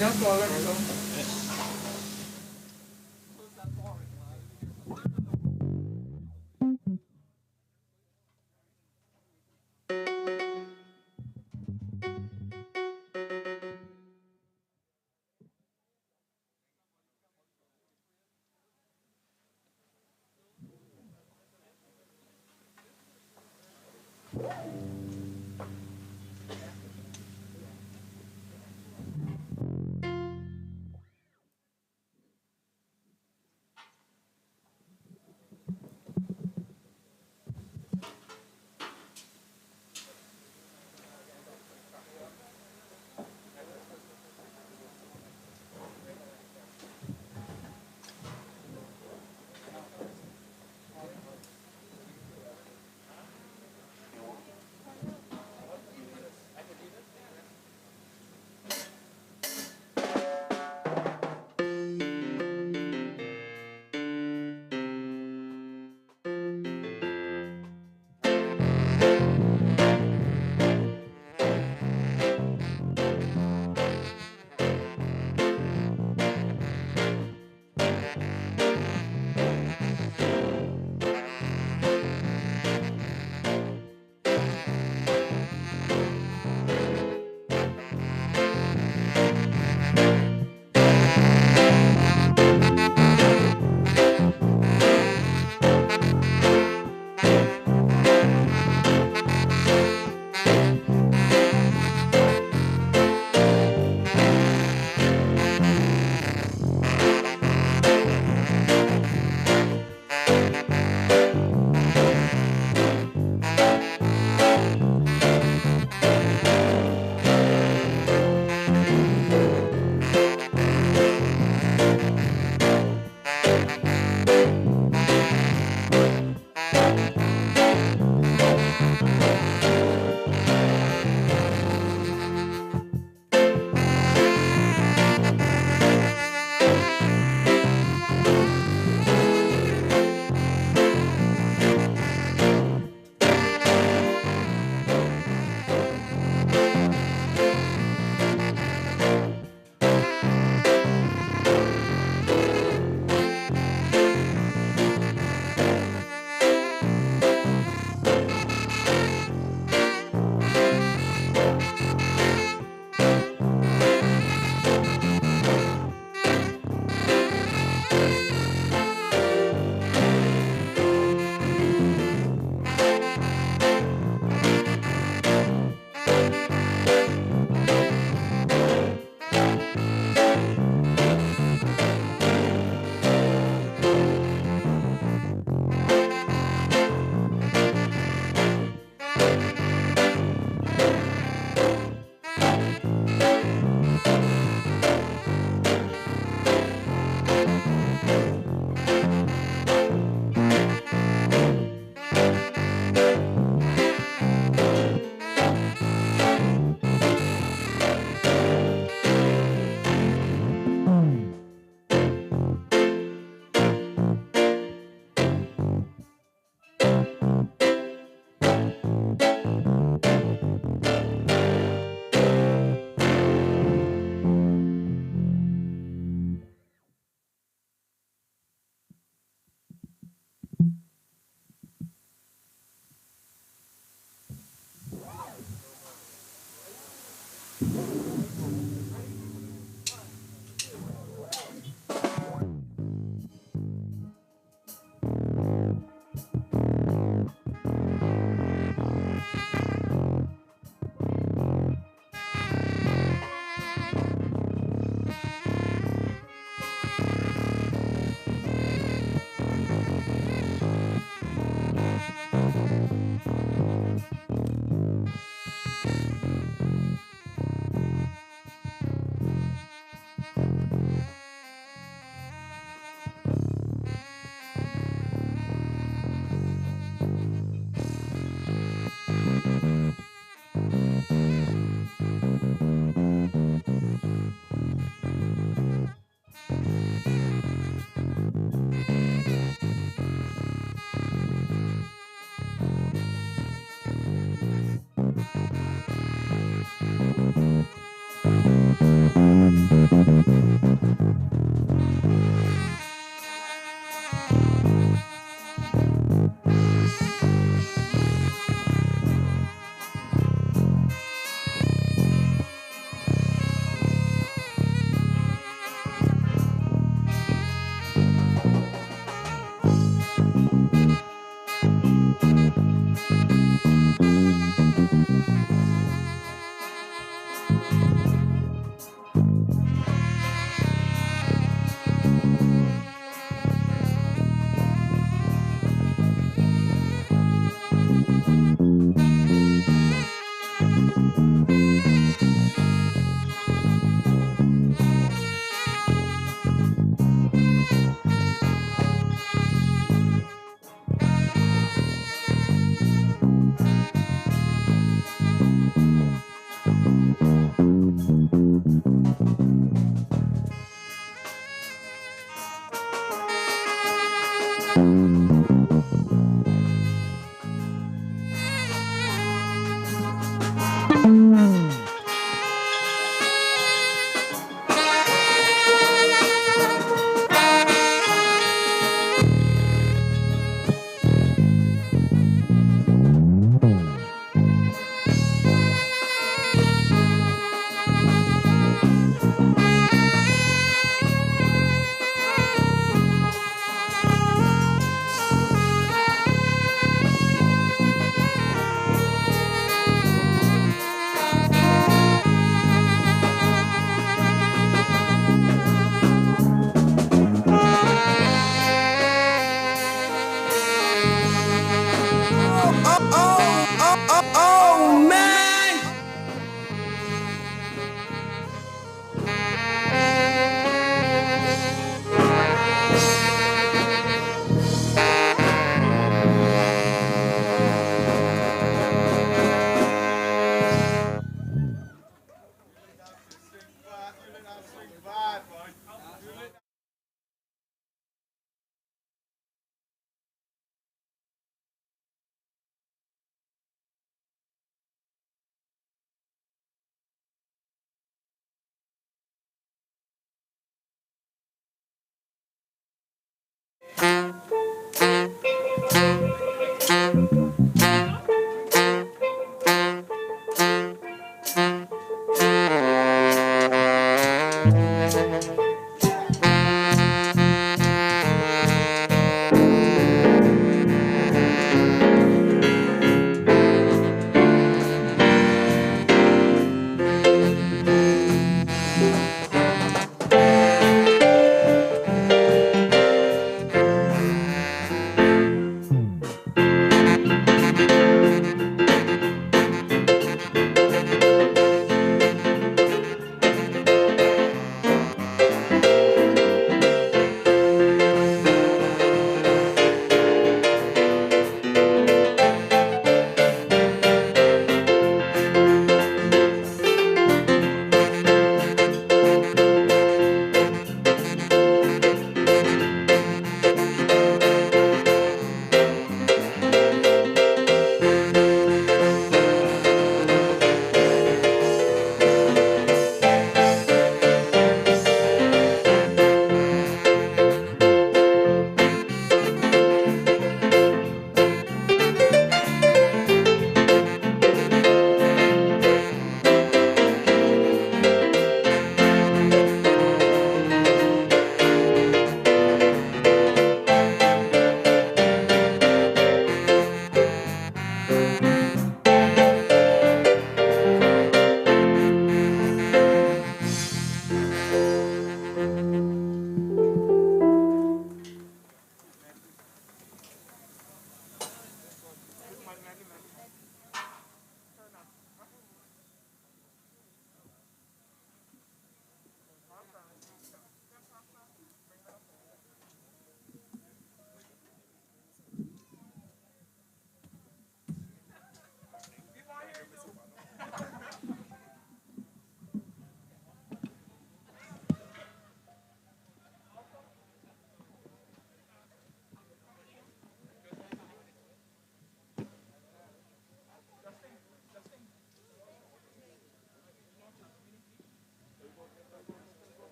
Just go, let me go.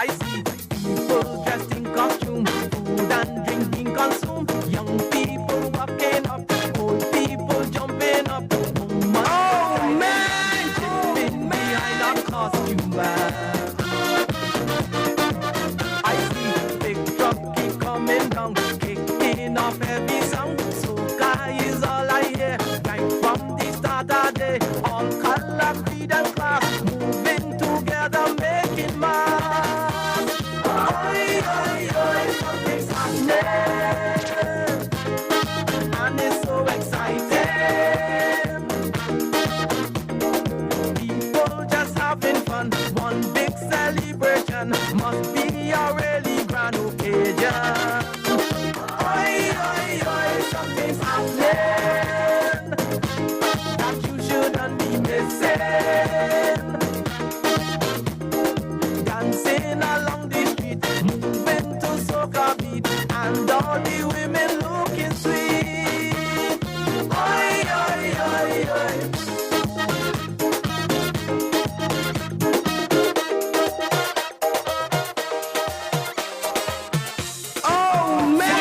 I see people dressed in costume, food and drink being consumed, young people walking up, old people jumping up, woman sitting behind a costume bag. I see big truck keep coming down, kicking off every sound. Soca is all I hear, right from the start of the day. All color, creed and class, moving together, making mass. Oi, oi, oi, something's happening, and it's so exciting. People just having fun, one big celebration, must be a really grand occasion. Oi, oi, oi, something's happening that you shouldn't be missing. Dancing along the street, moving to soca beat, and all the women looking sweet. Oi, oi, oi, oi. Oh man!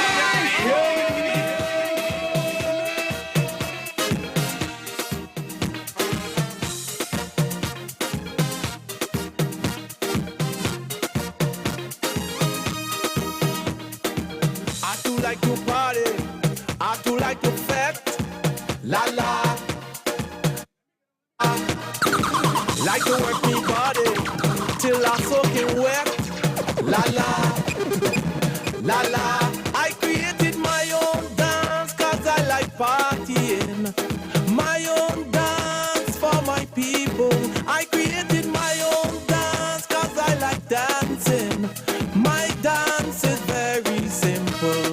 I do like to party, I do like to fete, la la. Like to work me body till I'm soaking wet, la la, la la. I created my own dance 'cause I like partying. My own dance for my people. I created my own dance 'cause I like dancing. My dance is very simple.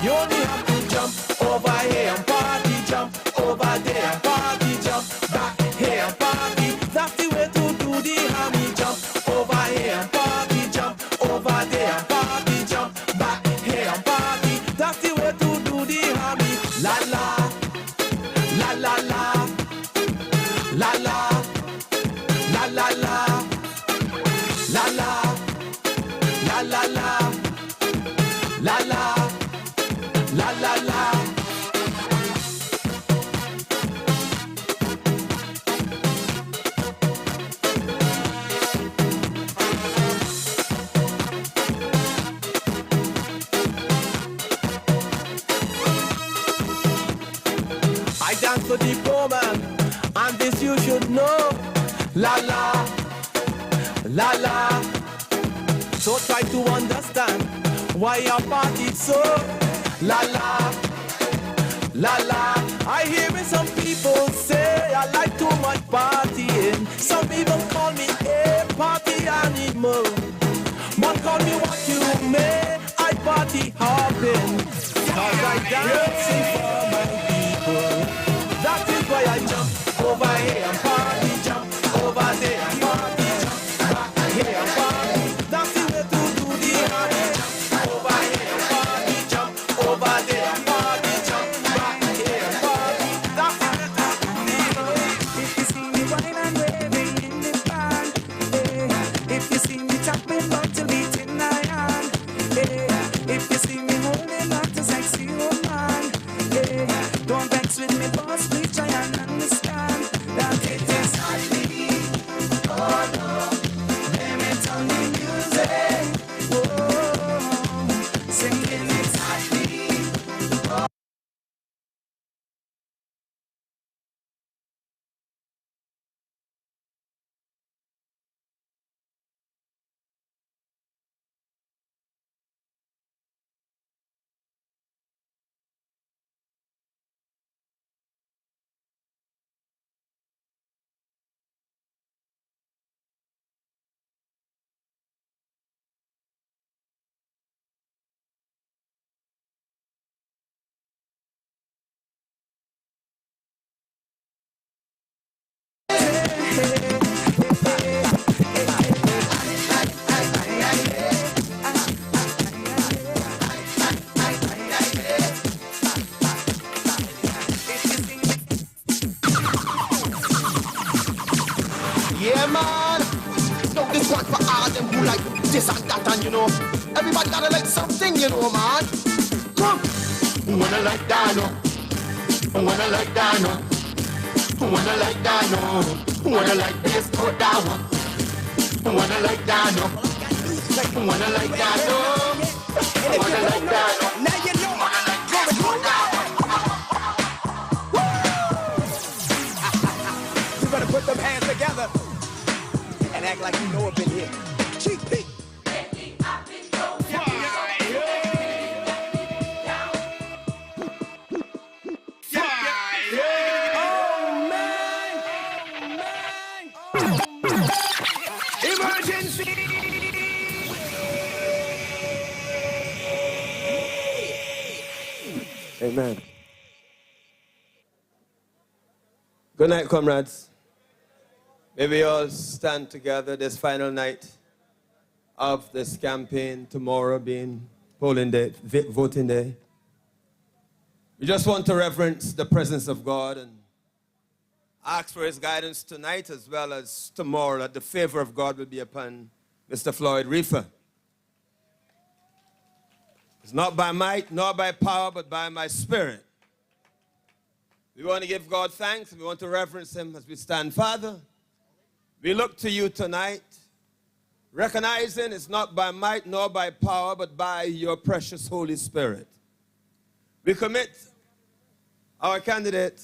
You only have to jump over here and party, jump over there and party, jump back here and party. That's the way to do the hammy. Jump over here and party, jump over there and party, jump back here and party. That's the way to do the hammy. La la, la la la, la la, la la la, la la, la la la, la la, la la la. I dance for the poor man, and this you should know. La la, la la. So try to understand why your party so. La la, la la. I hear some people say I like too much partying. Some even call me a party animal. But call me what you may, I party hopping. 'Cause I dancing for my people. That is why I jump over here and party, jump over there and party, jump back here and party. That's the way to do the party. Jump over here and party, jump over there and party, jump back here and party. That's the way to do the party. If you see me wine and waving in the band, eh. If you see me tapping bottle beat in my hand, eh. If you see me holding on to sexy woman, eh. Don't vex with me, boss, please try and understand that it is not me. Oh no, blame it on the music. Oh, singing it's not me. one for all them who like this and that, and you know, everybody gotta like something, you know, man. Come, wanna like Dano, wanna like Dano, wanna like Dano, wanna like this or that one, wanna like Dano, wanna like Dano, wanna like Dano. Now you know, wanna like this or that one. You better put them hands together and act like you know up in here. Cheek, peek. Amen. Good night, comrades. May we all stand together this final night of this campaign, tomorrow being polling day, voting day. We just want to reverence the presence of God and ask for his guidance tonight as well as tomorrow, that the favor of God will be upon Mr. Floyd Reifer. It's not by might, nor by power, but by my spirit. We want to give God thanks, and we want to reverence him as we stand. Father, we look to you tonight, recognizing it's not by might, nor by power, but by your precious Holy Spirit. We commit our candidate,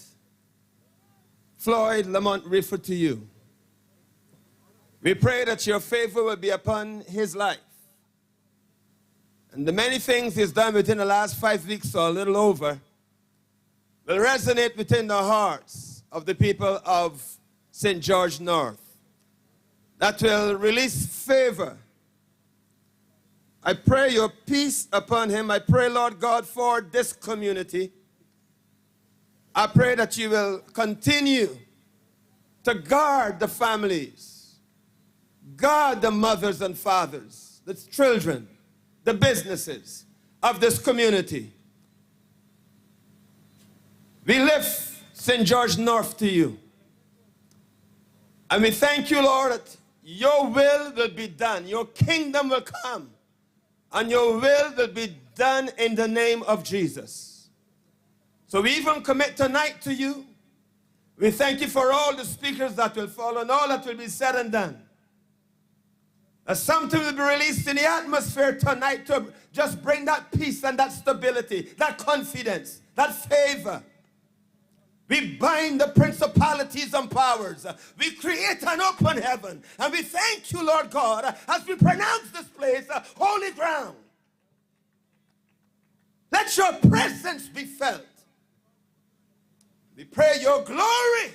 Floyd Lamont Reifer, to you. We pray that your favor will be upon his life. And the many things he's done within the last 5 weeks or a little over will resonate within the hearts of the people of St. George North. That will release favor. I pray your peace upon him. I pray, Lord God, for this community. I pray that you will continue to guard the families, guard the mothers and fathers, the children, the businesses of this community. We lift St. George North to you. And we thank you, Lord, that your will be done. Your kingdom will come. And your will be done in the name of Jesus. So we even commit tonight to you. We thank you for all the speakers that will follow and all that will be said and done. As something will be released in the atmosphere tonight to just bring that peace and that stability, that confidence, that favor. We bind the principalities and powers. We create an open heaven. And we thank you, Lord God, as we pronounce this place holy ground. Let your presence be felt. We pray your glory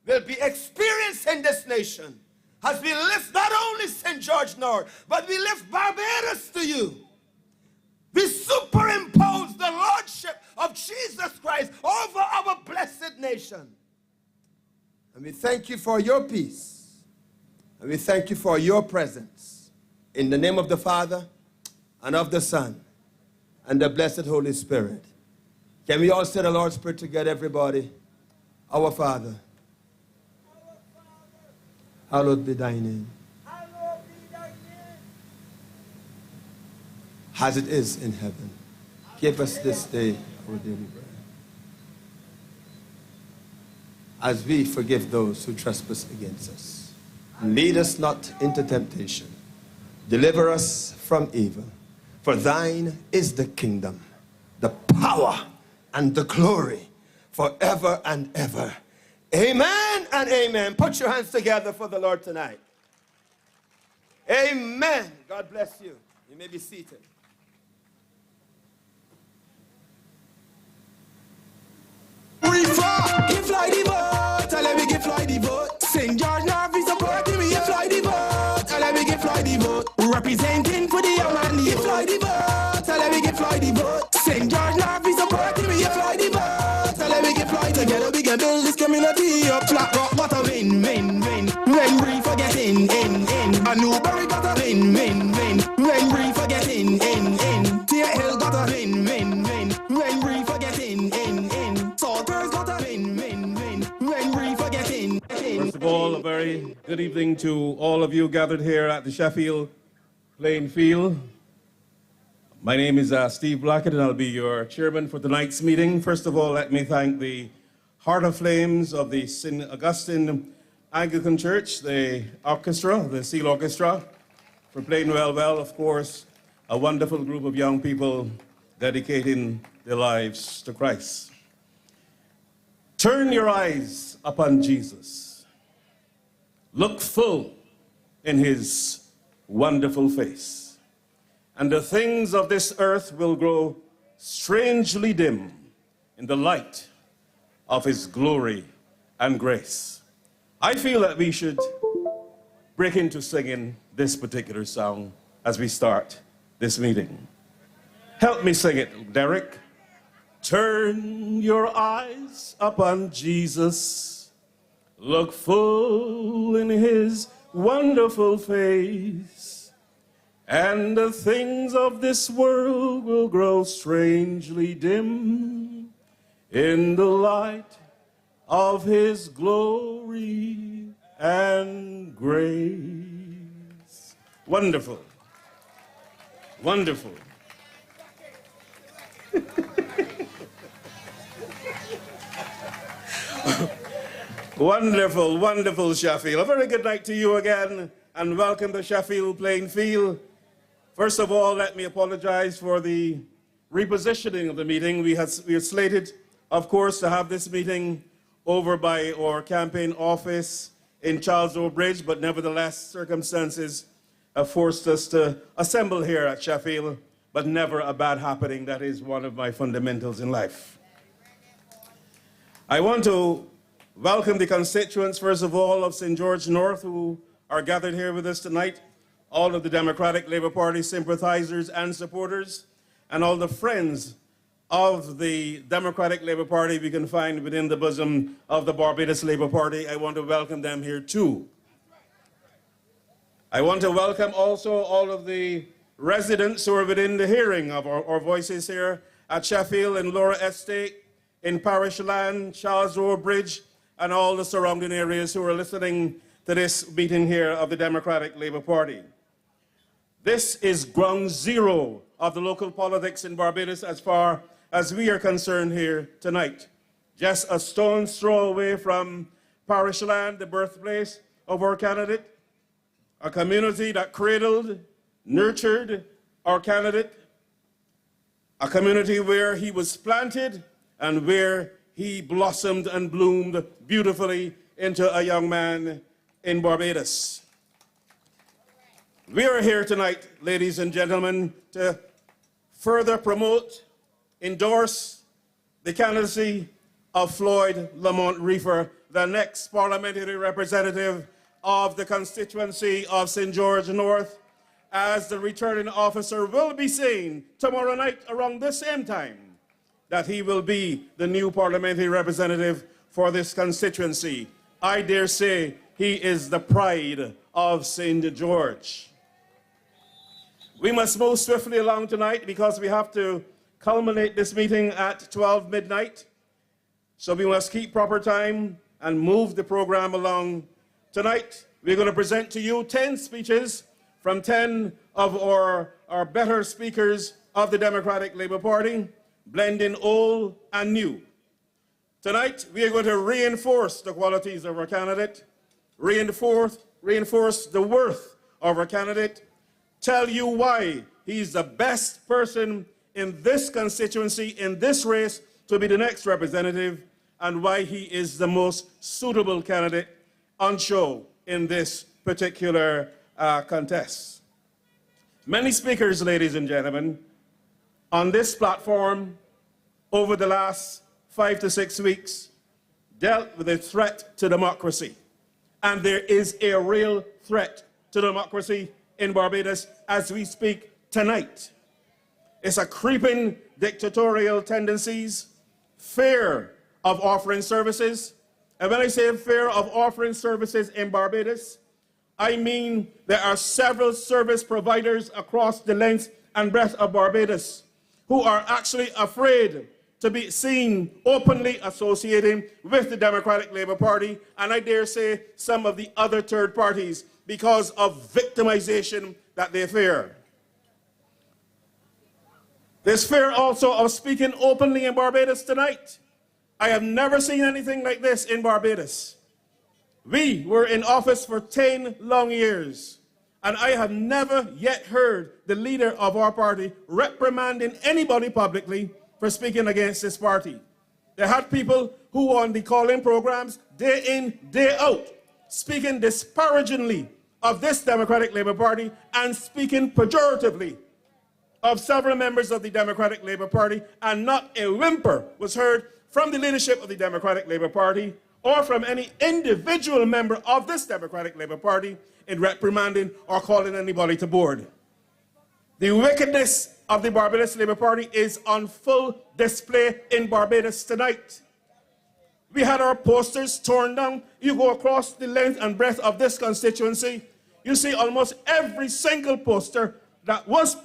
will be experienced in this nation. As we lift not only St. George North, but we lift Barbados to you. We superimpose the Lordship of Jesus Christ over our blessed nation. And we thank you for your peace. And we thank you for your presence. In the name of the Father, and of the Son, and the blessed Holy Spirit. Can we all say the Lord's Prayer together, everybody? Our Father. Hallowed be thy name. Hallowed be thy name. As it is in heaven. Give us this day our daily bread. As we forgive those who trespass against us. And lead us not into temptation. Deliver us from evil. For thine is the kingdom, the power, and the glory forever and ever. Amen and amen. Put your hands together for the Lord tonight. Amen. God bless you. You may be seated. Reifer, give Floyd the vote. Let me give Floyd the vote. St. George North is supporting me. Give Floyd the vote. Let me give Floyd the vote. Representing for the young man. Give Floyd the vote. Let me give Floyd the vote. St. George North is supporting me. Give Floyd the vote. Let me give Floyd together. We can build this community up. Flat rock, what a win, win, win. When Reifer get in. A Newbury got a win, win, win. When Reifer get in. Tear Hill got a win, win, win. When Reifer get in. Salters got a win, win, win. When Reifer get in. First of all, a very good evening to all all of you gathered here at the Sheffield playing field. My name is Steve Blackett, and I'll be your chairman for tonight's meeting. First of all, let me thank the Heart of Flames of the St. Augustine Anglican Church, the orchestra, the Seal Orchestra, for playing well. Of course, a wonderful group of young people dedicating their lives to Christ. Turn your eyes upon Jesus. Look full in his wonderful face, and the things of this earth will grow strangely dim in the light of his glory and grace. I feel that we should break into singing this particular song as we start this meeting. Help me sing it, Derek. Turn your eyes upon Jesus. Look full in his wonderful face, and the things of this world will grow strangely dim in the light of his glory and grace. Wonderful. Wonderful. Wonderful, wonderful, Sheffield. A very good night to you again, and welcome to Sheffield playing field. First of all, let me apologize for the repositioning of the meeting. We had slated, of course, to have this meeting over by our campaign office in Charles Rowe Bridge, but nevertheless, circumstances have forced us to assemble here at Sheffield, but never a bad happening. That is one of my fundamentals in life. I want to welcome the constituents, first of all, of St. George North, who are gathered here with us tonight, all of the Democratic Labour Party sympathizers and supporters, and all the friends of the Democratic Labour Party we can find within the bosom of the Barbados Labour Party. I want to welcome them here too. I want to welcome also all of the residents who are within the hearing of our voices here at Sheffield and Laura Estate, in Parish Land, Charles Rowe Bridge, and all the surrounding areas who are listening to this meeting here of the Democratic Labour Party. This is ground zero of the local politics in Barbados as far as we are concerned here tonight. Just a stone's throw away from Parish Land, the birthplace of our candidate, a community that cradled, nurtured our candidate, a community where he was planted and where he blossomed and bloomed beautifully into a young man in Barbados. We are here tonight, ladies and gentlemen, to further promote, endorse the candidacy of Floyd Lamont Reifer, the next parliamentary representative of the constituency of St. George North, as the returning officer will be saying tomorrow night around the same time that he will be the new parliamentary representative for this constituency. I dare say he is the pride of St. George. We must move swiftly along tonight because we have to culminate this meeting at 12 midnight. So we must keep proper time and move the program along. Tonight, we're going to present to you 10 speeches from 10 of our better speakers of the Democratic Labour Party, blending old and new. Tonight, we are going to reinforce the qualities of our candidate, reinforce the worth of our candidate, tell you why he's the best person in this constituency, in this race, to be the next representative, and why he is the most suitable candidate on show in this particular contest. Many speakers, ladies and gentlemen, on this platform over the last 5 to 6 weeks dealt with a threat to democracy. And there is a real threat to democracy in Barbados as we speak tonight. It's a creeping dictatorial tendencies, fear of offering services. And when I say fear of offering services in Barbados, I mean there are several service providers across the length and breadth of Barbados who are actually afraid to be seen openly associating with the Democratic Labour Party, and I dare say some of the other third parties because of victimization that they fear. There's fear also of speaking openly in Barbados tonight. I have never seen anything like this in Barbados. We were in office for 10 long years, and I have never yet heard the leader of our party reprimanding anybody publicly for speaking against this party. They had people who on the call-in programs, day in, day out, speaking disparagingly of this Democratic Labour Party and speaking pejoratively of several members of the Democratic Labour Party, and not a whimper was heard from the leadership of the Democratic Labour Party or from any individual member of this Democratic Labour Party in reprimanding or calling anybody to board. The wickedness of the Barbados Labour Party is on full display in Barbados tonight. We had our posters torn down. You go across the length and breadth of this constituency, you see almost every single poster that was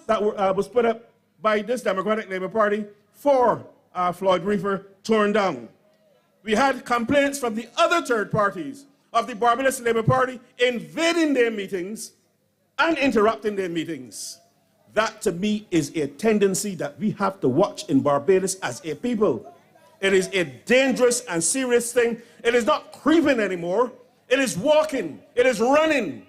put up by this Democratic Labour Party for Floyd Reifer torn down. We had complaints from the other third parties of the Barbados Labour Party invading their meetings and interrupting their meetings. That, to me, is a tendency that we have to watch in Barbados as a people. It is a dangerous and serious thing. It is not creeping anymore. It is walking. It is running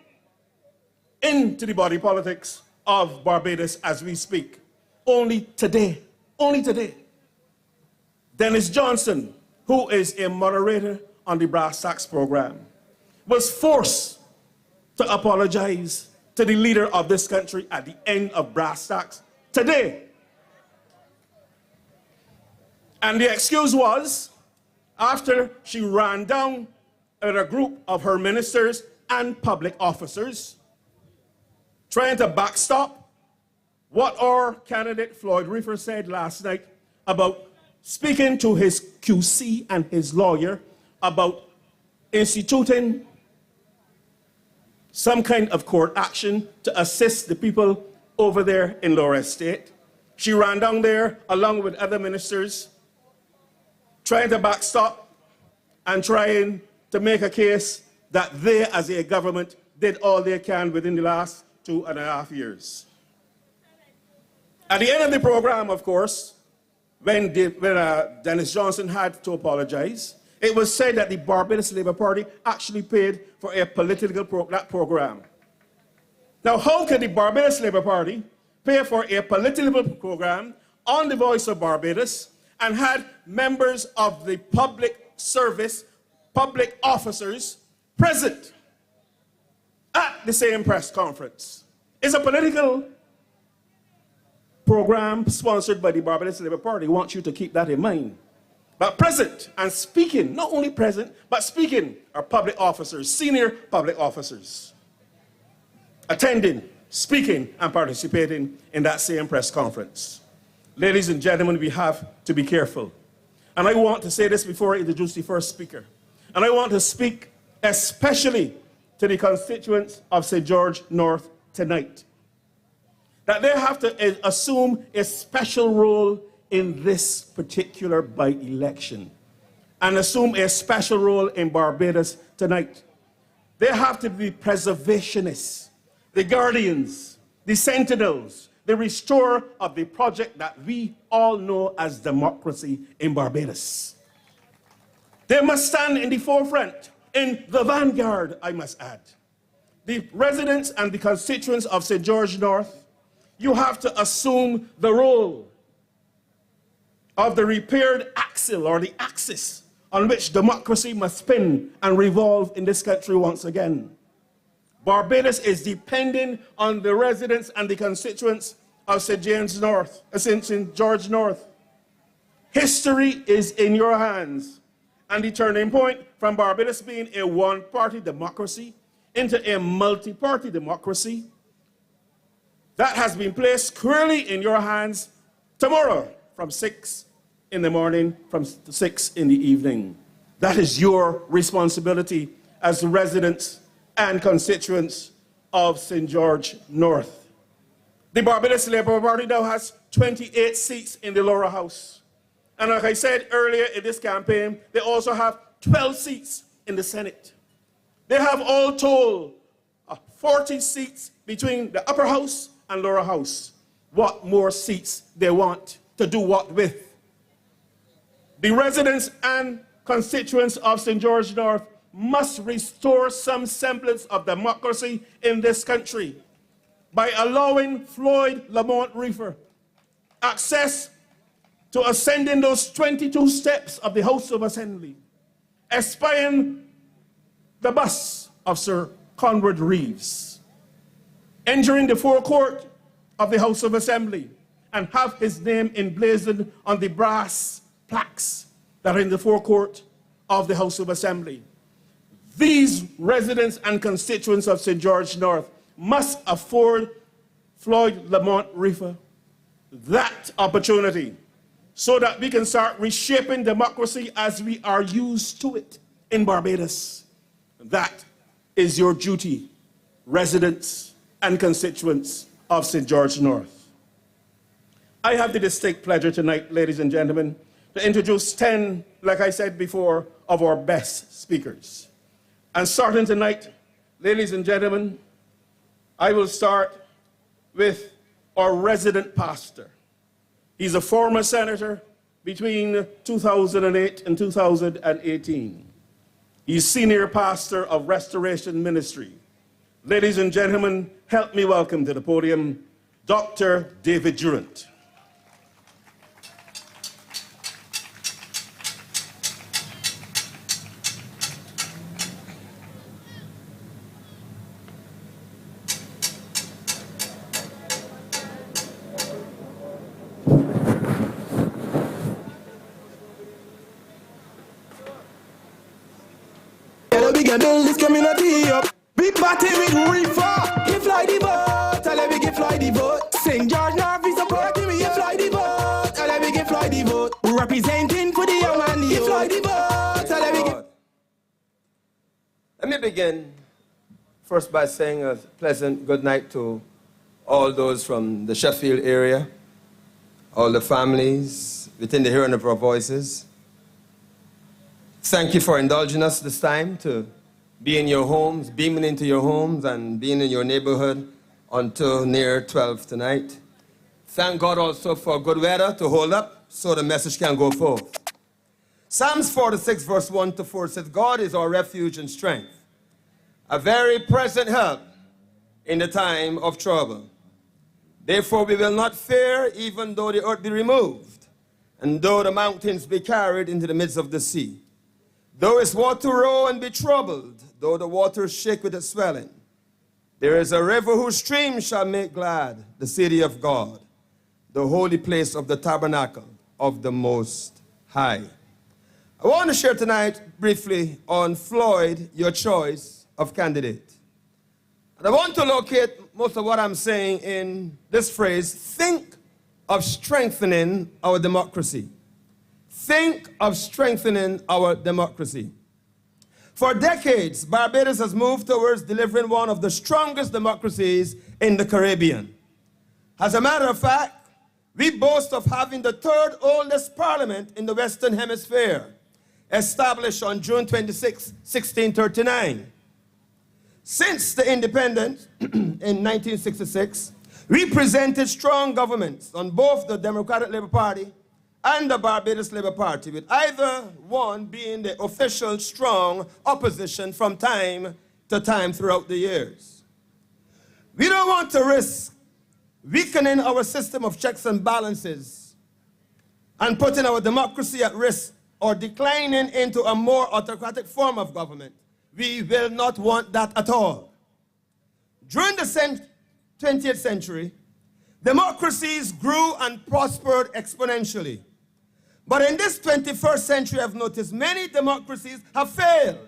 into the body politics of Barbados as we speak. Only today, Dennis Johnson, who is a moderator on the Brass Tacks program, was forced to apologize to the leader of this country at the end of Brass Tacks today. And the excuse was, after she ran down at a group of her ministers and public officers, trying to backstop what our candidate Floyd Reifer said last night about speaking to his QC and his lawyer about instituting some kind of court action to assist the people over there in Lower Estate. She ran down there along with other ministers, trying to backstop and trying to make a case that they, as a government, did all they can within the last 2.5 years. At the end of the program, of course, when Dennis Johnson had to apologize, it was said that the Barbados Labour Party actually paid for a political program. Now, how could the Barbados Labour Party pay for a political program on the Voice of Barbados and had members of the public service, public officers present at the same press conference? It's a political program sponsored by the Barbados Labour Party. I want you to keep that in mind. But present and speaking, not only present, but speaking are public officers, senior public officers, attending, speaking, and participating in that same press conference. Ladies and gentlemen, we have to be careful. And I want to say this before I introduce the first speaker. And I want to speak especially to the constituents of St. George North tonight, that they have to assume a special role in this particular by-election and assume a special role in Barbados tonight. They have to be preservationists, the guardians, the sentinels, the restorer of the project that we all know as democracy in Barbados. They must stand in the forefront, in the vanguard, I must add. The residents and the constituents of St. George North, you have to assume the role of the repaired axle or the axis on which democracy must spin and revolve in this country once again. Barbados is depending on the residents and the constituents of St. George North. History is in your hands, and the turning point from Barbados being a one-party democracy into a multi-party democracy, that has been placed squarely in your hands tomorrow from 6 in the morning, from 6 in the evening. That is your responsibility as residents and constituents of St. George North. The Barbados Labour Party now has 28 seats in the lower house. And like I said earlier in this campaign, they also have 12 seats in the Senate. They have all told 40 seats between the upper house and lower house. What more seats they want to do what with? The residents and constituents of St. George North must restore some semblance of democracy in this country by allowing Floyd Lamont Reifer access to ascending those 22 steps of the House of Assembly, espying the bust of Sir Conrad Reeves, entering the forecourt of the House of Assembly, and have his name emblazoned on the brass plaques that are in the forecourt of the House of Assembly. These residents and constituents of St. George North must afford Floyd Lamont Reifer that opportunity so that we can start reshaping democracy as we are used to it in Barbados. That is your duty, residents and constituents of St. George North. I have the distinct pleasure tonight, ladies and gentlemen, to introduce 10, like I said before, of our best speakers. And starting tonight, ladies and gentlemen, I will start with our resident pastor. He's a former senator between 2008 and 2018. He's senior pastor of Restoration Ministry. Ladies and gentlemen, help me welcome to the podium Dr. David Durant. Build this community up. We party with Reifer. Give Floyd the vote. Tell them we give Floyd the vote. St. George North is supporting me. Give Floyd the vote. Tell them we give Floyd the vote. Representing for the young man. Give Floyd the vote. Tell them we give. Let me begin first by saying a pleasant good night to all those from the Sheffield area, all the families within the hearing of our voices. Thank you for indulging us this time to be in your homes, beaming into your homes and being in your neighborhood until near 12 tonight. Thank God also for good weather to hold up so the message can go forth. Psalms 46 verse 1 to 4 says, God is our refuge and strength, a very present help in the time of trouble. Therefore we will not fear, even though the earth be removed, and though the mountains be carried into the midst of the sea. Though its water roar and be troubled, though the waters shake with its swelling, there is a river whose stream shall make glad the city of God, the holy place of the tabernacle of the Most High. I want to share tonight briefly on Floyd, your choice of candidate. And I want to locate most of what I'm saying in this phrase, think of strengthening our democracy. Think of strengthening our democracy. For decades, Barbados has moved towards delivering one of the strongest democracies in the Caribbean. As a matter of fact, we boast of having the third oldest parliament in the Western Hemisphere, established on June 26, 1639. Since the independence in 1966, we presented strong governments on both the Democratic Labour Party and the Barbados Labour Party, with either one being the official strong opposition from time to time throughout the years. We don't want to risk weakening our system of checks and balances and putting our democracy at risk or declining into a more autocratic form of government. We will not want that at all. During the 20th century, democracies grew and prospered exponentially. But in this 21st century, I've noticed many democracies have failed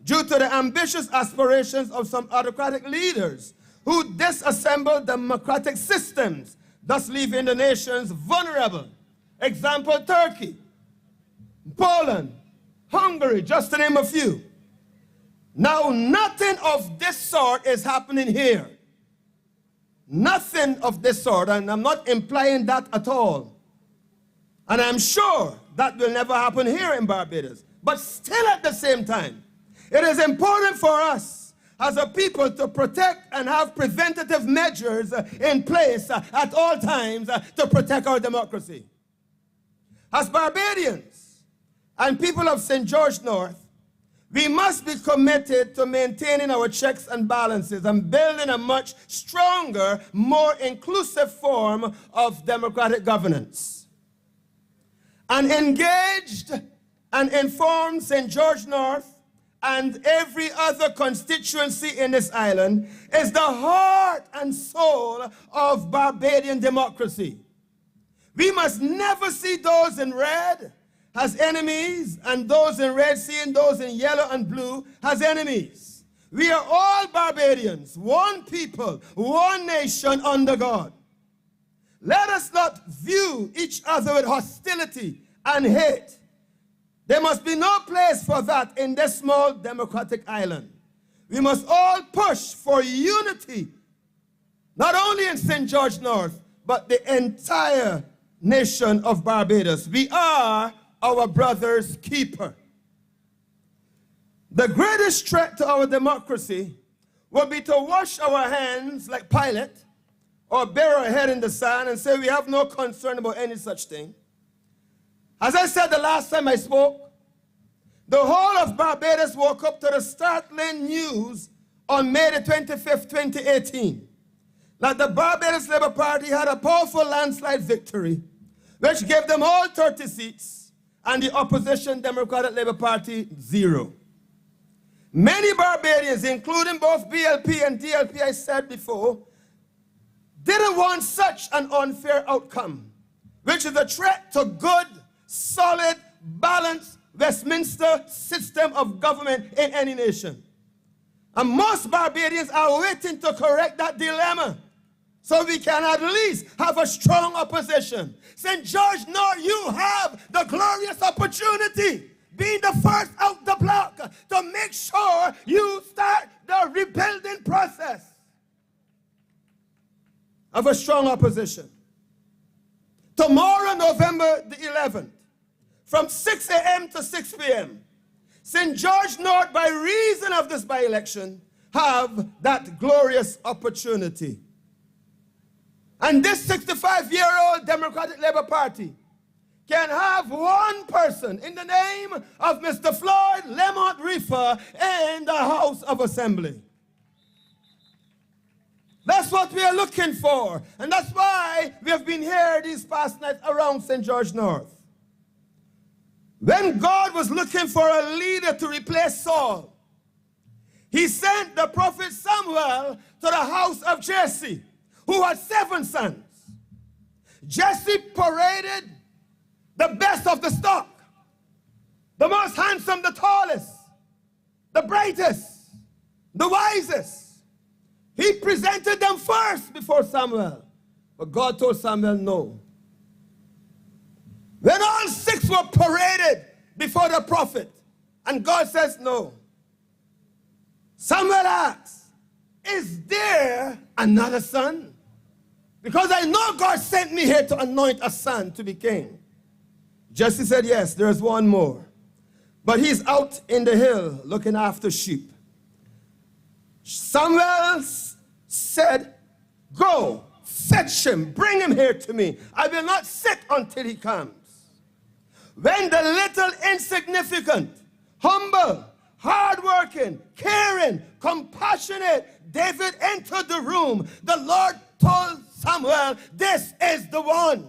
due to the ambitious aspirations of some autocratic leaders who disassemble democratic systems, thus leaving the nations vulnerable. Example, Turkey, Poland, Hungary, just to name a few. Now, nothing of this sort is happening here. Nothing of this sort, and I'm not implying that at all. And I'm sure that will never happen here in Barbados. But still at the same time, it is important for us as a people to protect and have preventative measures in place at all times to protect our democracy. As Barbadians and people of St. George North, we must be committed to maintaining our checks and balances and building a much stronger, more inclusive form of democratic governance. An engaged and informed St. George North and every other constituency in this island is the heart and soul of Barbadian democracy. We must never see those in red as enemies and those in red seeing those in yellow and blue as enemies. We are all Barbadians, one people, one nation under God. Let us not view each other with hostility and hate. There must be no place for that in this small democratic island. We must all push for unity, not only in St. George North, but the entire nation of Barbados. We are our brother's keeper. The greatest threat to our democracy will be to wash our hands like Pilate or bury our head in the sand and say we have no concern about any such thing. As I said the last time I spoke, the whole of Barbados woke up to the startling news on May the 25th, 2018, that the Barbados Labour Party had a powerful landslide victory, which gave them all 30 seats, and the opposition Democratic Labour Party 0. Many Barbadians, including both BLP and DLP, I said before, didn't want such an unfair outcome, which is a threat to good, solid, balanced Westminster system of government in any nation. And most Barbadians are waiting to correct that dilemma so we can at least have a strong opposition. St. George North, you have the glorious opportunity, being the first out the block, to make sure you start the rebuilding process of a strong opposition. Tomorrow, November the 11th, from 6 a.m. to 6 p.m., St. George North, by reason of this by-election, have that glorious opportunity. And this 65-year-old Democratic Labour Party can have one person in the name of Mr. Floyd Lamont Reifer in the House of Assembly. That's what we are looking for. And that's why we have been here these past nights around St. George North. When God was looking for a leader to replace Saul, he sent the prophet Samuel to the house of Jesse, who had 7 sons. Jesse paraded the best of the stock, the most handsome, the tallest, the brightest, the wisest. He presented them first before Samuel, but God told Samuel no. When all 6 were paraded before the prophet, and God says no, Samuel asks, is there another son? Because I know God sent me here to anoint a son to be king. Jesse said, yes, there's one more. But he's out in the hill looking after sheep. Samuel said, go, fetch him, bring him here to me. I will not sit until he comes. When the little insignificant, humble, hardworking, caring, compassionate David entered the room, the Lord told Samuel, this is the one.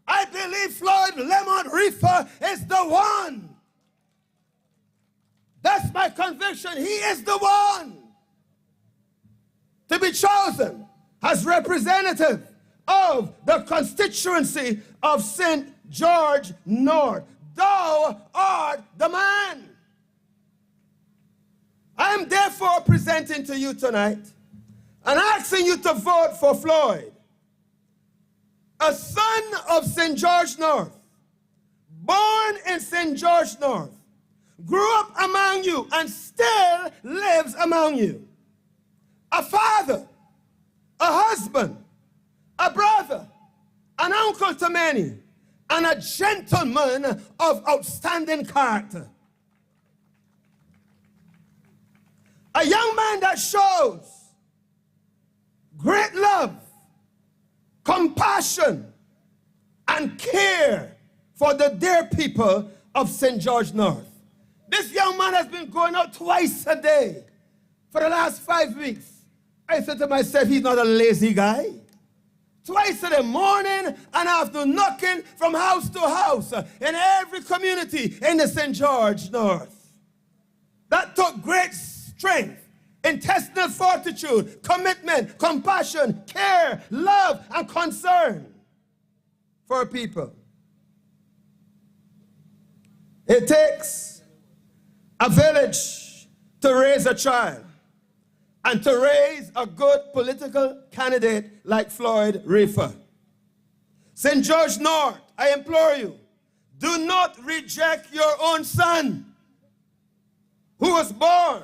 I believe Floyd Lamont Reifer is the one. That's my conviction. He is the one to be chosen as representative of the constituency of St. George North. Thou art the man. I am therefore presenting to you tonight and asking you to vote for Floyd, a son of St. George North, born in St. George North, grew up among you and still lives among you. A father, a husband, a brother, an uncle to many, and a gentleman of outstanding character. A young man that shows great love, compassion, and care for the dear people of St. George North. This young man has been going out twice a day for the last 5 weeks. I said to myself, he's not a lazy guy. Twice in the morning and afternoon, knocking from house to house in every community in the St. George North. That took great strength, intestinal fortitude, commitment, compassion, care, love, and concern for people. It takes a village to raise a child and to raise a good political candidate like Floyd Reifer. St. George North, I implore you, do not reject your own son who was born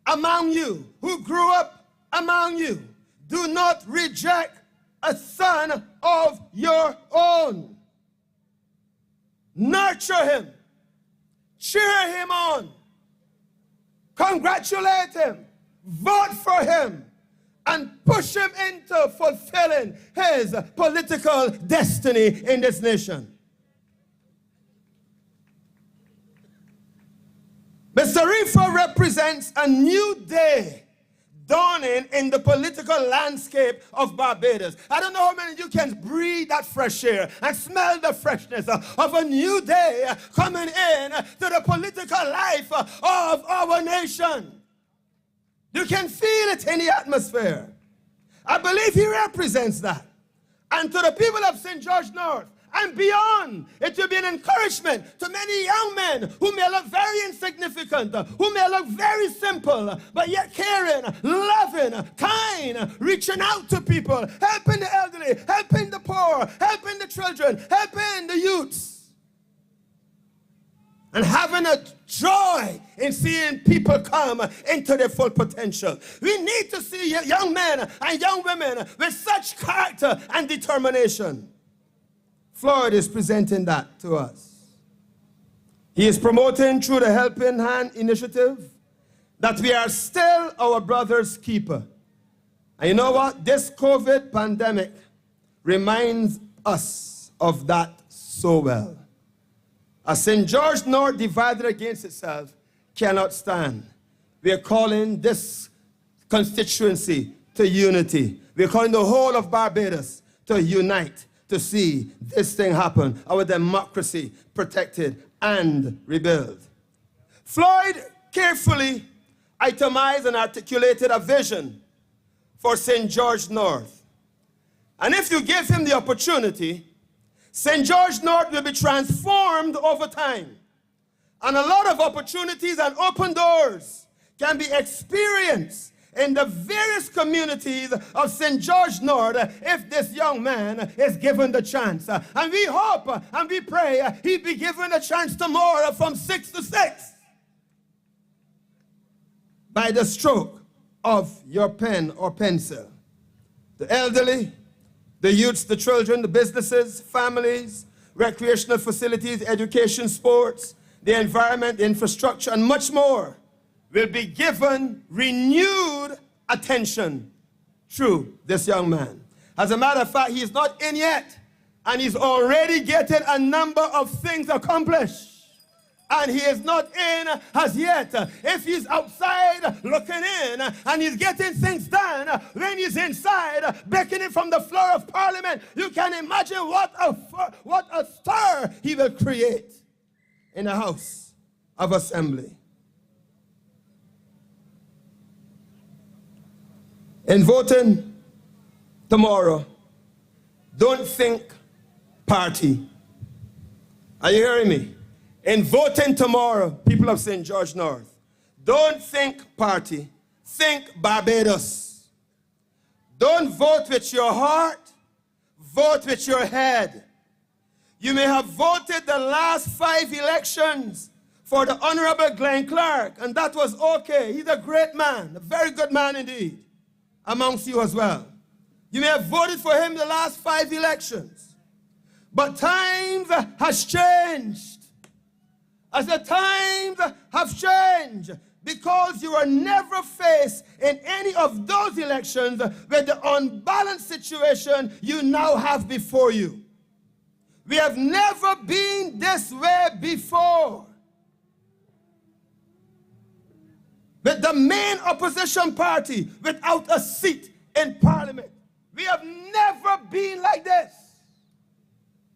among you, who grew up among you. Do not reject a son of your own. Nurture him. Cheer him on. Congratulate him. Vote for him. And push him into fulfilling his political destiny in this nation. Mr. Reifer represents a new day dawning in the political landscape of Barbados. I don't know how many of you can breathe that fresh air and smell the freshness of a new day coming in to the political life of our nation. You can feel it in the atmosphere. I believe he represents that. And to the people of St. George North and beyond, it will be an encouragement to many young men who may look very insignificant, who may look very simple, but yet caring, loving, kind, reaching out to people, helping the elderly, helping the poor, helping the children, helping the youths. And having a joy in seeing people come into their full potential. We need to see young men and young women with such character and determination. Floyd is presenting that to us. He is promoting through the Helping Hand initiative that we are still our brother's keeper. And you know what? This COVID pandemic reminds us of that so well. A St. George North divided against itself cannot stand. We are calling this constituency to unity. We are calling the whole of Barbados to unite, to see this thing happen, our democracy protected and rebuilt. Floyd carefully itemized and articulated a vision for St. George North. And if you give him the opportunity, St. George North will be transformed over time. And a lot of opportunities and open doors can be experienced in the various communities of St. George North if this young man is given the chance. And we hope and we pray he'll be given a chance tomorrow from 6 to 6 by the stroke of your pen or pencil. The elderly, the youths, the children, the businesses, families, recreational facilities, education, sports, the environment, the infrastructure, and much more will be given renewed attention through this young man. As a matter of fact, he's not in yet, and he's already getting a number of things accomplished. And he is not in as yet. If he's outside looking in and he's getting things done, when he's inside beckoning from the floor of Parliament, you can imagine what a stir he will create in the House of Assembly. In voting tomorrow, don't think party. Are you hearing me? In voting tomorrow, people of St. George North, don't think party, think Barbados. Don't vote with your heart, vote with your head. You may have voted the last 5 elections for the Honorable Glenn Clark, and that was okay. He's a great man, a very good man indeed, amongst you as well. You may have voted for him the last 5 elections, but times has changed. As the times have changed, because you are never faced in any of those elections with the unbalanced situation you now have before you. We have never been this way before. With the main opposition party without a seat in parliament. We have never been like this.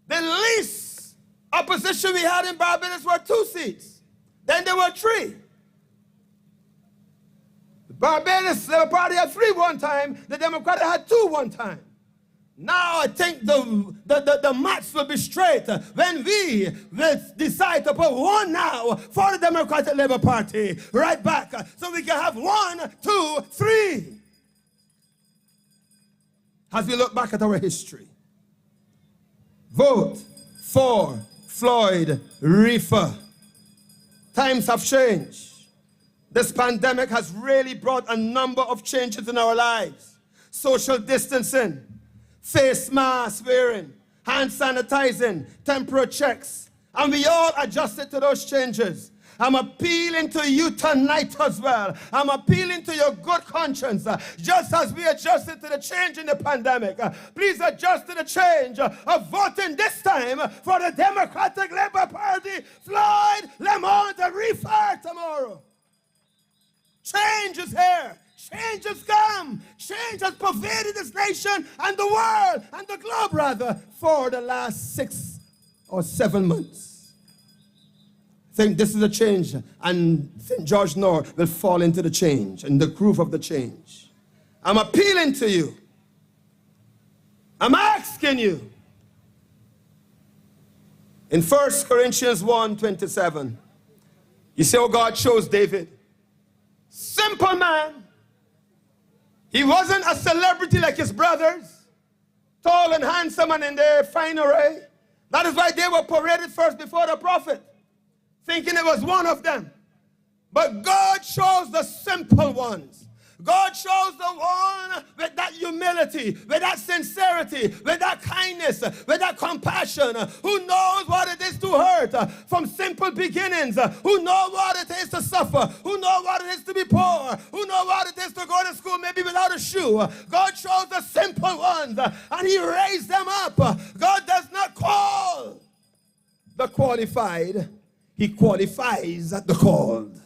The least opposition we had in Barbados were 2 seats. Then there were 3. The Barbados Labour Party had 3 one time. The Democratic had 2 one time. Now I think the maths will be straight when we will decide to put 1 now for the Democratic Labour Party right back so we can have 1, 2, 3. As we look back at our history, vote for Floyd Reifer. Times have changed. This pandemic has really brought a number of changes in our lives. Social distancing, face mask wearing, hand sanitizing, temperature checks, and we all adjusted to those changes. I'm appealing to you tonight as well. I'm appealing to your good conscience. Just as we adjusted to the change in the pandemic, please adjust to the change of voting this time for the Democratic Labour Party, Floyd Lamont Reifer tomorrow. Change is here. Change has come. Change has pervaded this nation and the world and the globe rather for the last 6 or 7 months. I think this is a change, and St. George North will fall into the change and the groove of the change. I'm appealing to you. I'm asking you. In 1 Corinthians 1:27, you see how God chose David. Simple man. He wasn't a celebrity like his brothers, tall and handsome and in their fine array. That is why they were paraded first before the prophet, thinking it was one of them. But God chose the simple ones. God chose the one with that humility, with that sincerity, with that kindness, with that compassion, who knows what it is to hurt from simple beginnings, who know what it is to suffer, who know what it is to be poor, who know what it is to go to school maybe without a shoe. God chose the simple ones and he raised them up. God does not call the qualified, he qualifies the called.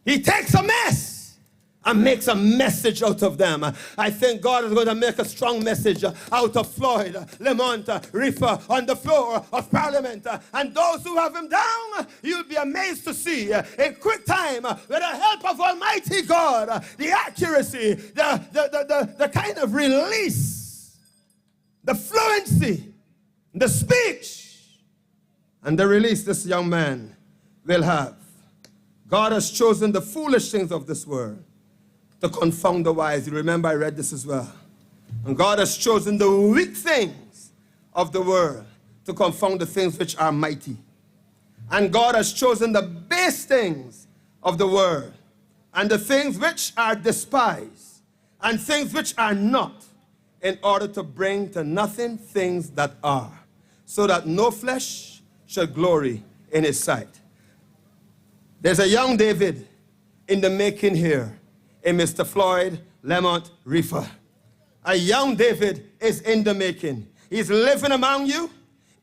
He takes a mess and makes a message out of them. I think God is going to make a strong message out of Floyd Lamont Reifer on the floor of Parliament. And those who have him down, you'll be amazed to see in quick time, with the help of Almighty God, the accuracy, the kind of release, the fluency, the speech, and the release this young man will have. God has chosen the foolish things of this world to confound the wise. You remember I read this as well. And God has chosen the weak things of the world to confound the things which are mighty. And God has chosen the base things of the world and the things which are despised and things which are not, in order to bring to nothing things that are, so that no flesh should glory in his sight. There's a young David in the making here, in Mr. Floyd Lamont Reifer. A young David is in the making. He's living among you,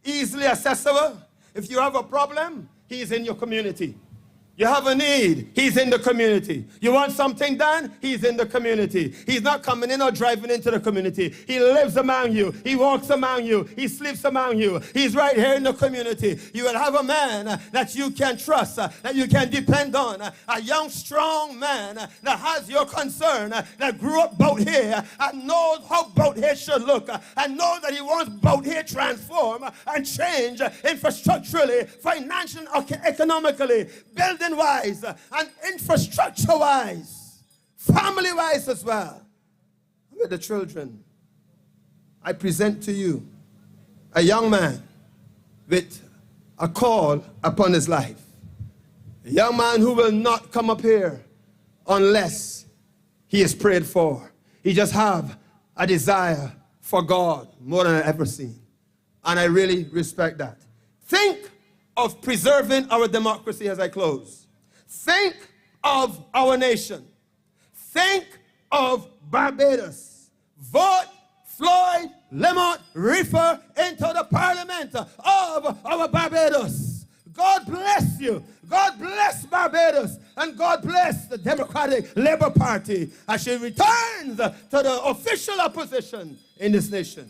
easily accessible. If you have a problem, he's in your community. You have a need, he's in the community. You want something done, he's in the community. He's not coming in or driving into the community. He lives among you, he walks among you, he sleeps among you. He's right here in the community. You will have a man that you can trust, that you can depend on. A young, strong man that has your concern, that grew up boat here and knows how boat here should look, and knows that he wants boat here transform and change infrastructurally, financially, economically, building wise and infrastructure wise, family wise as well. With the children, I present to you a young man with a call upon his life. A young man who will not come up here unless he is prayed for. He just have a desire for God more than I've ever seen. And I really respect that. Think of preserving our democracy as I close. Think of our nation. Think of Barbados. Vote Floyd Lamont Reifer into the parliament of our Barbados. God bless you. God bless Barbados. And God bless the Democratic Labour Party as she returns to the official opposition in this nation.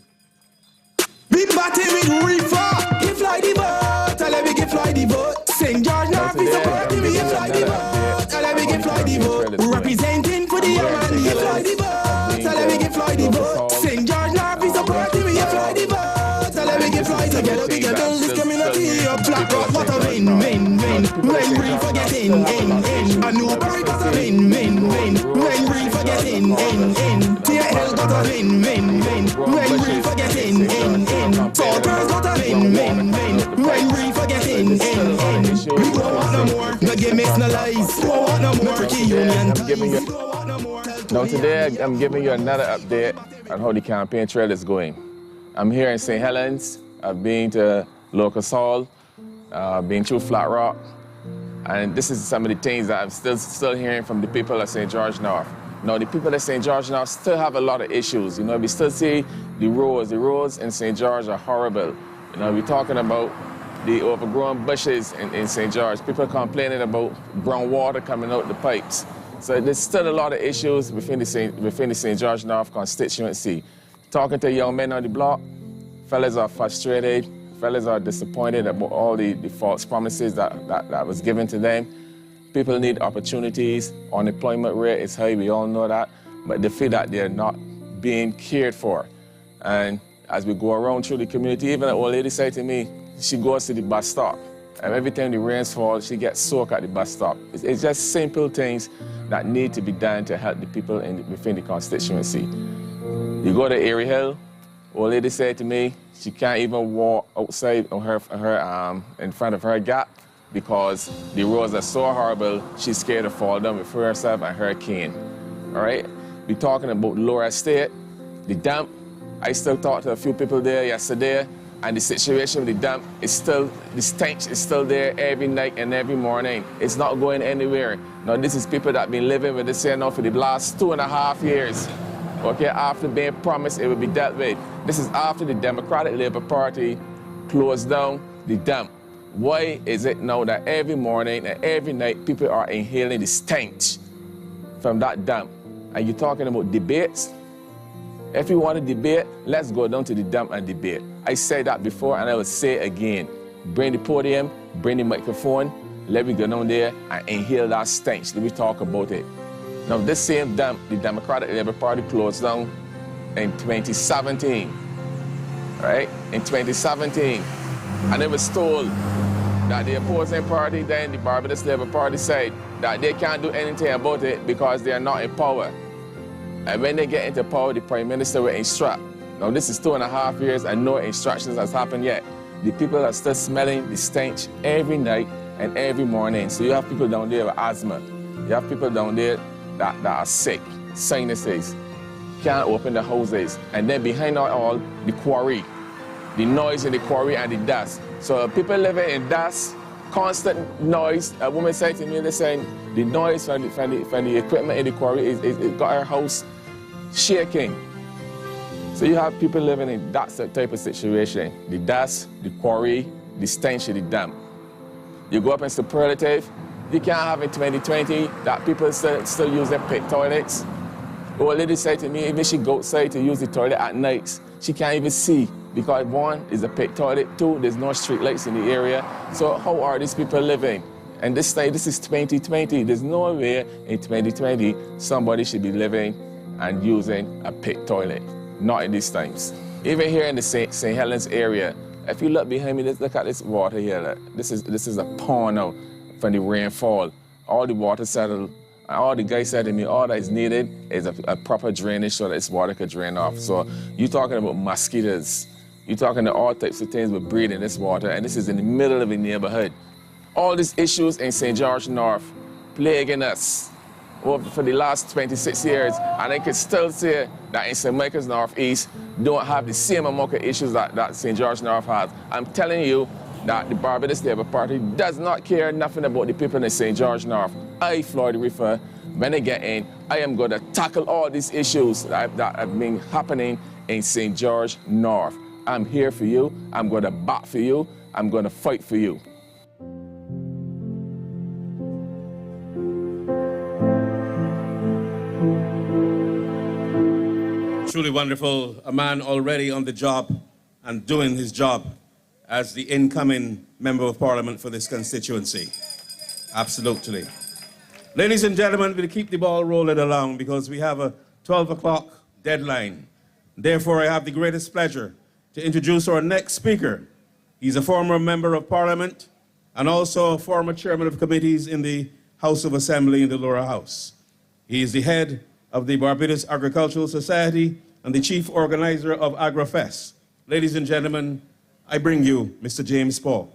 Big batty with Reifer. Give Floyd the vote. Let me give Floyd the vote. St. George now be supporting me. Give Floyd the vote. Let me give Floyd the vote. Representing for the young man. Give Floyd the vote. Let me give Floyd the vote. St. George now be supporting me. Give Floyd the vote. Let me give Floyd the vote. Big build this community up. Black rock, what a win. When Reifer get in. A new Barry got a win. When Reifer get in. THL got a win. When Reifer get in. Soldiers got a win. When Reifer get in. We don't want no more. No gimmicks, no lies. We don't want no more. Pretty union ties. Now today I'm giving you another update on how the campaign trail is going. I'm here in St. Helens. I've been to Locust Hall, been through Flat Rock, and this is some of the things that I'm still hearing from the people of St. George North. Now the people of St. George North still have a lot of issues. You know, we still see the roads in St. George are horrible. You know, we're talking about the overgrown bushes in St. George. People complaining about brown water coming out the pipes. So there's still a lot of issues within the St. George North constituency. Talking to young men on the block, fellas are frustrated, fellas are disappointed about all the false promises that was given to them. People need opportunities. Unemployment rate is high, we all know that, but they feel that they're not being cared for. And as we go around through the community, even an old lady said to me, she goes to the bus stop, and every time the rains fall, she gets soaked at the bus stop. It's just simple things that need to be done to help the people within the constituency. You go to Airy Hill, old lady said to me, she can't even walk outside on in front of her gap because the roads are so horrible, she's scared to fall down before herself and her cane. All right? We're talking about Lower Estate, the dump. I still talked to a few people there yesterday, and the situation with the dump is still, the stench is still there every night and every morning. It's not going anywhere. Now, this is people that have been living with this here now for the last 2.5 years. Okay, after being promised it would be dealt with. This is after the Democratic Labour Party closed down the dump. Why is it now that every morning and every night people are inhaling the stench from that dump? And you're talking about debates? If you want to debate, let's go down to the dump and debate. I said that before and I will say it again. Bring the podium, bring the microphone, let me go down there and inhale that stench. Let me talk about it. Now this same dump, the Democratic Labour Party closed down in 2017, right? In 2017. And it was told that the opposing party, then the Barbados Labour Party, said that they can't do anything about it because they are not in power. And when they get into power, the Prime Minister will instruct. Now this is 2.5 years and no instructions has happened yet. The people are still smelling the stench every night and every morning. So you have people down there with asthma. You have people down there that are sick, sinuses, can't open the houses. And then behind all, the quarry, the noise in the quarry and the dust. So people living in dust, constant noise. A woman said to me, they're saying the noise from the equipment in the quarry it got her house shaking. So you have people living in that type of situation. The dust, the quarry, the stench of the dump. You go up in Superlative, you can't have in 2020 that people still use their pit toilets. Old lady said to me, even she go outside to use the toilet at night, she can't even see because one is a pit toilet, two, there's no street lights in the area. So how are these people living? And this is 2020. There's no way in 2020 somebody should be living and using a pit toilet. Not in these times. Even here in the St. Helens area, if you look behind me, look at this water here. Look. This is a pond now from the rainfall. All the water settled. And all the guys said to me, all that is needed is a proper drainage so that this water could drain off. So you're talking about mosquitoes. You're talking to all types of things with breathing this water, and this is in the middle of the neighborhood. All these issues in St. George North plaguing us for the last 26 years, and I can still say that in St. Michael's Northeast don't have the same amount of issues that St. George North has. I'm telling you, that the Barbados Labour Party does not care nothing about the people in St. George North. I, Floyd Reifer, when I get in, I am going to tackle all these issues that have been happening in St. George North. I'm here for you. I'm going to bat for you. I'm going to fight for you. Truly wonderful, a man already on the job and doing his job as the incoming Member of Parliament for this constituency. Absolutely. Ladies and gentlemen, we'll keep the ball rolling along because we have a 12 o'clock deadline. Therefore, I have the greatest pleasure to introduce our next speaker. He's a former Member of Parliament and also a former chairman of committees in the House of Assembly in the Lower House. He is the head of the Barbados Agricultural Society and the chief organizer of AgriFest. Ladies and gentlemen, I bring you Mr. James Paul.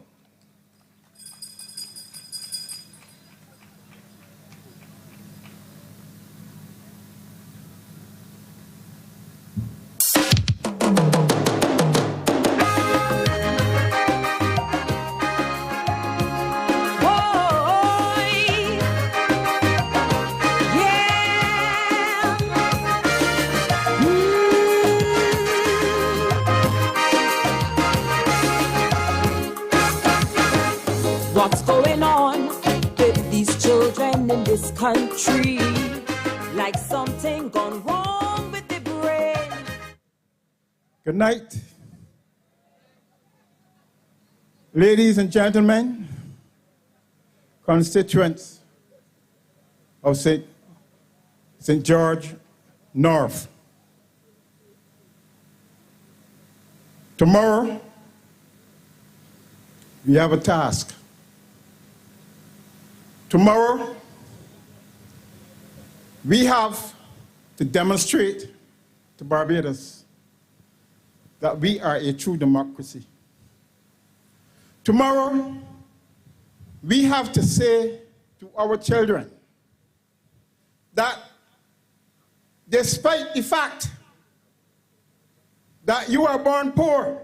What's going on with these children in this country? Like something gone wrong with the brain. Good night. Ladies and gentlemen, constituents of St. George North. Tomorrow, we have a task. Tomorrow, we have to demonstrate to Barbados that we are a true democracy. Tomorrow, we have to say to our children that despite the fact that you are born poor,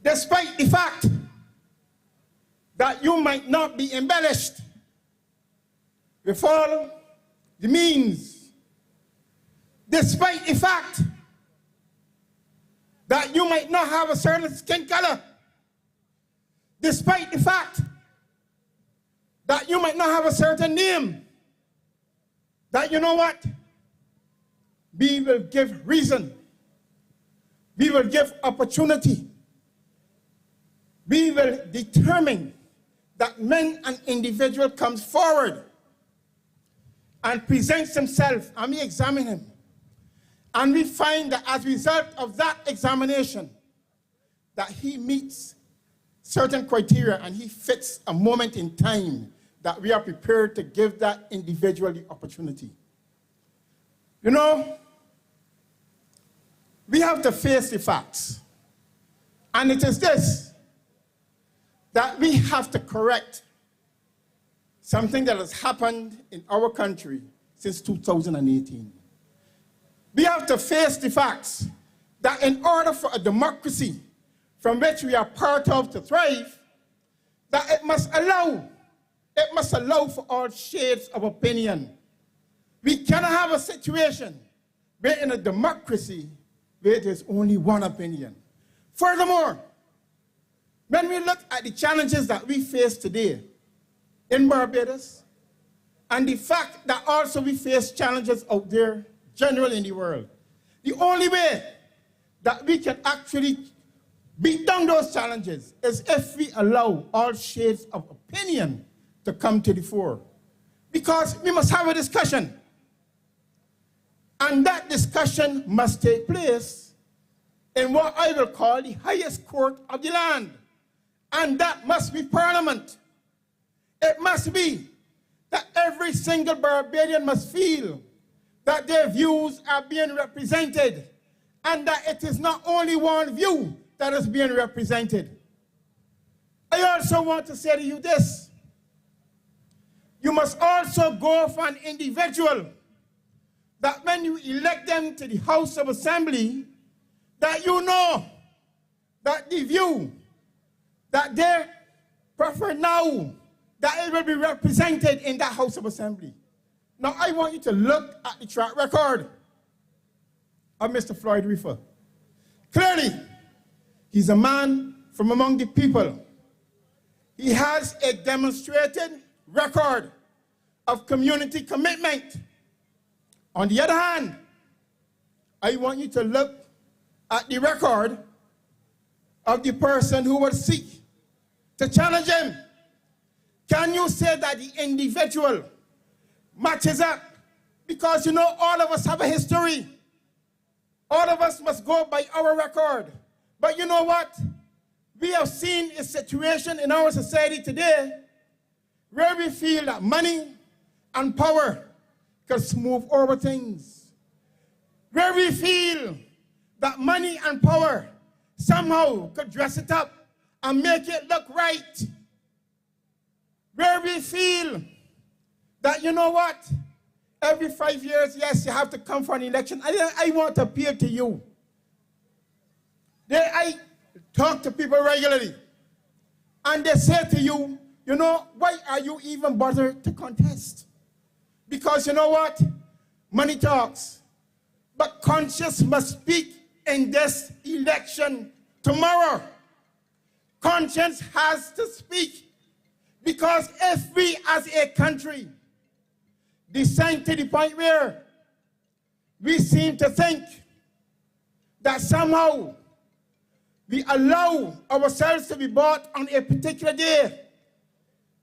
despite the fact that you might not be embellished with all the means, despite the fact that you might not have a certain skin color, despite the fact that you might not have a certain name, that you know what? We will give reason. We will give opportunity. We will determine that when an individual comes forward and presents himself, and we examine him, and we find that as a result of that examination, that he meets certain criteria and he fits a moment in time that we are prepared to give that individual the opportunity. You know, we have to face the facts. And it is this, that we have to correct something that has happened in our country since 2018. We have to face the facts that in order for a democracy from which we are part of to thrive, that it must allow for all shades of opinion. We cannot have a situation where in a democracy where there's only one opinion. Furthermore, when we look at the challenges that we face today in Barbados, and the fact that also we face challenges out there generally in the world, the only way that we can actually beat down those challenges is if we allow all shades of opinion to come to the fore. Because we must have a discussion. And that discussion must take place in what I will call the highest court of the land. And that must be Parliament. It must be that every single Barbadian must feel that their views are being represented and that it is not only one view that is being represented. I also want to say to you this. You must also go for an individual that when you elect them to the House of Assembly, that you know that the view that they prefer now that it will be represented in that House of Assembly. Now, I want you to look at the track record of Mr. Floyd Reifer. Clearly, he's a man from among the people. He has a demonstrated record of community commitment. On the other hand, I want you to look at the record of the person who would seek to challenge him. Can you say that the individual matches up? Because you know, all of us have a history. All of us must go by our record. But you know what? We have seen a situation in our society today where we feel that money and power can smooth over things. Where we feel that money and power somehow could dress it up and make it look right. Where we feel that, you know what, every 5 years, yes, you have to come for an election. I want to appeal to you. I talk to people regularly, and they say to you, you know, why are you even bothered to contest? Because you know what? Money talks, but conscience must speak in this election tomorrow. Conscience has to speak. Because if we as a country descend to the point where we seem to think that somehow we allow ourselves to be bought on a particular day,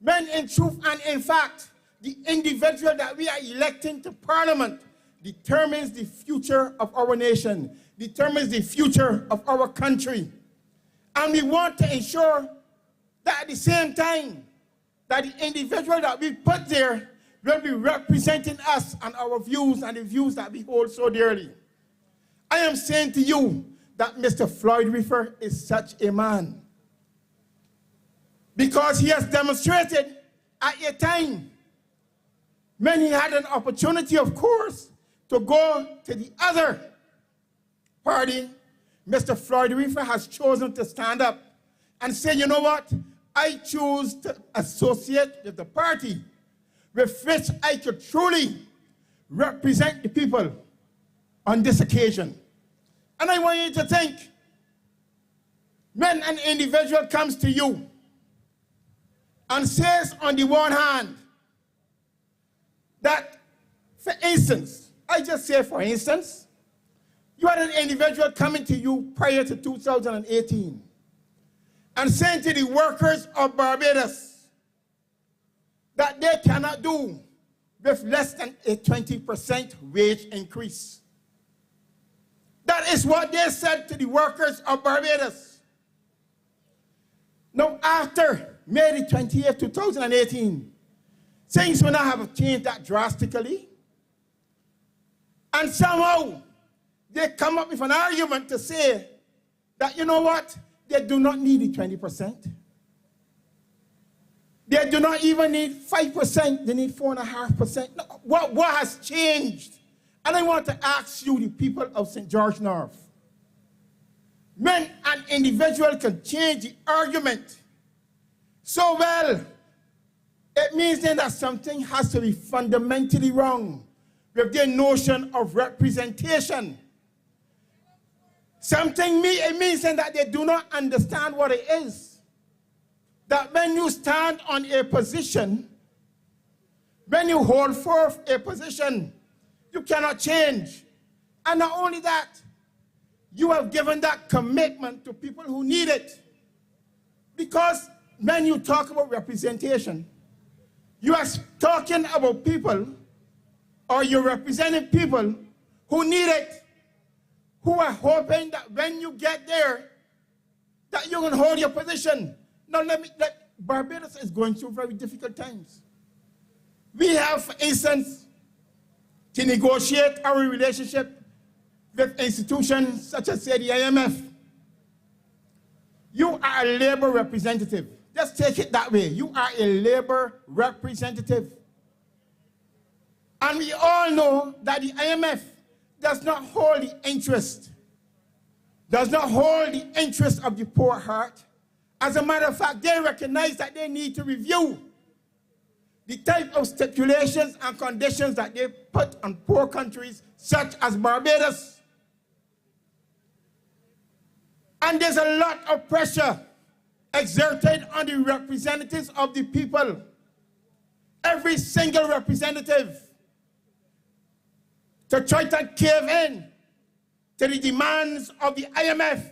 when in truth and in fact, the individual that we are electing to Parliament determines the future of our nation, determines the future of our country. And we want to ensure that at the same time, that the individual that we put there will be representing us and our views and the views that we hold so dearly. I am saying to you that Mr. Floyd Reifer is such a man, because he has demonstrated at a time when he had an opportunity, of course, to go to the other party. Mr. Floyd Reifer has chosen to stand up and say, you know what? I choose to associate with the party with which I could truly represent the people on this occasion. And I want you to think, when an individual comes to you and says on the one hand that, for instance, I just say for instance, you had an individual coming to you prior to 2018 and saying to the workers of Barbados that they cannot do with less than a 20% wage increase. That is what they said to the workers of Barbados. Now, after May the 28th, 2018, things will not have changed that drastically. And somehow, they come up with an argument to say that, you know what, they do not need the 20%. They do not even need 5%, they need 4.5%. No, what has changed? And I want to ask you, the people of St. George North, when an individual can change the argument so well, it means then that something has to be fundamentally wrong with their notion of representation. It means then that they do not understand what it is. That when you stand on a position, when you hold forth a position, you cannot change. And not only that, you have given that commitment to people who need it. Because when you talk about representation, you are talking about people, or you're representing people who need it, who are hoping that when you get there, that you're going to hold your position. Now, Barbados is going through very difficult times. We have, for instance, to negotiate our relationship with institutions such as, say, the IMF. You are a labor representative. Just take it that way. You are a labor representative. And we all know that the IMF does not hold the interest of the poor heart As a matter of fact, they recognize that they need to review the type of stipulations and conditions that they put on poor countries such as Barbados. And there's a lot of pressure exerted on the representatives of the people. Every single representative to try to cave in to the demands of the IMF.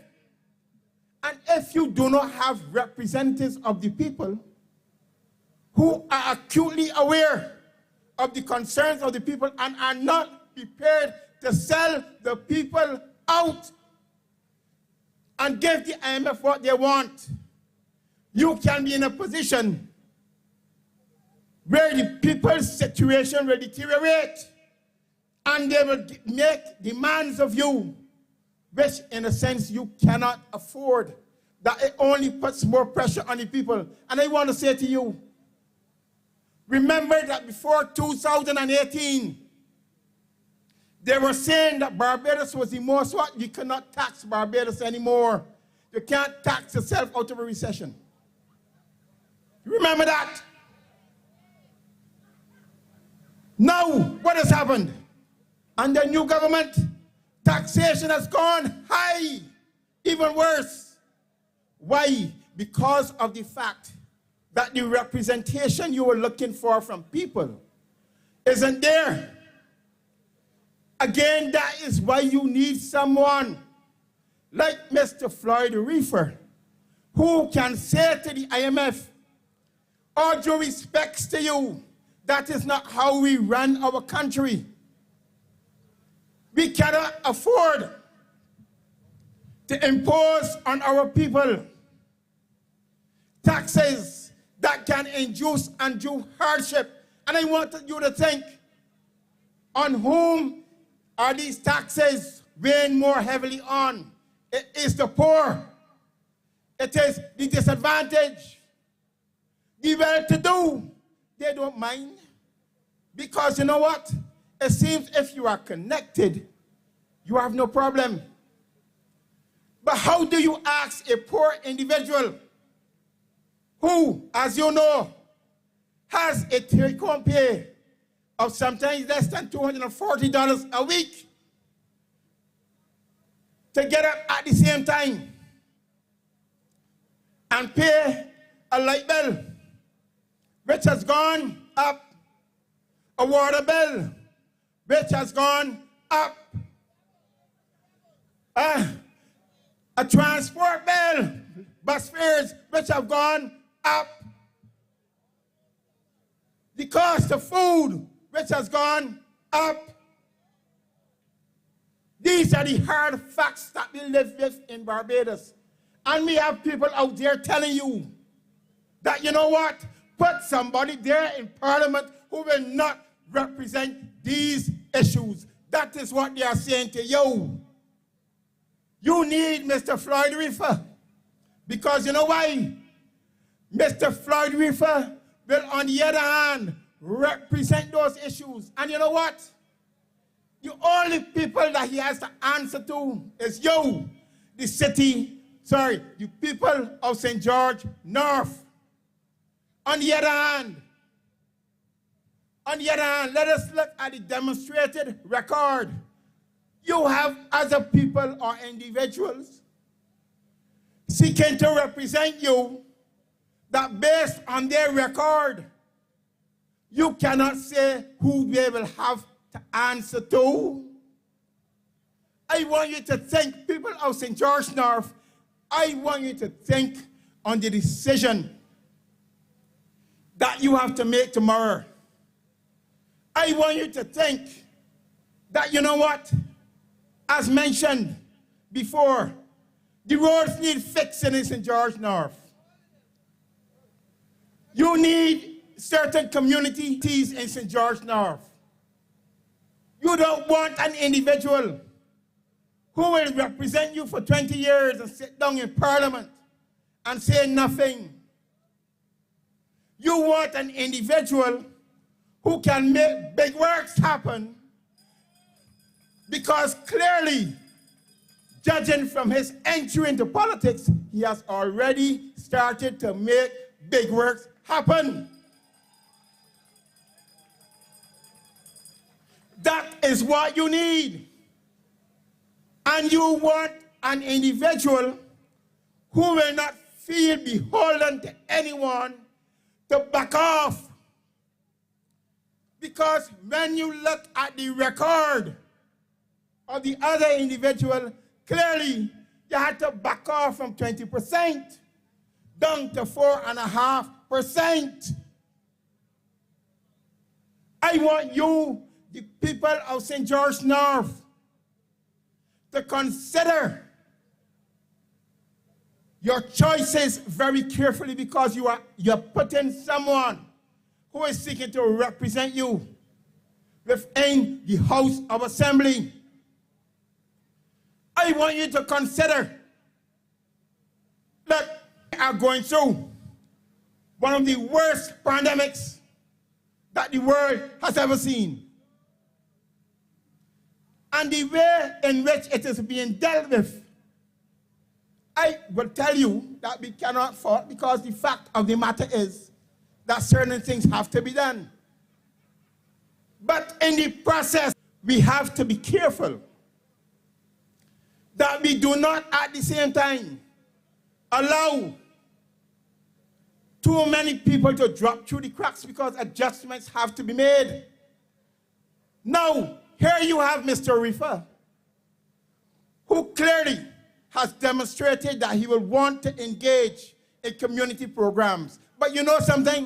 And if you do not have representatives of the people who are acutely aware of the concerns of the people and are not prepared to sell the people out and give the IMF what they want, you can be in a position where the people's situation will deteriorate and they will make demands of you, which in a sense you cannot afford. That it only puts more pressure on the people. And I want to say to you, remember that before 2018, they were saying that Barbados was the most what? You cannot tax Barbados anymore. You can't tax yourself out of a recession. You remember that? Now, what has happened? Under the new government, taxation has gone high, even worse. Why? Because of the fact that the representation you were looking for from people isn't there. Again, that is why you need someone like Mr. Floyd Reifer, who can say to the IMF, all due respects to you, that is not how we run our country. We cannot afford to impose on our people taxes that can induce undue hardship. And I want you to think, on whom are these taxes weighing more heavily on? It is the poor. It is the disadvantaged. The well-to-do, they don't mind. Because you know what? It seems if you are connected, you have no problem. But how do you ask a poor individual who, as you know, has a take-home pay of sometimes less than $240 a week to get up at the same time and pay a light bill, which has gone up, a water bill, which has gone up, a transport bill, bus fares, which have gone up, the cost of food, which has gone up. These are the hard facts that we live with in Barbados. And we have people out there telling you that, you know what, put somebody there in Parliament who will not represent these issues. That is what they are saying to you. You need Mr. Floyd Reifer. Because you know why? Mr. Floyd Reifer will, on the other hand, represent those issues. And you know what? The only people that he has to answer to is you, the people of St. George North. On the other hand, let us look at the demonstrated record. You have other people or individuals seeking to represent you that based on their record, you cannot say who they will have to answer to. I want you to think, people of St. George North, I want you to think on the decision that you have to make tomorrow. I want you to think that, you know what, as mentioned before, the roads need fixing in St. George North. You need certain communities in St. George North. You don't want an individual who will represent you for 20 years and sit down in Parliament and say nothing. You want an individual who can make big works happen, because clearly judging from his entry into politics, he has already started to make big works happen. That is what you need. And you want an individual who will not feel beholden to anyone to back off. Because when you look at the record of the other individual, clearly you had to back off from 20% down to 4.5%. I want you, the people of St. George North, to consider your choices very carefully, because you're putting someone who is seeking to represent you within the House of Assembly. I want you to consider that we are going through one of the worst pandemics that the world has ever seen. And the way in which it is being dealt with, I will tell you that we cannot fault, because the fact of the matter is that certain things have to be done. But in the process, we have to be careful that we do not at the same time allow too many people to drop through the cracks, because adjustments have to be made. Now, here you have Mr. Reifer, who clearly has demonstrated that he will want to engage in community programs. But you know something?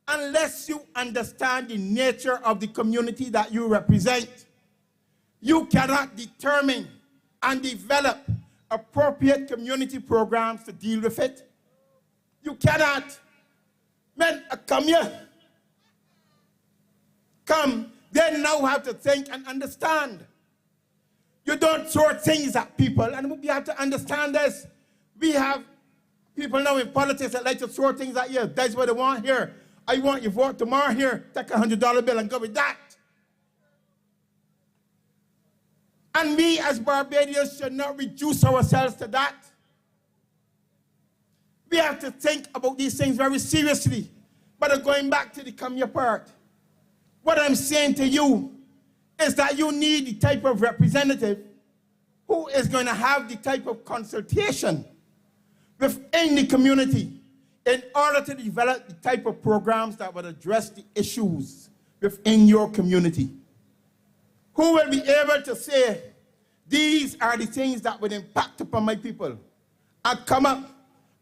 Unless you understand the nature of the community that you represent, you cannot determine and develop appropriate community programs to deal with it. You cannot. Men, come here. Come. They now have to think and understand. You don't throw things at people, and we have to understand this. We have people now in politics that like to throw things at you. That's what they want here. I want you vote tomorrow here, take a $100 bill and go with that. And we as Barbadians should not reduce ourselves to that. We have to think about these things very seriously. But going back to the come here part, what I'm saying to you is that you need the type of representative who is going to have the type of consultation within the community in order to develop the type of programs that will address the issues within your community. Who will be able to say, these are the things that would impact upon my people, and come up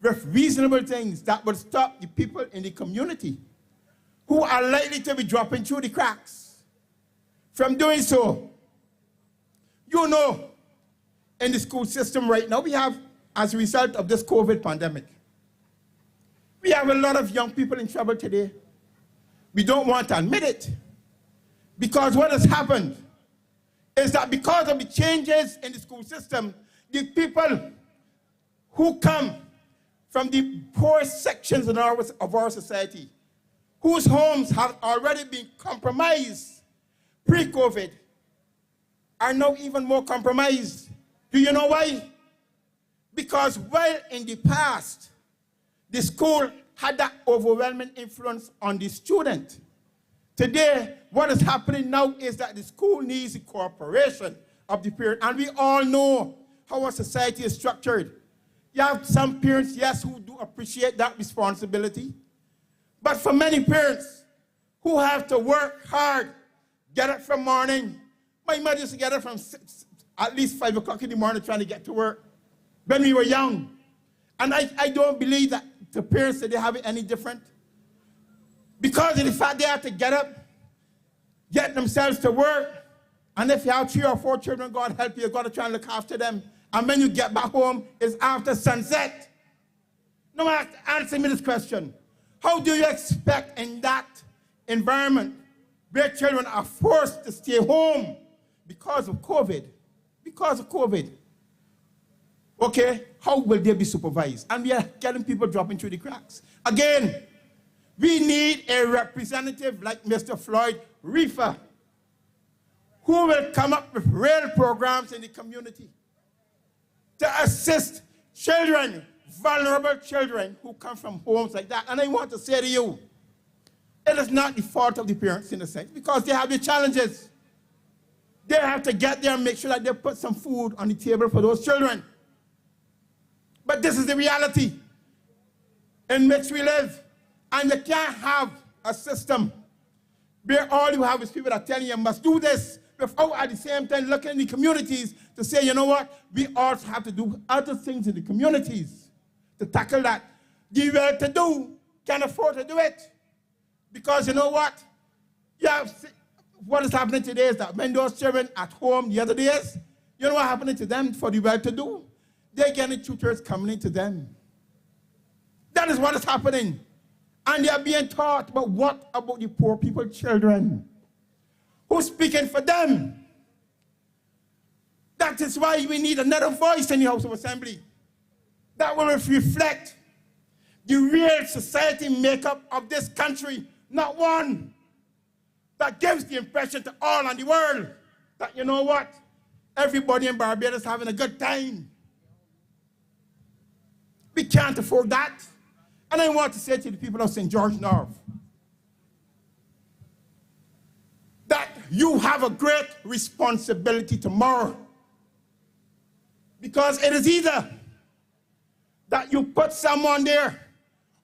with reasonable things that will stop the people in the community who are likely to be dropping through the cracks from doing so. You know, in the school system right now, we have, as a result of this COVID pandemic, we have a lot of young people in trouble today. We don't want to admit it, because what has happened is that because of the changes in the school system, the people who come from the poor sections of our society, whose homes have already been compromised pre-COVID, are now even more compromised. Do you know why? Because while in the past, the school had that overwhelming influence on the student, today, what is happening now is that the school needs the cooperation of the parent. And we all know how our society is structured. You have some parents, yes, who do appreciate that responsibility. But for many parents who have to work hard, get up from morning. My mother used to get up from at least 5 o'clock in the morning trying to get to work when we were young. And I don't believe that the parents today have it any different. Because of the fact they have to get up, get themselves to work, and if you have 3 or 4 children, God help you, you've got to try and look after them. And when you get back home, it's after sunset. Now, answer me this question. How do you expect in that environment where children are forced to stay home because of COVID? Because of COVID. Okay, how will they be supervised? And we are getting people dropping through the cracks. Again, we need a representative like Mr. Floyd Reifer, who will come up with real programs in the community, to assist children, vulnerable children who come from homes like that. And I want to say to you, it is not the fault of the parents in a sense, because they have the challenges. They have to get there and make sure that they put some food on the table for those children. But this is the reality in which we live. And you can't have a system where all you have is people that tell you must do this, without at the same time looking in the communities to say, you know what, we also have to do other things in the communities to tackle that. The well-to-do can afford to do it. Because you know what? What is happening today is that when those children at home the other days, you know what happening to them for the well-to-do? They're getting tutors coming into them. That is what is happening. And they are being taught, but what about the poor people, children? Who's speaking for them? That is why we need another voice in the House of Assembly that will reflect the real society makeup of this country, not one that gives the impression to all on the world that, you know what, everybody in Barbados is having a good time. We can't afford that. And I want to say to the people of St. George North that you have a great responsibility tomorrow, because it is either that you put someone there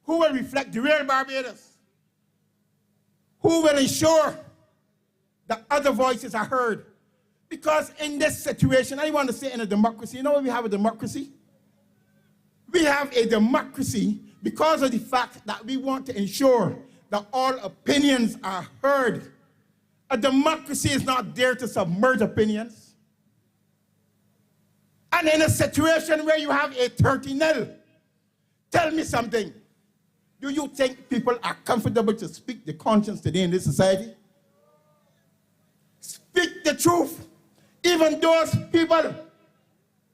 who will reflect the real Barbados, who will ensure that other voices are heard. Because in this situation, I want to say in a democracy, you know what we have a democracy? We have a democracy because of the fact that we want to ensure that all opinions are heard. A democracy is not there to submerge opinions. And in a situation where you have a 30-0, tell me something. Do you think people are comfortable to speak the conscience today in this society? Speak the truth. Even those people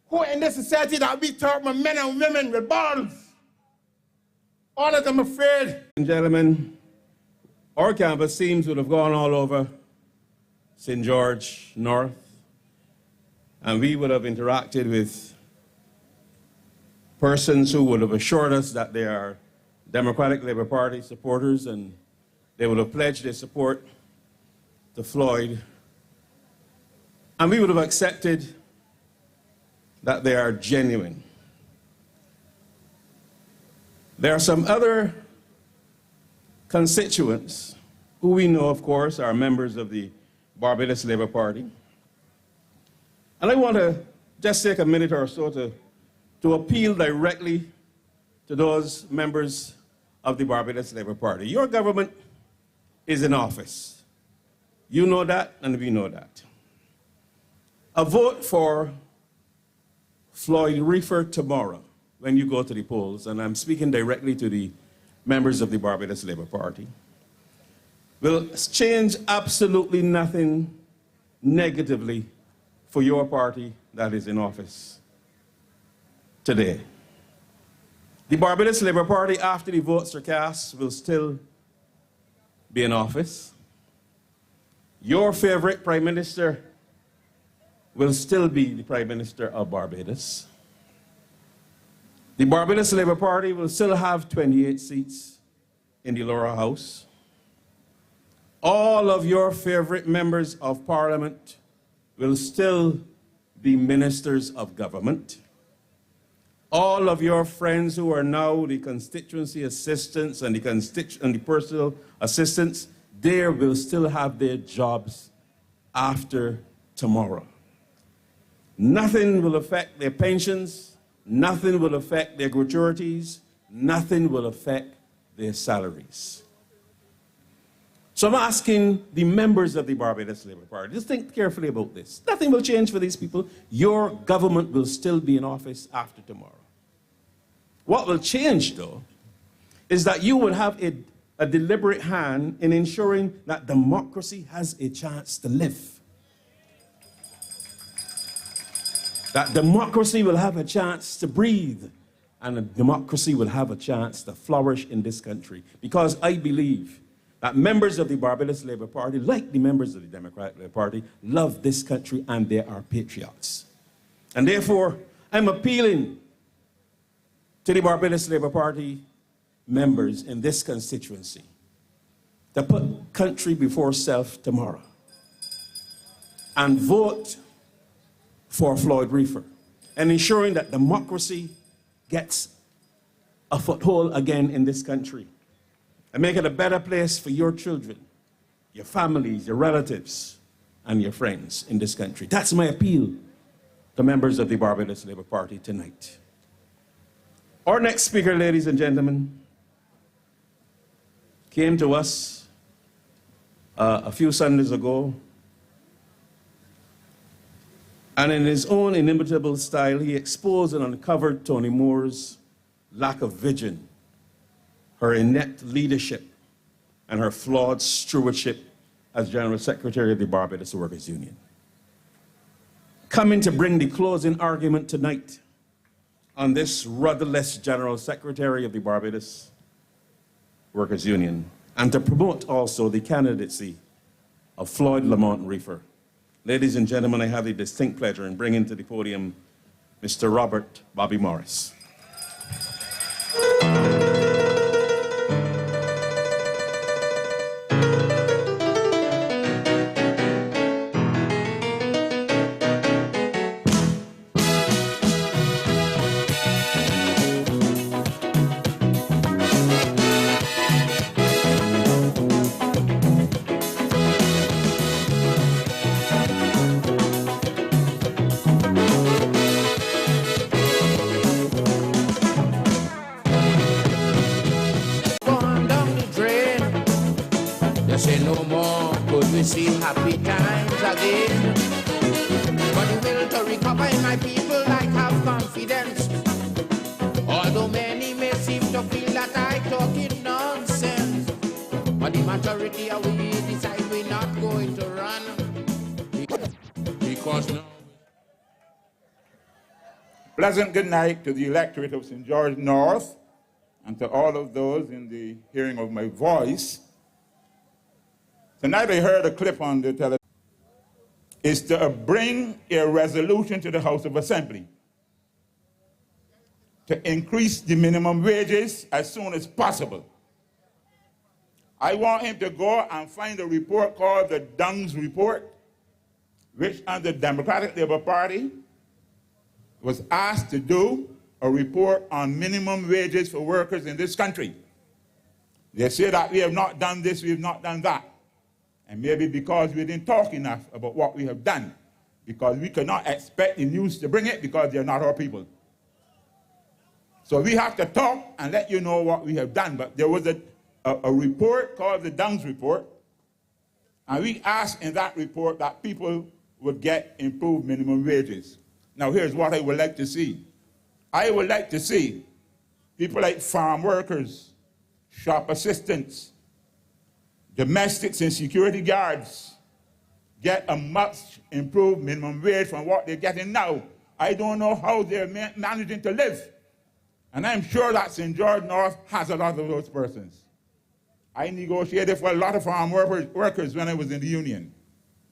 who in this society that we talk about men and women with balls, all of them afraid. And gentlemen, our campus teams would have gone all over St. George North, and we would have interacted with persons who would have assured us that they are Democratic Labour Party supporters, and they would have pledged their support to Floyd. And we would have accepted that they are genuine. There are some other constituents who we know, of course, are members of the Barbados Labour Party. And I want to just take a minute or so to appeal directly to those members of the Barbados Labour Party. Your government is in office. You know that, and we know that. A vote for Floyd Reifer tomorrow when you go to the polls, and I'm speaking directly to the members of the Barbados Labour Party, will change absolutely nothing negatively for your party that is in office today. The Barbados Labour Party, after the votes are cast, will still be in office. Your favorite Prime Minister will still be the Prime Minister of Barbados. The Barbados Labour Party will still have 28 seats in the lower house. All of your favorite members of Parliament will still be ministers of government. All of your friends who are now the constituency assistants and the personal assistants, they will still have their jobs after tomorrow. Nothing will affect their pensions, nothing will affect their gratuities, nothing will affect their salaries. So I'm asking the members of the Barbados Labour Party, just think carefully about this. Nothing will change for these people. Your government will still be in office after tomorrow. What will change, though, is that you will have a deliberate hand in ensuring that democracy has a chance to live. That democracy will have a chance to breathe, and a democracy will have a chance to flourish in this country. Because I believe that members of the Barbados Labour Party, like the members of the Democratic Labour Party, love this country and they are patriots. And therefore, I'm appealing to the Barbados Labour Party members in this constituency to put country before self tomorrow and vote for Floyd Reifer and ensuring that democracy gets a foothold again in this country and make it a better place for your children, your families, your relatives, and your friends in this country. That's my appeal to members of the Barbados Labour Party tonight. Our next speaker, ladies and gentlemen, came to us a few Sundays ago, and in his own inimitable style, he exposed and uncovered Tony Moore's lack of vision, her inept leadership, and her flawed stewardship as General Secretary of the Barbados Workers' Union. Coming to bring the closing argument tonight on this rudderless General Secretary of the Barbados Workers' Union, and to promote also the candidacy of Floyd Lamont Reifer. Ladies and gentlemen, I have the distinct pleasure in bringing to the podium Mr. Robert Bobby Morris. See happy times again. But the will to recover in my people, I have confidence. Although many may seem to feel that I talking nonsense, but the majority of we decide we're not going to run. Because now. Pleasant good night to the electorate of St. George North and to all of those in the hearing of my voice. Tonight I heard a clip on the television. It's to bring a resolution to the House of Assembly to increase the minimum wages as soon as possible. I want him to go and find a report called the Dungs Report, which under the Democratic Labour Party was asked to do a report on minimum wages for workers in this country. They say that we have not done this, we have not done that. And maybe because we didn't talk enough about what we have done, because we cannot expect the news to bring it because they're not our people. So we have to talk and let you know what we have done. But there was a report called the Dungs Report, and we asked in that report that people would get improved minimum wages. Now here's what I would like to see. I would like to see people like farm workers, shop assistants, domestics and security guards get a much improved minimum wage from what they're getting now. I don't know how they're managing to live. And I'm sure that St. George North has a lot of those persons. I negotiated for a lot of farm workers when I was in the union.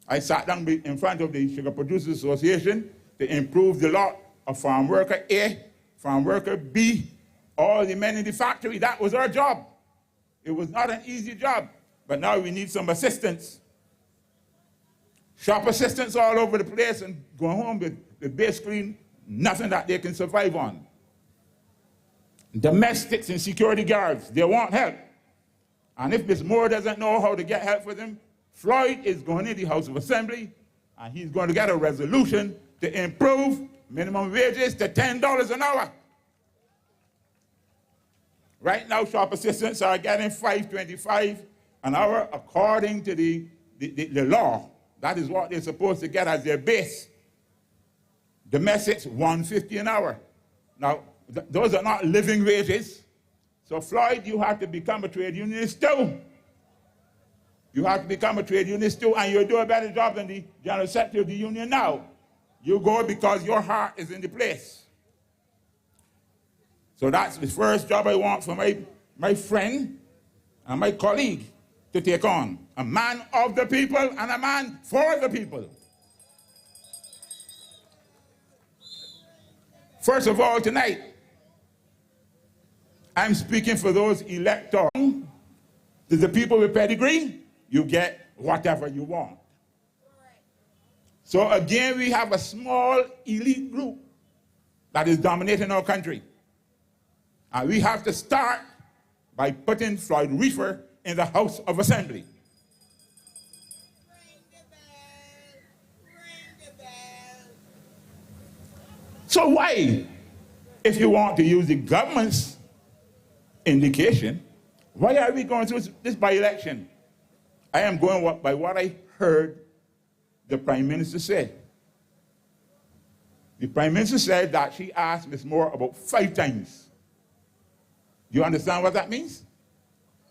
I sat down in front of the Sugar Producers Association to improve the lot of farm worker A, farm worker B, all the men in the factory. That was our job. It was not an easy job. But now we need some assistance. Shop assistants all over the place and going home with basically nothing that they can survive on. Domestics and security guards, they want help. And if Ms. Moore doesn't know how to get help for them, Floyd is going in the House of Assembly and he's going to get a resolution to improve minimum wages to $10 an hour. Right now, shop assistants are getting $5.25 an hour according to the law. That is what they're supposed to get as their base. Domestics, $1.50 an hour. Now, those are not living wages. So, Floyd, you have to become a trade unionist too. You have to become a trade unionist too, and you'll do a better job than the General Secretary of the Union now. You go because your heart is in the place. So that's the first job I want for my friend and my colleague to take on. A man of the people and a man for the people. First of all, tonight, I'm speaking for those electors. To the people with pedigree, you get whatever you want. So again, we have a small elite group that is dominating our country. And we have to start by putting Floyd Reifer in the House of Assembly. So why, if you want to use the government's indication, why are we going through this by-election? I am going by what I heard the Prime Minister say. The Prime Minister said that she asked Ms. Moore about 5 times. You understand what that means?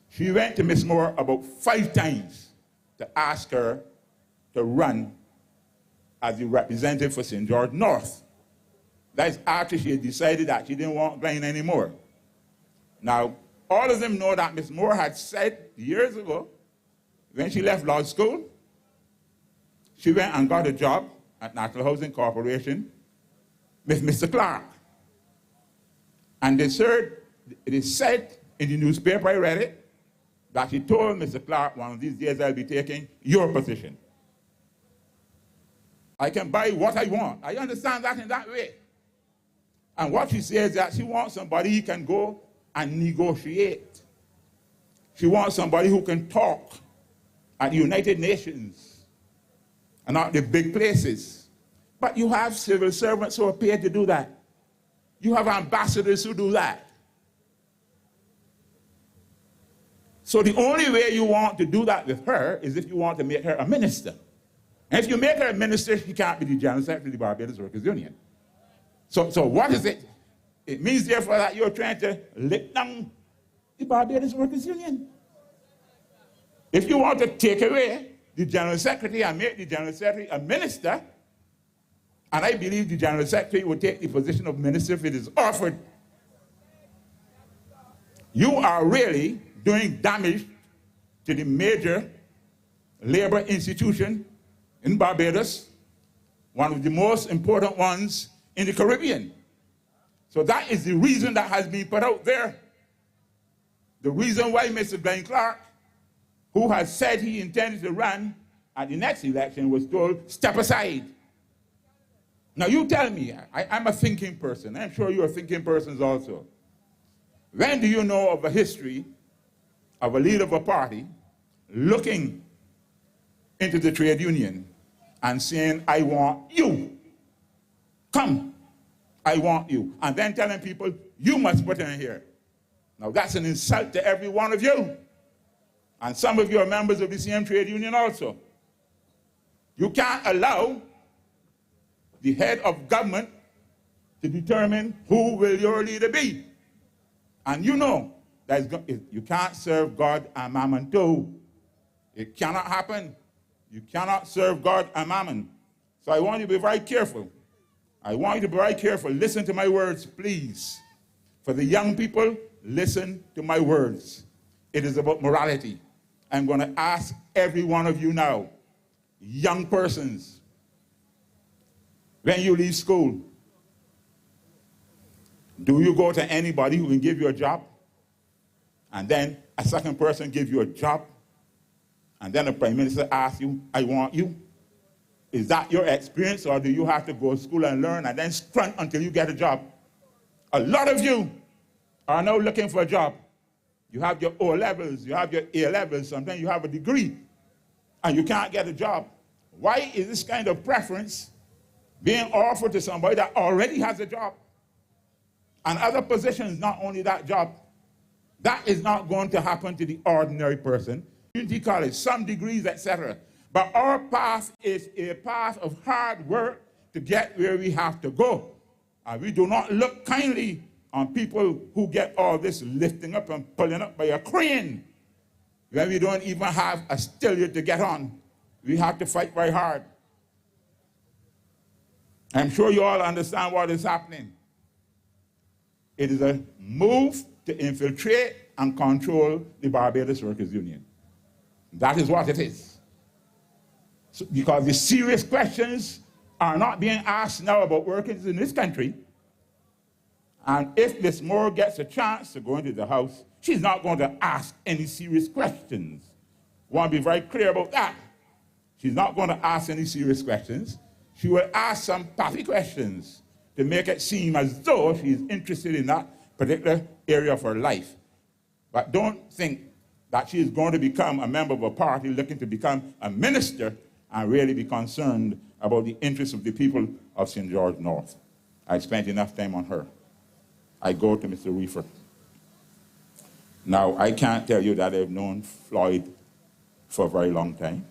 She went to Ms. Moore about 5 times to ask her to run as the representative for St. George North. That's after she had decided that she didn't want Glen anymore. Now, all of them know that Ms. Moore had said years ago, when she left law school, she went and got a job at National Housing Corporation with Mr. Clark. And it is said in the newspaper, I read it, that she told Mr. Clark, one of these days I'll be taking your position. I can buy what I want. I understand that in that way. And what she says is that she wants somebody who can go and negotiate. She wants somebody who can talk at the United Nations and at the big places. But you have civil servants who are paid to do that. You have ambassadors who do that. So the only way you want to do that with her is if you want to make her a minister. And if you make her a minister, she can't be the General Secretary of the Barbados Workers' Union. So what is it? It means, therefore, that you're trying to lick down the Barbados Workers' Union. If you want to take away the General Secretary and make the General Secretary a minister, and I believe the General Secretary will take the position of minister if it is offered, you are really doing damage to the major labor institution in Barbados, one of the most important ones in the Caribbean. So that is the reason that has been put out there. The reason why Mr. Glenn Clark, who has said he intended to run at the next election, was told, step aside. Now you tell me, I'm a thinking person. I'm sure you are thinking persons also. When do you know of a history of a leader of a party looking into the trade union and saying, I want you. Come, I want you. And then telling people, you must put in here. Now that's an insult to every one of you. And some of you are members of the same trade union also. You can't allow the head of government to determine who will your leader be. And you know that you can't serve God and mammon too. It cannot happen. You cannot serve God and mammon. So I want you to be very careful. I want you to be very careful. Listen to my words, please. For the young people, listen to my words. It is about morality. I'm going to ask every one of you now, young persons, when you leave school, do you go to anybody who can give you a job? And then a second person gives you a job? And then the Prime Minister asks you, I want you? Is that your experience, or do you have to go to school and learn and then stunt until you get a job? A lot of you are now looking for a job. You have your O levels, you have your A levels, sometimes you have a degree, and you can't get a job. Why is this kind of preference being offered to somebody that already has a job? And other positions, not only that job. That is not going to happen to the ordinary person. Community college, some degrees, etc. But our path is a path of hard work to get where we have to go. And we do not look kindly on people who get all this lifting up and pulling up by a crane when we don't even have a stillion to get on. We have to fight very hard. I'm sure you all understand what is happening. It is a move to infiltrate and control the Barbados Workers' Union. That is what it is. So, because the serious questions are not being asked now about workers in this country. And if Miss Moore gets a chance to go into the House, she's not going to ask any serious questions. I want to be very clear about that. She's not going to ask any serious questions. She will ask some puffy questions to make it seem as though she's interested in that particular area of her life. But don't think that she is going to become a member of a party looking to become a minister and really be concerned about the interests of the people of St. George North. I spent enough time on her. I go to Mr. Reifer. Now, I can't tell you that I've known Floyd for a very long time.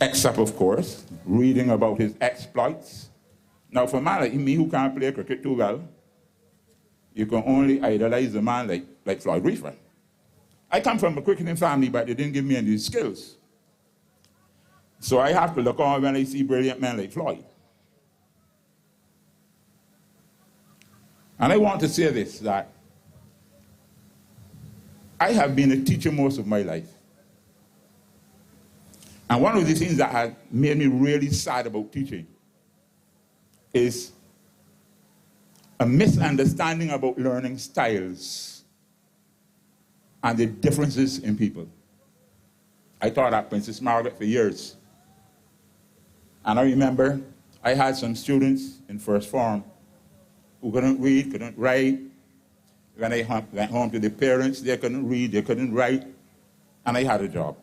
Except, of course, reading about his exploits. Now, for a man like me who can't play cricket too well, you can only idolize a man like Floyd Reifer. I come from a cricketing family, but they didn't give me any skills. So I have to look on when I see brilliant men like Floyd. And I want to say this, that I have been a teacher most of my life. And one of the things that has made me really sad about teaching is a misunderstanding about learning styles and the differences in people. I taught at Princess Margaret for years. And I remember I had some students in first form who couldn't read, couldn't write. When I went home to the parents, they couldn't read, they couldn't write, and I had a job.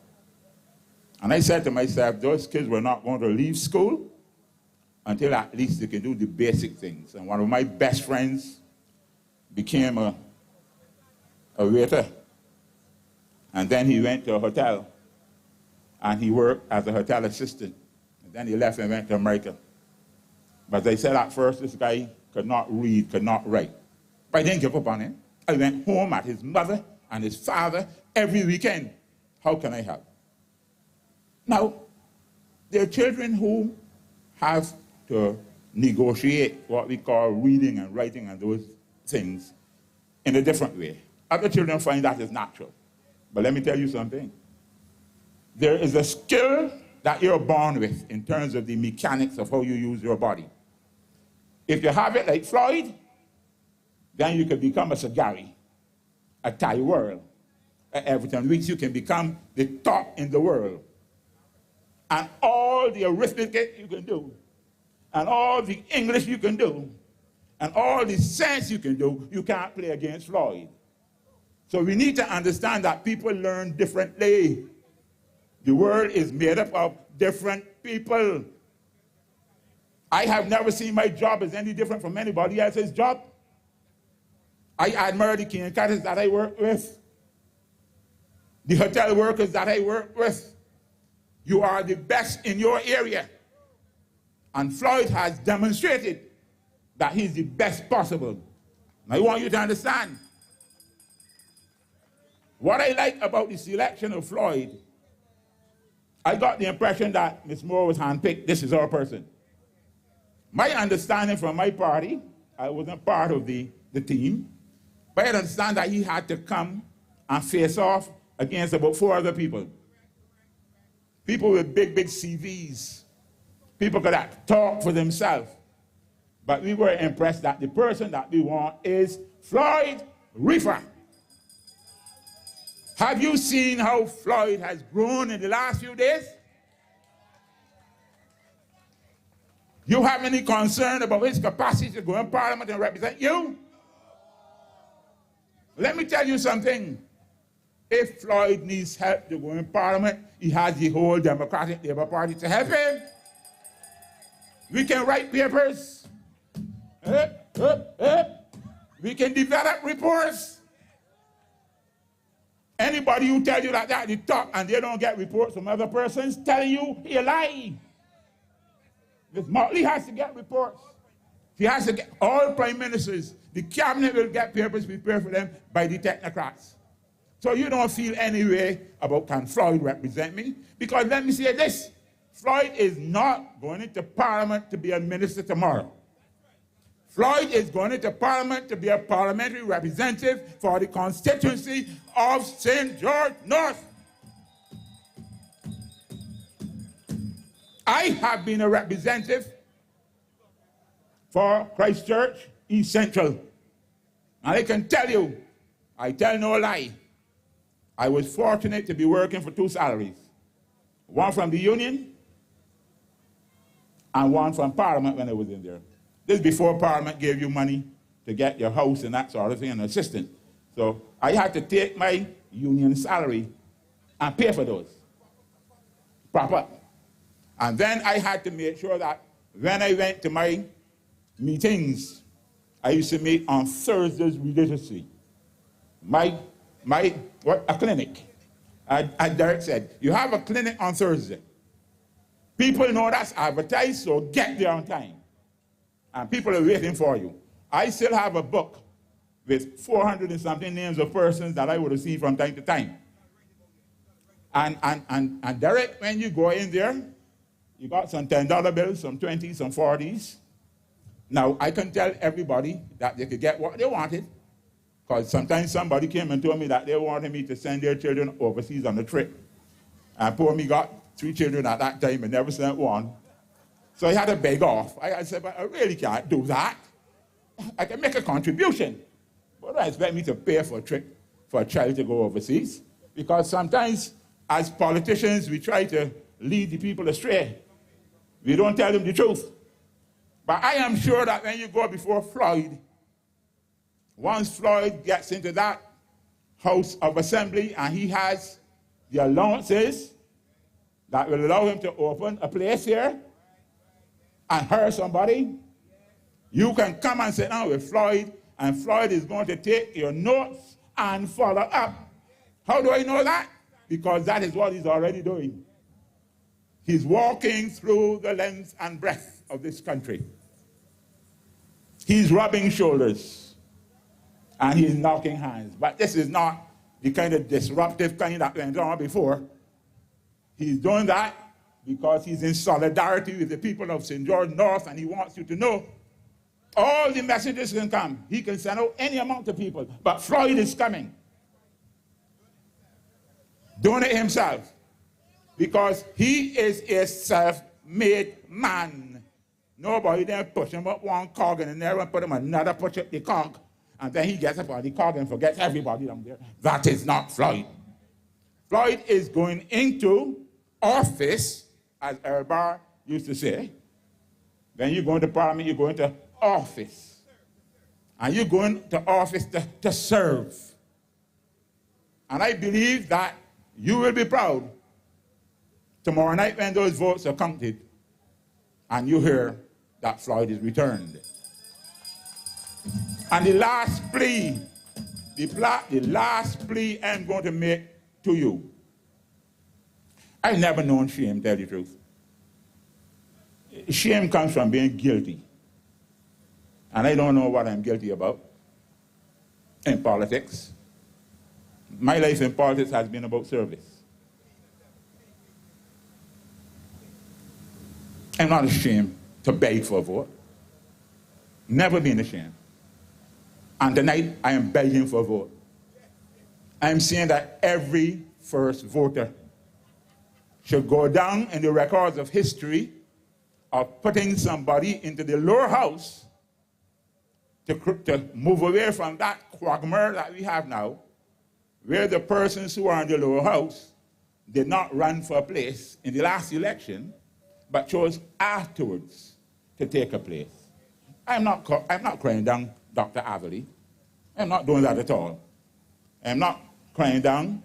And I said to myself, those kids were not going to leave school until at least they can do the basic things. And one of my best friends became a waiter. And then he went to a hotel, and he worked as a hotel assistant. And then he left and went to America. But they said at first, this guy could not read, could not write. But I didn't give up on him. I went home at his mother and his father every weekend. How can I help? Now, there are children who have to negotiate what we call reading and writing and those things in a different way. Other children find that is natural. But let me tell you something. There is a skill that you're born with in terms of the mechanics of how you use your body. If you have it like Floyd, then you can become a Sagari, a Thai Worrell, a Everton, which you can become the top in the world. And all the arithmetic you can do, and all the English you can do, and all the science you can do, you can't play against Floyd. So we need to understand that people learn differently. The world is made up of different people. I have never seen my job as any different from anybody else's job. I admire the king cutters that I work with, the hotel workers that I work with. You are the best in your area. And Floyd has demonstrated that he's the best possible. And I want you to understand, what I like about the selection of Floyd, I got the impression that Ms. Moore was handpicked. This is our person. My understanding from my party, I wasn't part of the team, but I understand that he had to come and face off against about 4 other people. People with big, big CVs. People could talk for themselves. But we were impressed that the person that we want is Floyd Reifer. Have you seen how Floyd has grown in the last few days? You have any concern about his capacity to go in Parliament and represent you? Let me tell you something. If Floyd needs help to go in Parliament, he has the whole Democratic Labour Party to help him. We can write papers. We can develop reports. Anybody who tells you like that, they talk and they don't get reports from other persons telling you he a lie. Ms. Motley has to get reports. She has to get all prime ministers. The cabinet will get papers prepared for them by the technocrats. So you don't feel any way about can Floyd represent me? Because let me say this, Floyd is not going into Parliament to be a minister tomorrow. Floyd is going into Parliament to be a parliamentary representative for the constituency of St. George North. I have been a representative for Christchurch, East Central. And I can tell you, I tell no lie, I was fortunate to be working for 2 salaries. One from the union and one from Parliament when I was in there. This is before Parliament gave you money to get your house and that sort of thing, and assistant. So I had to take my union salary and pay for those. Proper. And then I had to make sure that when I went to my meetings, I used to meet on Thursdays religiously. A clinic. As Derek said, you have a clinic on Thursday. People know that's advertised, so get there on time. And people are waiting for you. I still have a book with 400 and something names of persons that I would have seen from time to time. And Derek, when you go in there, you got some $10 bills, some 20s, some 40s. Now, I can tell everybody that they could get what they wanted, because sometimes somebody came and told me that they wanted me to send their children overseas on a trip. And poor me got 3 children at that time and never sent one. So I had to beg off. I said, but I really can't do that. I can make a contribution. But don't expect me to pay for a trip for a child to go overseas. Because sometimes, as politicians, we try to lead the people astray. We don't tell them the truth. But I am sure that when you go before Floyd, once Floyd gets into that House of Assembly and he has the allowances that will allow him to open a place here and hire somebody, you can come and sit down with Floyd, and Floyd is going to take your notes and follow up. How do I know that? Because that is what he's already doing. He's walking through the length and breadth of this country. He's rubbing shoulders and he's knocking hands. But this is not the kind of disruptive kind that went on before. He's doing that because he's in solidarity with the people of St. George North, and he wants you to know all the messages can come. He can send out any amount of people, but Floyd is coming. Doing it himself, because he is a self-made man. Nobody then push him up one cog and then put him another push up the cog, and then he gets up on the cog and forgets everybody down there. That is not Floyd. Floyd is going into office, as Erbar used to say. When you go into Parliament, you go into office. And you go into office to serve. And I believe that you will be proud tomorrow night when those votes are counted and you hear that Floyd is returned. And the last plea, the last plea I'm going to make to you. I've never known shame, tell you the truth. Shame comes from being guilty. And I don't know what I'm guilty about in politics. My life in politics has been about service. I'm not ashamed to beg for a vote. Never been ashamed. And tonight, I am begging for a vote. I'm saying that every first voter should go down in the records of history of putting somebody into the lower house to move away from that quagmire that we have now, where the persons who are in the lower house did not run for a place in the last election, but chose afterwards to take a place. I'm not crying down Dr. Avely. I'm not doing that at all. I'm not crying down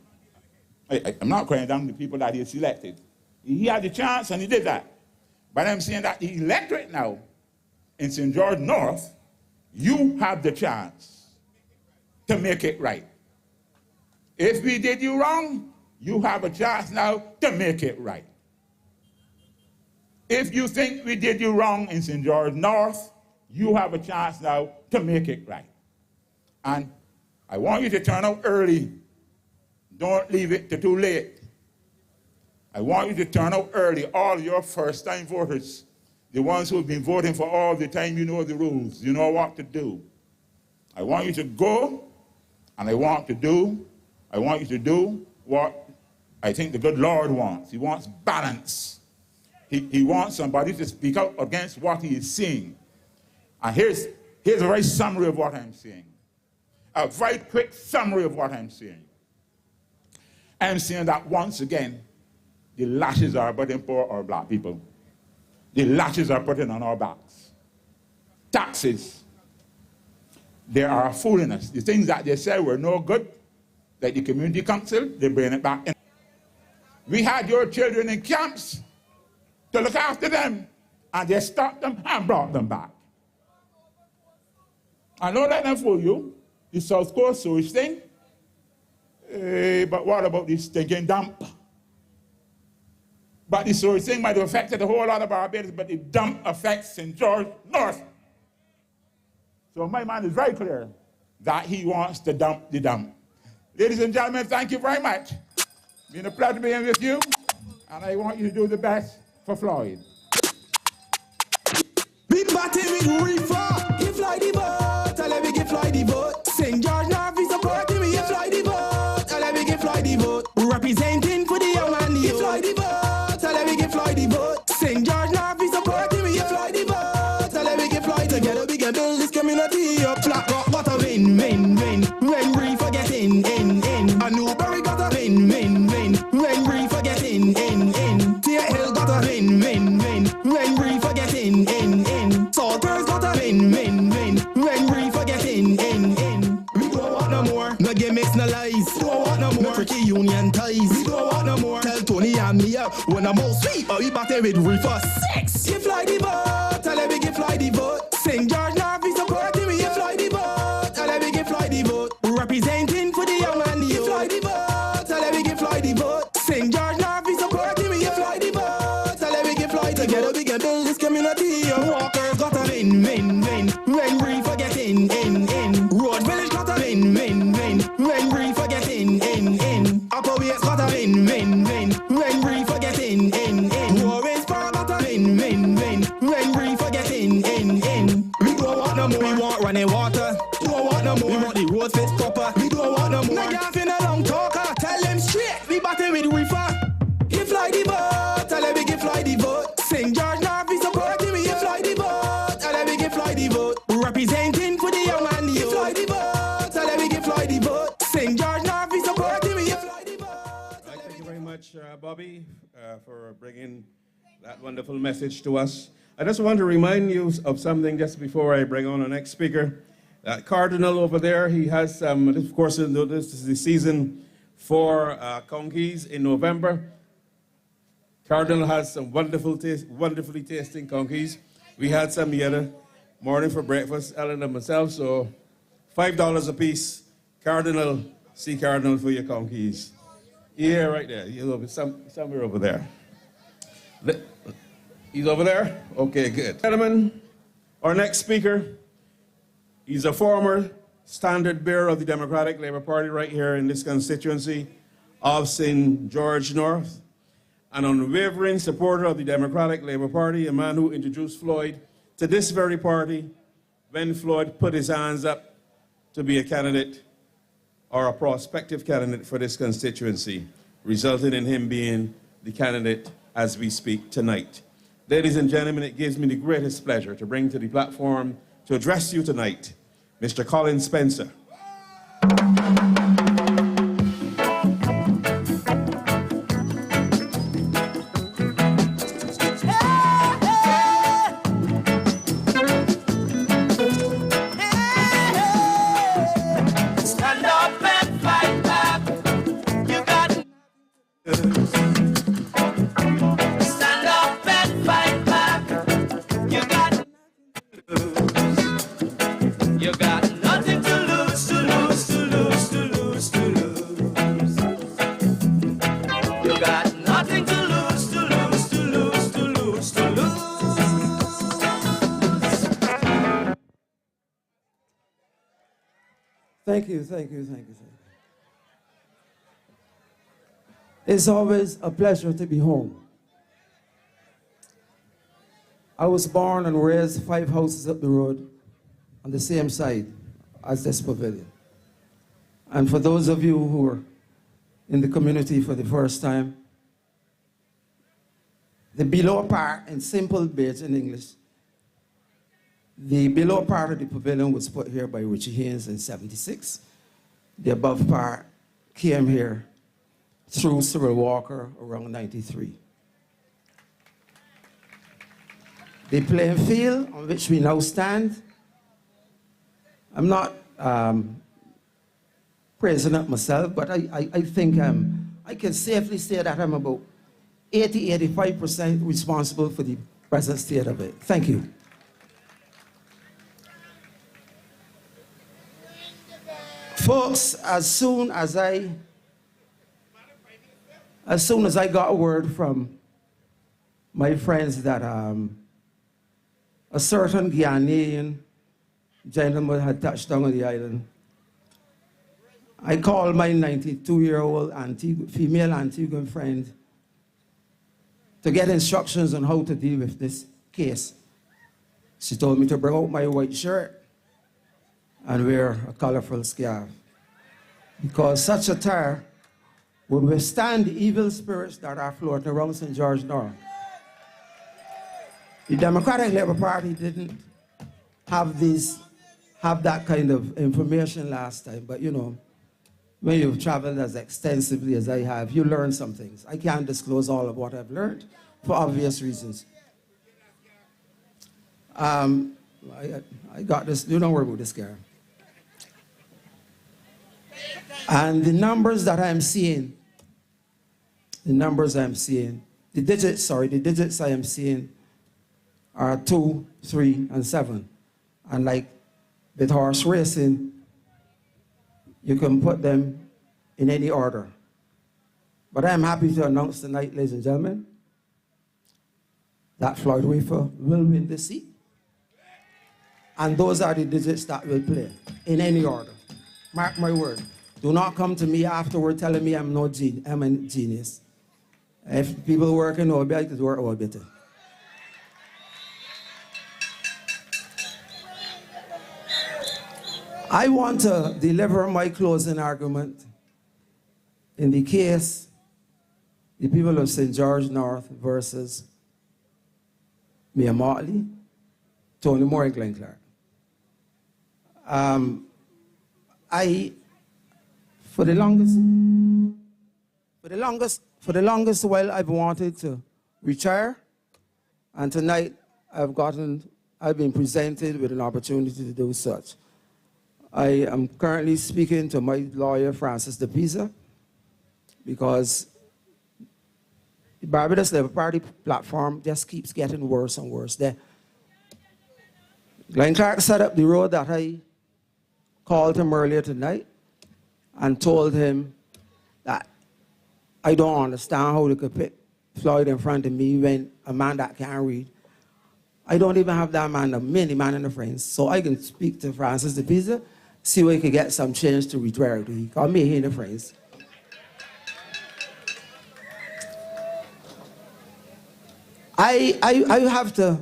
the people that he selected. He had the chance and he did that. But I'm saying that the electorate now in St. George North, you have the chance to make it right. If we did you wrong, you have a chance now to make it right. If you think we did you wrong in St. George North, you have a chance now to make it right. And I want you to turn out early. Don't leave it to too late. I want you to turn out early, all your first-time voters, the ones who have been voting for all the time. You know the rules. You know what to do. I want you to go, and I want you to do what I think the good Lord wants. He wants balance. He wants somebody to speak out against what he is seeing. And here's a very summary of what I'm saying. A very quick summary of what I'm saying. I'm saying that once again, the lashes are put in poor our black people. The lashes are put in on our backs. Taxes. They are fooling us. The things that they said were no good, like the community council, they bring it back in. We had your children in camps to look after them, and they stopped them and brought them back. I know that them fool you, the South Coast sewage thing, but what about this stinking dump? But the sewage thing might have affected a whole lot of Barbados, but the dump affects St. George North. So my man is very clear that he wants to dump the dump. Ladies and gentlemen, thank you very much. It's been a pleasure being with you, and I want you to do the best for Floyd. We party with Reifer, give Floyd the vote, and let me give Floyd the vote. St. George North is supporting me, give Floyd the vote, and let me give Floyd the vote. Representing for the young and the give Floyd the vote, and let me give Floyd the vote. St. George North is supporting me, give Floyd the vote, and let me give Floyd together. We can build this community up. Flat rock, what a win, win, win. When Reifer get in. A Newberry got a win, win, win. When Reifer get in. Tear Hill got a win, win, win. When Reifer get in. Salters got a win, win, win. When Reifer get in. We don't want no more. No gimmicks, no lies. We don't want no more. No tricky union ties. We don't want no more. Tell Tony and me up when I'm all sweet. Or we battle with Reifer 6. Give Floyd the vote. Tell let me give Floyd the vote. St. George North is supporting me. Give Floyd the vote. Tell let me give Floyd the vote. Representing for the young and the old. Give Floyd the vote. Tell let me give Floyd the vote. St. George North is supporting me. Give Floyd the vote. Tell let me give Floyd together. We can build this community. Walkers got a win, win, win. When Reifer get in. Road Village got a win, win, win. When Reifer get in. Upper West got a win, win, win. When Reifer get in. Warren's Park got a win, win, win. When Reifer get in. We don't want no more. We want running water. We don't want no more. We want the road fit proper. We don't want no more. No gaff in a long talker. Tell them straight. We battle with Reifer. Give Floyd the vote. Tell them we give Floyd the vote. St. George North is supporting me. Give Floyd the vote. Tell them we give Floyd the vote. Representing for the young and the old. Give Floyd the vote. Tell them we give Floyd the vote. St. George North is supporting me. Give Floyd the vote. Right, thank you very much, Bobby, for bringing that wonderful message to us. I just want to remind you of something just before I bring on the next speaker. Cardinal over there, he has some, of course, this is the season for conkeys in November. Cardinal has some wonderfully tasting conkeys. We had some the other morning for breakfast, Ellen and myself, so $5 a piece. Cardinal, see Cardinal for your conkeys. Yeah, right there. Somewhere over there. He's over there? Okay, good. Gentlemen, our next speaker, he's a former standard bearer of the Democratic Labour Party right here in this constituency of St. George North, an unwavering supporter of the Democratic Labour Party, a man who introduced Floyd to this very party when Floyd put his hands up to be a candidate or a prospective candidate for this constituency, resulting in him being the candidate as we speak tonight. Ladies and gentlemen, it gives me the greatest pleasure to bring to the platform to address you tonight, Mr. Colin Spencer. Stand up and fight back. You got stand up and fight back. You got nothing to lose, to lose, to lose, to lose, to lose. You got nothing to lose, to lose, to lose, to lose, to lose. Thank you. It's always a pleasure to be home. I was born and raised 5 houses up the road on the same side as this pavilion. And for those of you who are in the community for the first time, the below part in simple bits in English The below part of the pavilion was put here by Richie Haynes in '76. The above part came here through Cyril Walker around '93. The playing field on which we now stand, I'm not praising it myself, but I think I can safely say that I'm about 80–85% responsible for the present state of it. Thank you. Folks, as soon as I got word from my friends that a certain Ghanaian gentleman had touched down on the island, I called my 92-year-old female Antiguan friend to get instructions on how to deal with this case. She told me to bring out my white shirt and wear a colorful scarf, because such attire would withstand the evil spirits that are floating around St. George North. The Democratic Labour Party didn't have that kind of information last time, but you know, when you've traveled as extensively as I have, you learn some things. I can't disclose all of what I've learned for obvious reasons. I got this, you don't worry about this, Karen. And the numbers I'm seeing, the digits I am seeing are 2, 3, and 7. And like with horse racing, you can put them in any order. But I'm happy to announce tonight, ladies and gentlemen, that Floyd Reifer will win this seat. And those are the digits that will play in any order. Mark my word. Do not come to me afterward telling me I'm a genius. If people work in Obi, I could work all better. I want to deliver my closing argument in the case the people of St. George North versus Mayor Motley, Tony Moore, and Glenn Clark. For the longest while I've wanted to retire, and tonight I've been presented with an opportunity to do such. I am currently speaking to my lawyer, Francis DePeiza, because the Barbados Labour Party platform just keeps getting worse and worse. Glenn Clark set up the road that I called him earlier tonight and told him that I don't understand how they could put Floyd in front of me when a man that can't read. I don't even have that man, many man in the friends, so I can speak to Francis DePeiza, see where he can get some change to retire to. He called me here in the friends. I have to,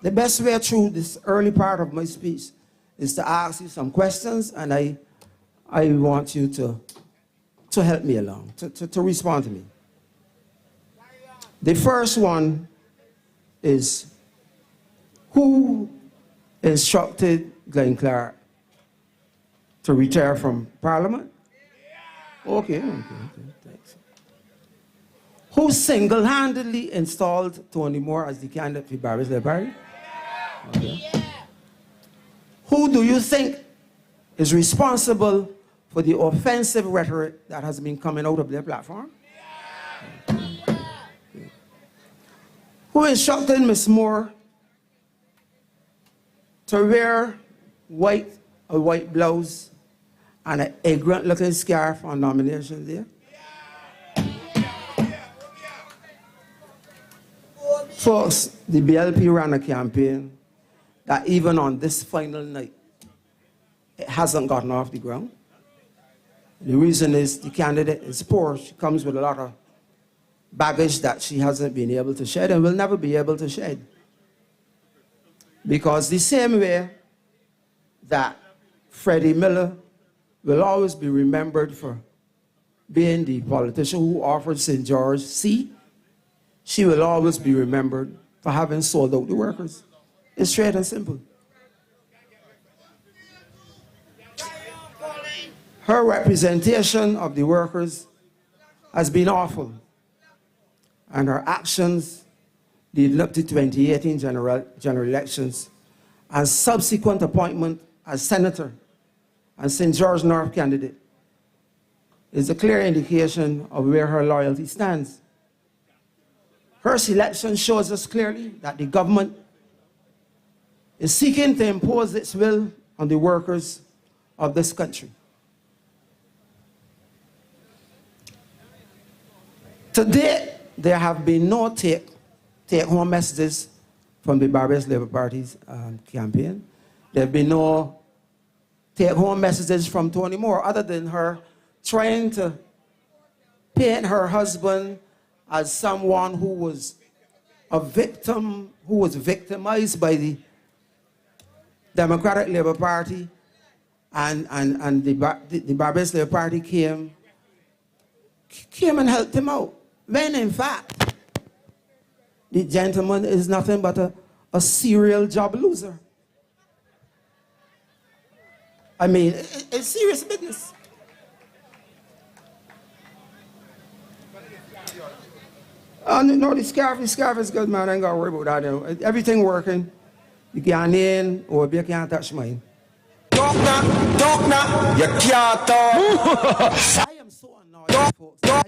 the best way through this early part of my speech is to ask you some questions, and I want you to help me along, to respond to me. The first one is, who instructed Glenn Clark to retire from Parliament? Okay, thanks. Who single-handedly installed Tony Moore as the candidate for Barbados Labour Party? Okay. Who do you think is responsible for the offensive rhetoric that has been coming out of their platform? Who instructed Ms. Moore to wear a white blouse and an ignorant-looking scarf on nomination day? Folks, the BLP ran a campaign that even on this final night, it hasn't gotten off the ground. The reason is the candidate is poor. She comes with a lot of baggage that she hasn't been able to shed and will never be able to shed. Because the same way that Freddie Miller will always be remembered for being the politician who offered St. George C, she will always be remembered for having sold out the workers. It's straight and simple. Her representation of the workers has been awful, and her actions leading up to 2018 general elections and subsequent appointment as senator and St. George North candidate is a clear indication of where her loyalty stands. Her selection shows us clearly that the government is seeking to impose its will on the workers of this country. Today, there have been no take-home messages from the Barbados Labour Party's campaign. There have been no take-home messages from Tony Moore, other than her trying to paint her husband as someone who was a victim, who was victimized by the Democratic Labour Party, and the Barbados Labour Party came and helped him out. When in fact, the gentleman is nothing but a serial job loser. I mean, it's serious business. No, the scarf is good, man. I ain't got to worry about that. You know. Everything working. You can't in or you can't touch mine. Talk now, you can't talk. I am so annoyed, folks. I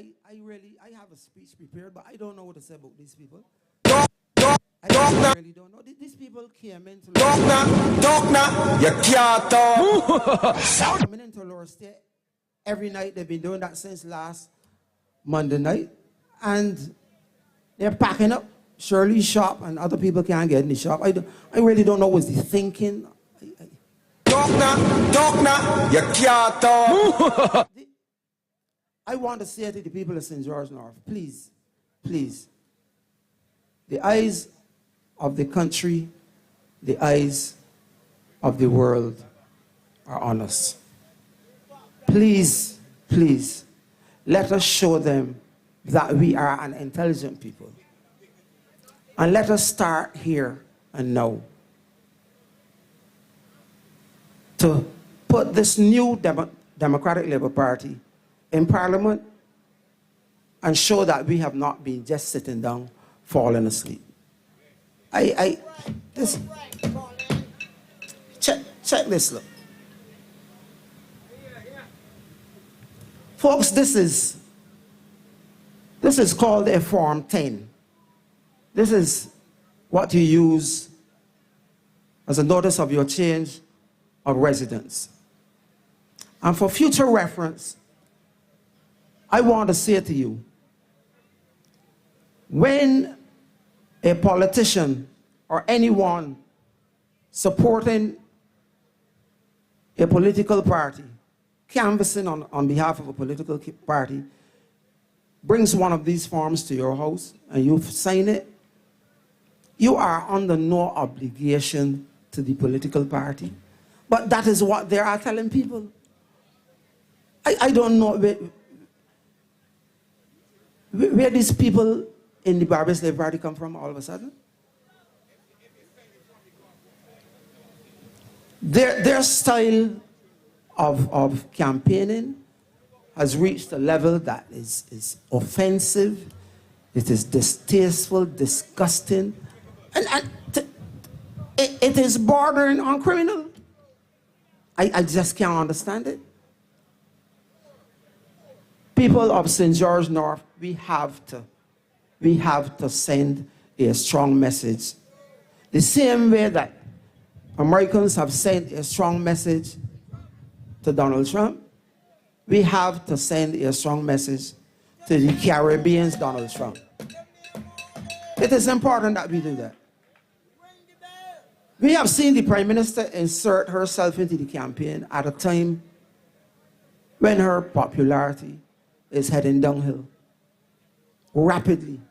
have a speech prepared, but I don't know what to say about these people. I really don't know. These people came into Talk now, you can't talk. coming into Lower State every night. They've been doing that since last Monday night. And they're packing up Shirley's shop, and other people can't get in the shop. I really don't know what's the thinking. Talk now, you can't talk. I want to say to the people of St. George North, please, please, the eyes of the country, the eyes of the world are on us. Please, please, let us show them that we are an intelligent people. And let us start here and now to put this new Democratic Labour Party in Parliament and show that we have not been just sitting down, falling asleep. Listen. Check this, look. Folks, this is called a Form 10. This is what you use as a notice of your change of residence. And for future reference, I want to say to you, when a politician or anyone supporting a political party, canvassing on behalf of a political party, brings one of these forms to your house and you sign it, you are under no obligation to the political party. But that is what they are telling people. I don't know where these people in the Barbados Labour Party come from all of a sudden. Their style of campaigning has reached a level that is offensive, it is distasteful, disgusting, and it is bordering on criminal. I just can't understand it. People of St. George North, we have to send a strong message. The same way that Americans have sent a strong message to Donald Trump, we have to send a strong message to the Caribbean's Donald Trump. It is important that we do that. We have seen the Prime Minister insert herself into the campaign at a time when her popularity is heading downhill rapidly.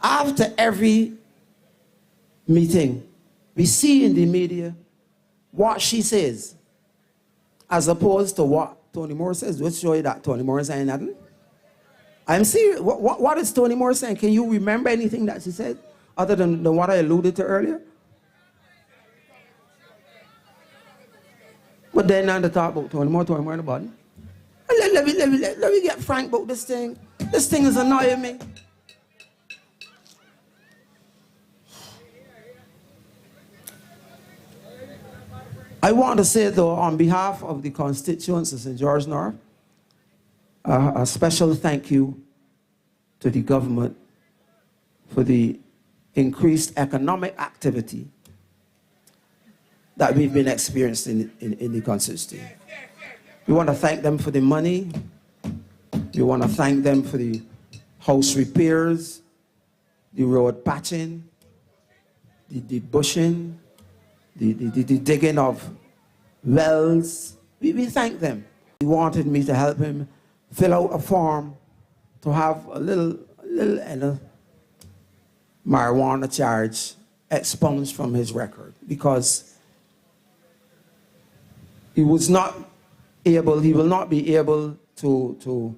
After every meeting, we see in the media what she says, as opposed to what Tony Moore says. Let's show you that Tony Moore is saying nothing. I'm serious. What is Tony Moore saying? Can you remember anything that she said? other than what I alluded to earlier? But then I'm to talk about Tony more about it. Let me get frank about this thing. This thing is annoying me. I want to say, though, on behalf of the constituents of St. George North, a special thank you to the government for the increased economic activity that we've been experiencing in the constituency. We want to thank them for the money. We want to thank them for the house repairs, the road patching, the bushing, the digging of wells. We thank them. He wanted me to help him fill out a form to have a little marijuana charge expunged from his record, because he will not be able to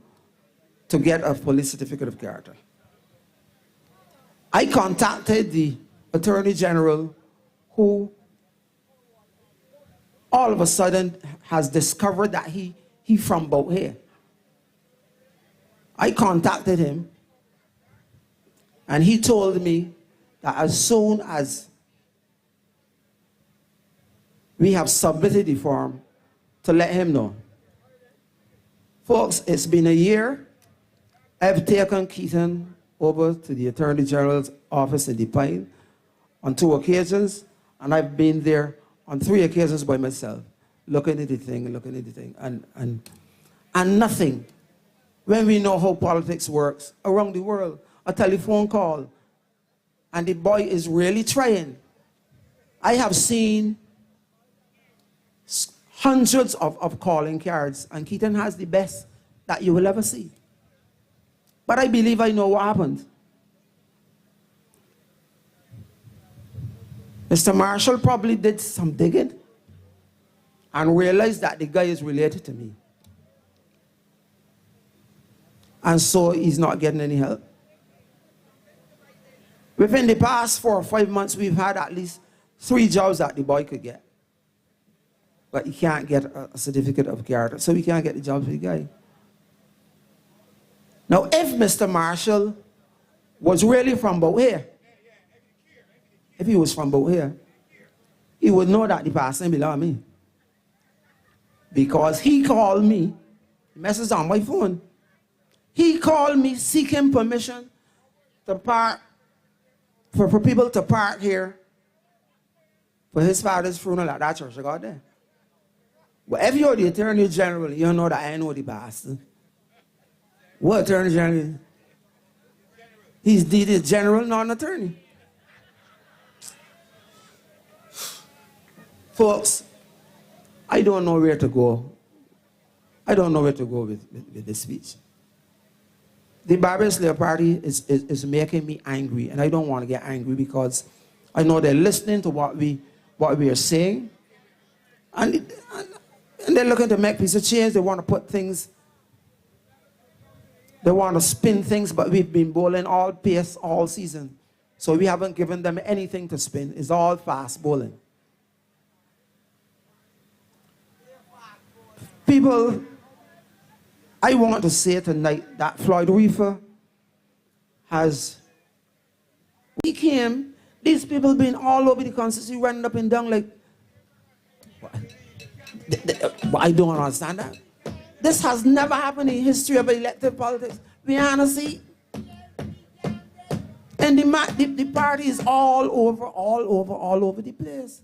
get a police certificate of character. I contacted the Attorney General, who all of a sudden has discovered that he from about here. I contacted him, and he told me that as soon as we have submitted the form, to let him know. Folks, it's been a year. I've taken Keaton over to the Attorney General's office in DePeiza on 2 occasions, and I've been there on 3 occasions by myself, looking at the thing, and nothing. When we know how politics works around the world, a telephone call, and the boy is really trying. I have seen hundreds of calling cards, and Keaton has the best that you will ever see. But I believe I know what happened. Mr. Marshall probably did some digging and realized that the guy is related to me. And so he's not getting any help. Within the past 4 or 5 months, we've had at least 3 jobs that the boy could get. But he can't get a certificate of character, so we can't get the job for the guy. Now, if Mr. Marshall was really from about here, if he was from about here, he would know that the person belonged to me. Because he called me, the message on my phone, he called me seeking permission to park, for people to park here for his father's funeral at that church I got there. Well, if you're the Attorney General, you know that I know the bastard. What Attorney General? He's the general, not an attorney. Folks, I don't know where to go. I don't know where to go with this speech. The Bible Slayer Party is making me angry, and I don't want to get angry because I know they're listening to what we are saying, and they're looking to make pieces of change. They want to put things, they want to spin things, but we've been bowling all pace all season, so we haven't given them anything to spin. It's all fast bowling. People, I want to say tonight that Floyd Reifer these people been all over the constituency, running up and down like, I don't understand that. This has never happened in history of elected politics. We honestly, and the party is all over the place.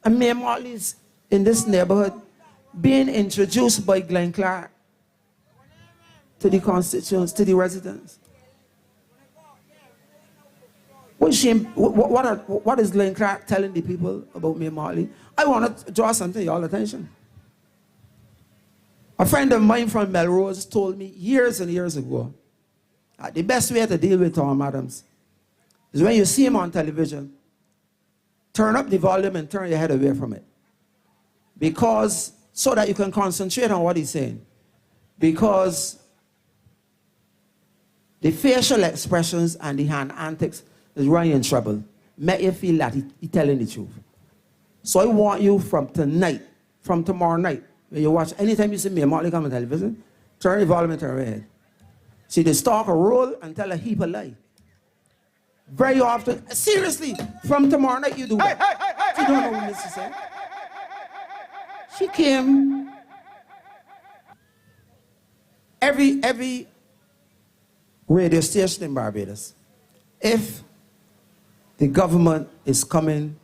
And Mayor Motley's in this neighborhood being introduced by Glenn Clark to the constituents, to the residents. What is Glenn Clark telling the people about Mayor Motley? I want to draw something to y'all attention. A friend of mine from Melrose told me years and years ago that the best way to deal with Tom Adams is when you see him on television, turn up the volume and turn your head away from it. Because, so that you can concentrate on what he's saying. Because The facial expressions and the hand antics is running in trouble. Make you feel that he's telling the truth. So I want you from tonight, from tomorrow night, when you watch, anytime you see me, Motley come on television, turn the volume and turn your head. See the stalker roll and tell a heap of lie. Very often, seriously, from tomorrow night you do that. You don't know what Mrs. said. She came, every radio station in Barbados, if the government is coming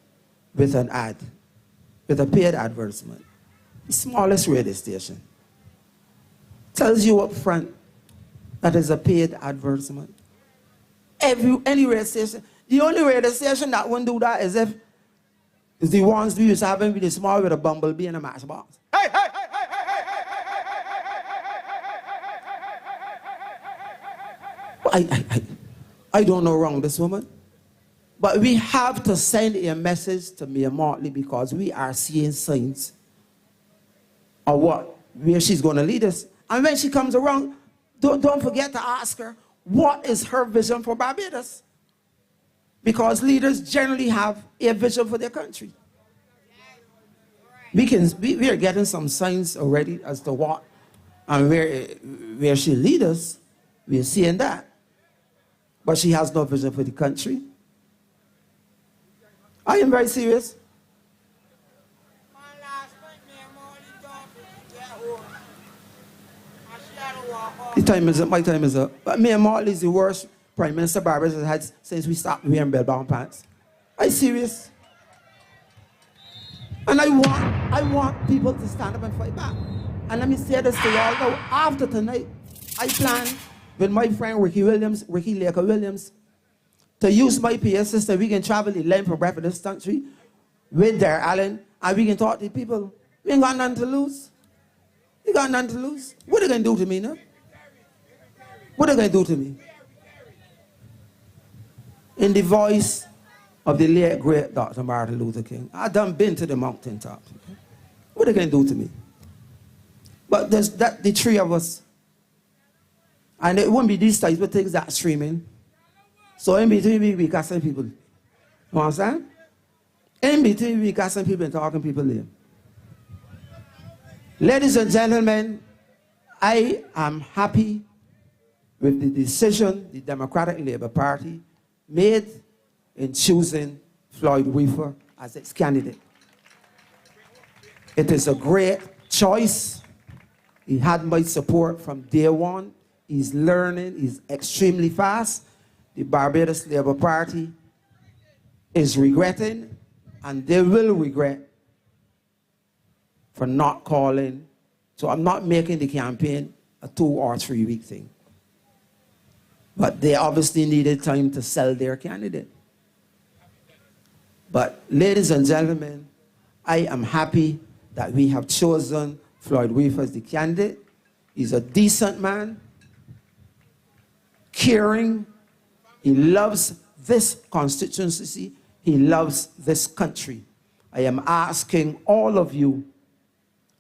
with an ad, with a paid advertisement, the smallest radio station tells you up front that is a paid advertisement. Any radio station, the only radio station that won't do that is if it's the ones we used to have with the small with a bumblebee and a matchbox. I don't know wrong this woman, but we have to send a message to Mia Motley because we are seeing signs of where she's going to lead us. And when she comes around, don't forget to ask her, what is her vision for Barbados? Because leaders generally have a vision for their country. We are getting some signs already as to what and where she leads us. We are seeing that. But she has no vision for the country. I am very serious. The time is up, my time is up. But Mia Motley is the worst Prime Minister Barbados has had since we stopped wearing bell-bound pants. Are you serious? And I want people to stand up and fight back. And let me say this to y'all now, after tonight, I plan with my friend Ricky Laker Williams, to use my PA system. We can travel the length and breadth of this country with their Allen, and we can talk to people. We ain't got nothing to lose. We got nothing to lose. What are they going to do to me now? What are they going to do to me? In the voice of the late, great Dr. Martin Luther King, I done been to the mountaintop. What are they going to do to me? But there's the three of us. And it won't be these types of things that streaming. So in between we be casting people. You understand? In between we be casting people and talking people there. Ladies and gentlemen, I am happy with the decision the Democratic Labour Party made in choosing Floyd Reifer as its candidate. It is a great choice. He had my support from day one. He's learning, he's extremely fast. The Barbados Labour Party is regretting, and they will regret for not calling. So I'm not making the campaign a 2 or 3 week thing. But they obviously needed time to sell their candidate. But ladies and gentlemen, I am happy that we have chosen Floyd Reifer as the candidate. He's a decent man, caring. He loves this constituency. He loves this country. I am asking all of you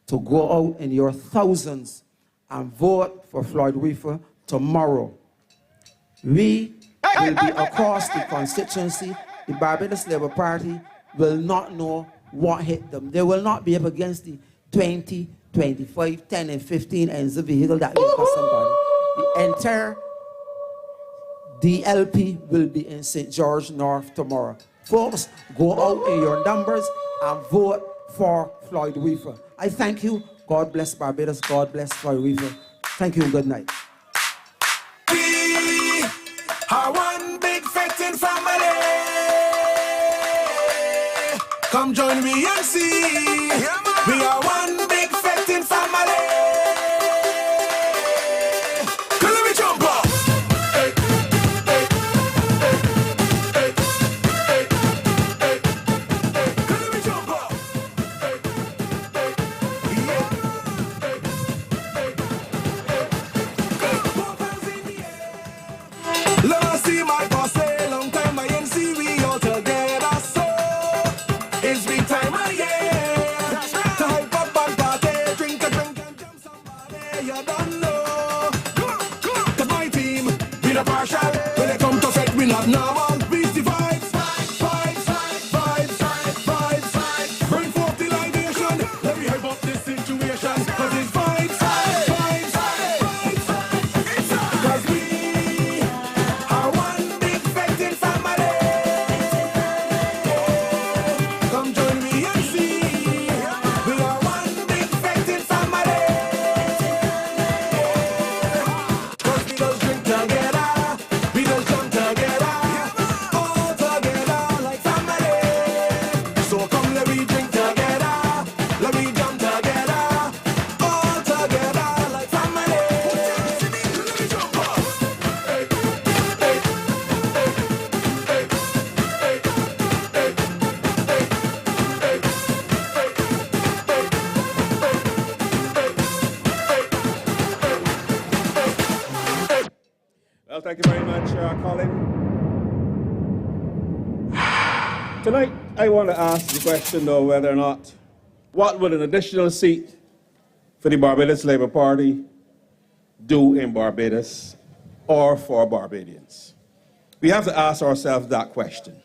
to go out in your thousands and vote for Floyd Reifer tomorrow. We will be across the constituency. The Barbados Labour Party will not know what hit them. They will not be up against the 20, 25, 10, and 15 ends of vehicle that will cost somebody. The entire DLP will be in St. George North tomorrow. Folks, go out in your numbers and vote for Floyd Reifer. I thank you. God bless Barbados. God bless Floyd Reifer. Thank you. Good night. We are one big fighting family. Come join me and see. We are one big fighting family. Come let me jump up. abnormal. Beat the vibes, vibes, vibes, vibes, vibes. Bring forth the libation. Let me hype up this situation. Cause it's vibes, vibes, vibes, vibes. Cause we are one big fighting family. Come join me and see. We are one big fighting family. Cause we don't drink together. We don't come together. All together like family. So come let me drink together. Let me jump together. All together like family. Let me jump up. Hey, hey, hey, Well, thank you very much, Colin. Tonight, I want to ask the question, though, whether or not, what would an additional seat for the Barbados Labour Party do in Barbados or for Barbadians? We have to ask ourselves that question.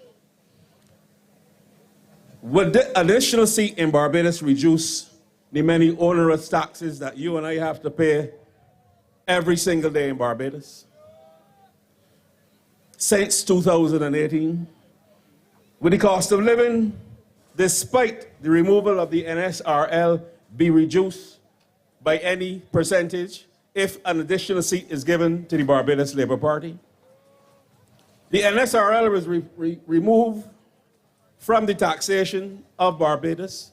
Would the additional seat in Barbados reduce the many onerous taxes that you and I have to pay every single day in Barbados? Since 2018, with the cost of living, despite the removal of the NSRL, be reduced by any percentage if an additional seat is given to the Barbados Labour Party? The NSRL was removed from the taxation of Barbados,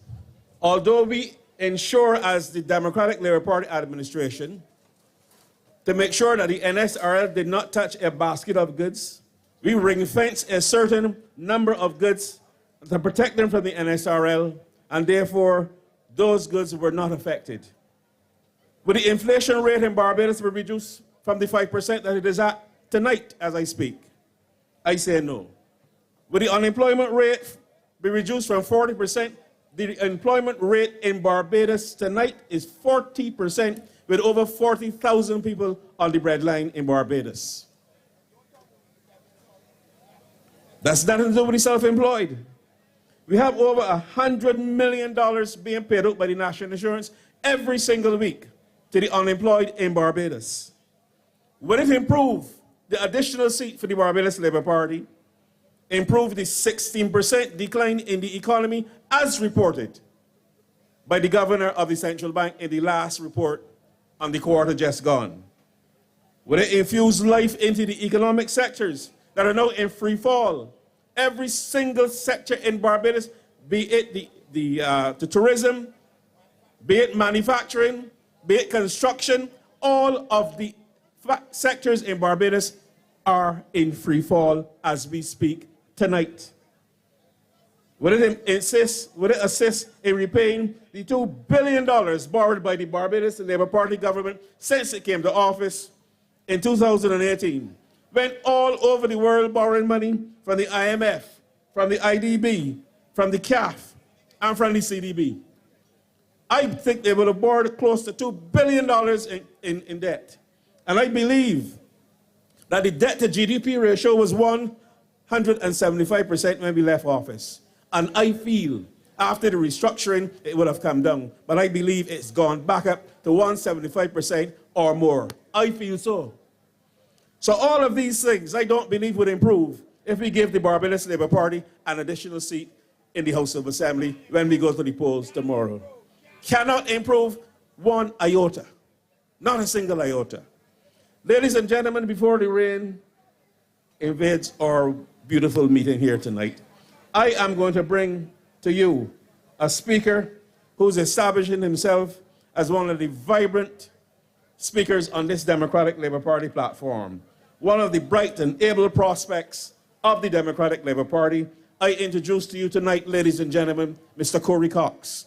although we ensure as the Democratic Labour Party administration to make sure that the NSRL did not touch a basket of goods. We ring-fence a certain number of goods to protect them from the NSRL, and therefore, those goods were not affected. Would the inflation rate in Barbados be reduced from the 5% that it is at tonight as I speak? I say no. Would the unemployment rate be reduced from 40%? The employment rate in Barbados tonight is 40%, with over 40,000 people on the breadline in Barbados. That's nothing to do with the self-employed. We have over $100 million being paid out by the National Insurance every single week to the unemployed in Barbados. Would it improve the additional seat for the Barbados Labour Party, improve the 16% decline in the economy as reported by the governor of the central bank in the last report on the quarter just gone? Would it infuse life into the economic sectors that are now in free fall? Every single sector in Barbados, be it the tourism, be it manufacturing, be it construction, all of the sectors in Barbados are in free fall as we speak tonight. Would it assist in repaying the $2 billion borrowed by the Barbados Labour Party government since it came to office in 2018? Went all over the world borrowing money from the IMF, from the IDB, from the CAF, and from the CDB. I think they would have borrowed close to $2 billion in debt. And I believe that the debt to GDP ratio was 175% when we left office. And I feel after the restructuring, it would have come down. But I believe it's gone back up to 175% or more. I feel so. So all of these things I don't believe would improve if we give the Barbados Labour Party an additional seat in the House of Assembly when we go to the polls tomorrow. Cannot improve one iota. Not a single iota. Ladies and gentlemen, before the rain invades our beautiful meeting here tonight, I am going to bring to you a speaker who's establishing himself as one of the vibrant speakers on this Democratic Labour Party platform, one of the bright and able prospects of the Democratic Labour Party. I introduce to you tonight, ladies and gentlemen, Mr. Courie Cox.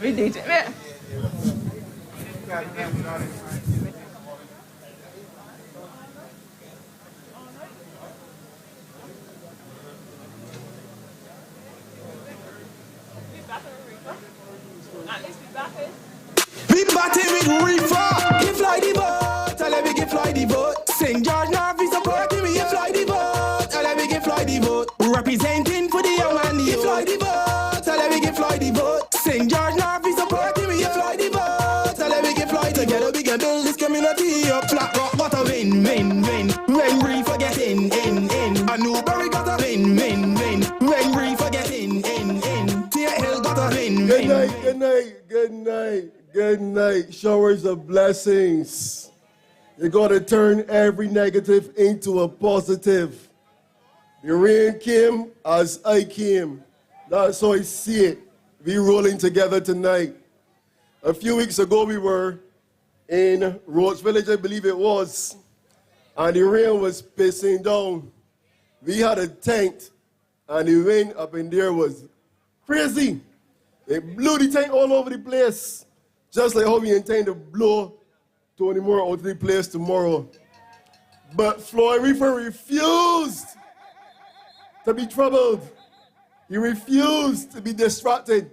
We did it. Reifer, give Floyd the vote. Let me give Floyd the vote. St. George Narvis supporting me. Give Floyd the vote. Let me give Floyd the vote. Representing for the young man. Give Floyd the vote. Let me give Floyd the vote. St. George Narvis supporting me. Give Floyd the vote. Let me give Floyd together. We can build this community up. Flat rock, what a win, win, win. When Reifer get in. A Newbury got a win, win, win. When Reifer get in. Tear Hill got a win, Good win. night, good night, good night, good night. Showers of blessings. You're going to turn every negative into a positive. The rain came as I came. That's how I see it. We rolling together tonight. A few weeks ago, we were in Rhodes Village, I believe it was, and the rain was pissing down. We had a tent, and the rain up in there was crazy. It blew the tent all over the place, just like how we intend to blow Tony Moore out of the place tomorrow. But Floyd Reifer refused to be troubled. He refused to be distracted.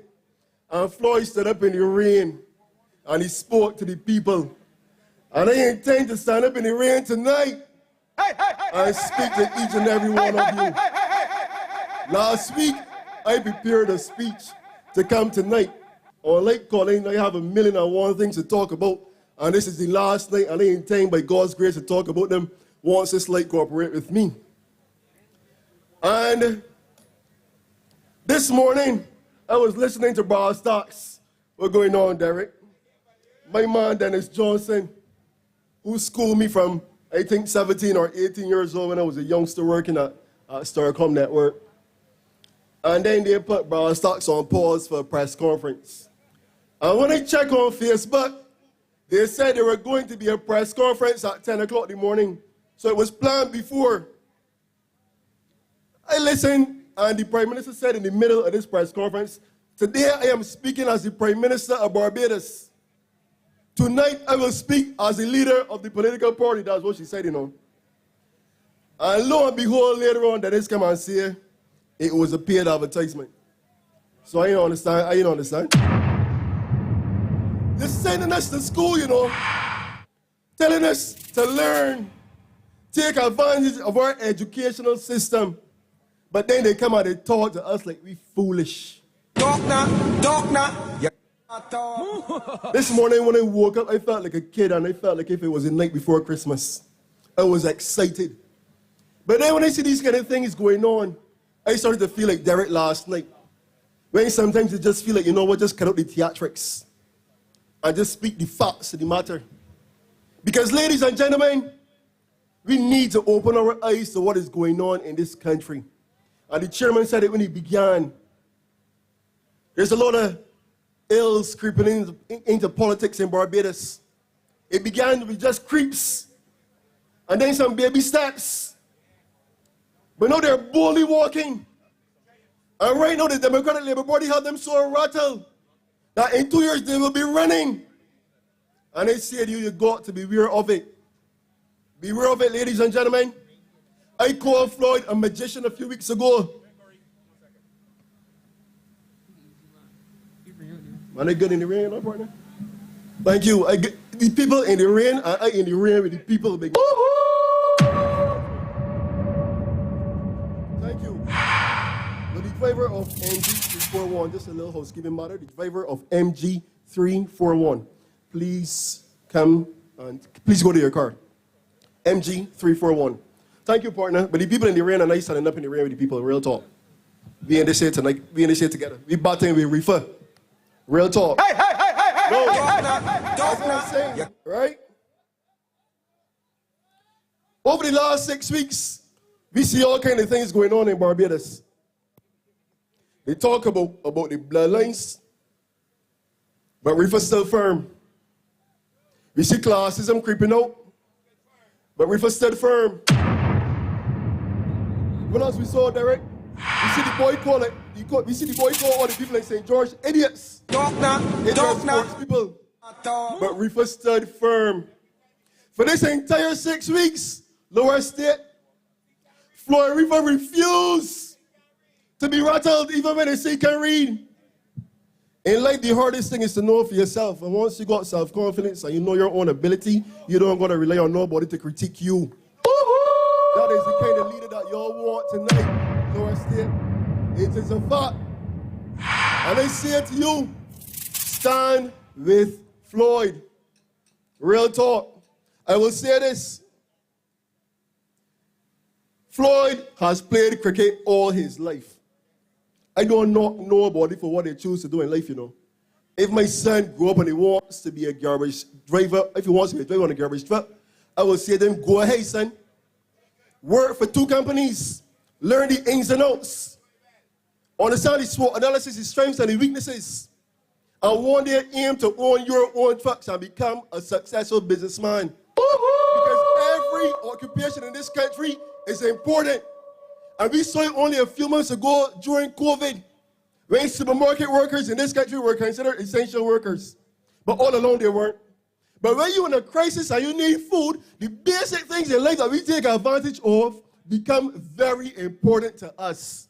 And Floyd stood up in the rain, and he spoke to the people. And I intend to stand up in the rain tonight and speak to each and every one of you. Last week, I prepared a speech to come tonight. Unlike Colin, I have 1,000,001 things to talk about, and this is the last night, and I intend by God's grace to talk about them once this light cooperate with me. And this morning, I was listening to Brass Stocks. What's going on, Derek? My man, Dennis Johnson, who schooled me from, I think, 17 or 18 years old when I was a youngster working at Starcom Network. And then they put Brass Stocks on pause for a press conference. And when I check on Facebook, they said there were going to be a press conference at 10 o'clock in the morning. So it was planned before. I listened, and the Prime Minister said in the middle of this press conference, today I am speaking as the Prime Minister of Barbados. Tonight I will speak as the leader of the political party. That's what she said, you know. And lo and behold, later on, that is come and say it was a paid advertisement. So I don't understand. They're sending us to school, you know, telling us to learn, take advantage of our educational system. But then they come out and talk to us like we foolish. Talk now. Yeah. This morning when I woke up, I felt like a kid, and I felt like if it was the night before Christmas. I was excited. But then when I see these kind of things going on, I started to feel like Derek last night. When sometimes you just feel like, you know what, just cut out the theatrics and just speak the facts of the matter. Because ladies and gentlemen, we need to open our eyes to what is going on in this country. And the chairman said it when he began. There's a lot of ills creeping into politics in Barbados. It began with just creeps, and then some baby steps. But now they're boldly walking. And right now the Democratic Labour Party have them so rattled that in 2 years they will be running. And I say to you, you got to be aware of it. Be aware of it, ladies and gentlemen. I called Floyd a magician a few weeks ago. Man, I good in the rain, no, partner? Thank you. I get the people in the rain, and I in the rain with the people. Big. Thank you. With the driver of MG341, just a little housekeeping matter. The driver of MG341, please come and please go to your car. MG341. Thank you, partner. But the people in the rain, and I standing up in the rain with the people. Real talk. We in this here tonight. We in this here together. We battling with Reifer. Real talk. Hey! No. That's what I'm saying, right? Over the last 6 weeks, we see all kinds of things going on in Barbados. They talk about the bloodlines, but Reifer still firm. We see classism creeping out, but Reifer still firm. What else we saw, Derek? We see the boy call it. We see the boy call all the people in St. George idiots. Talk now. People. But Reifer stood firm. For this entire 6 weeks, Lower State, Floyd Reifer refused to be rattled even when they say he can read. In life, the hardest thing is to know for yourself. And once you got self-confidence and you know your own ability, you don't got to rely on nobody to critique you. That is the kind of leader that y'all want tonight, Lower State. It is a fact. And I say to you, stand with Floyd. Real talk. I will say this. Floyd has played cricket all his life. I don't knock nobody for what they choose to do in life, you know. If my son grew up and he wants to be a garbage driver, if he wants to be a driver on a garbage truck, I will say to him, go ahead, son. Work for 2 companies. Learn the ins and outs. Understand the SWOT analysis, the strengths and the weaknesses. And one day aim to own your own trucks and become a successful businessman. Because every occupation in this country is important. And we saw it only a few months ago during COVID, when supermarket workers in this country were considered essential workers. But all along they weren't. But when you're in a crisis and you need food, the basic things in life that we take advantage of become very important to us.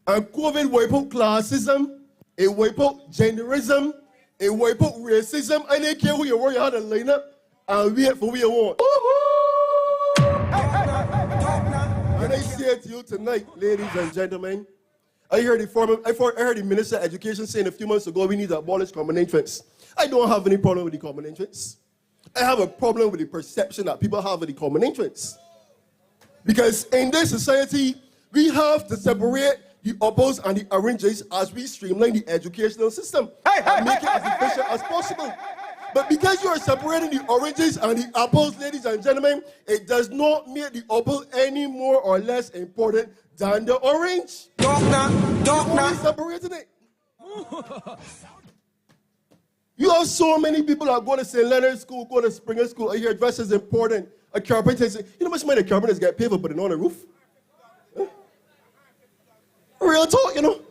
And COVID wiped out classism, it wiped out genderism, it wiped out racism. I didn't care who you were, you had to line up and wait for what you want. And I say to you tonight, ladies and gentlemen, I heard the Minister of Education saying a few months ago we need to abolish common entrance. I don't have any problem with the common entrance. I have a problem with the perception that people have of the common entrance. Because in this society, we have to separate the uppers and the oranges as we streamline the educational system and make it as efficient as possible. But because you are separating the oranges and the apples, ladies and gentlemen, it does not make the apple any more or less important than the orange. You're separating it. You have so many people that go to St. Leonard's School, go to Springer School. I hear dress is important. A carpenter say, you know how much money the carpenters get paid for putting on a roof? Huh? Real talk, you know.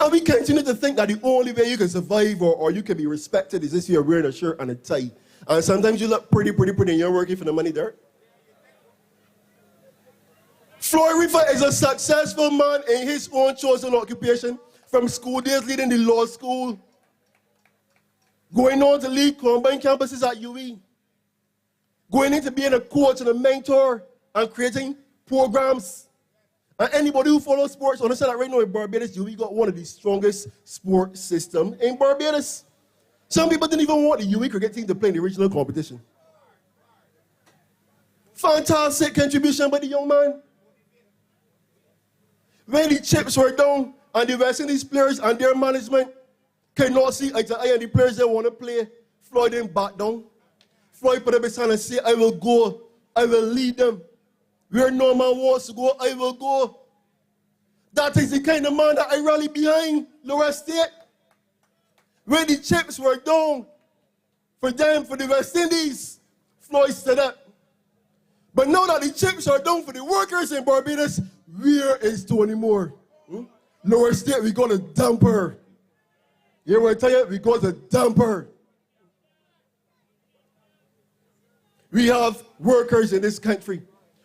And we continue to think that the only way you can survive or you can be respected is if you're wearing a shirt and a tie. And sometimes you look pretty, and you're working for the money there. Floyd Reifer is a successful man in his own chosen occupation, from school days leading the law school, going on to lead combined campuses at UE, going into being a coach and a mentor and creating programs. And anybody who follows sports understand that right now in Barbados, we got one of the strongest sports systems in Barbados. Some people didn't even want the UE cricket team to play in the regional competition. Fantastic contribution by the young man. When the chips were down and the West Indies players and their management cannot see eye to eye and the players they want to play, Floyd didn't back down. Floyd put up his hand and said, I will go, I will lead them. Where no man wants to go, I will go. That is the kind of man that I rally behind, Lower State. When the chips were down for them, for the West Indies, Floyd stood up. But now that the chips are down for the workers in Barbados, where is Tony Moore? Lower State, we got a dumper. You want to tell you, we got a dumper. We have workers in this country.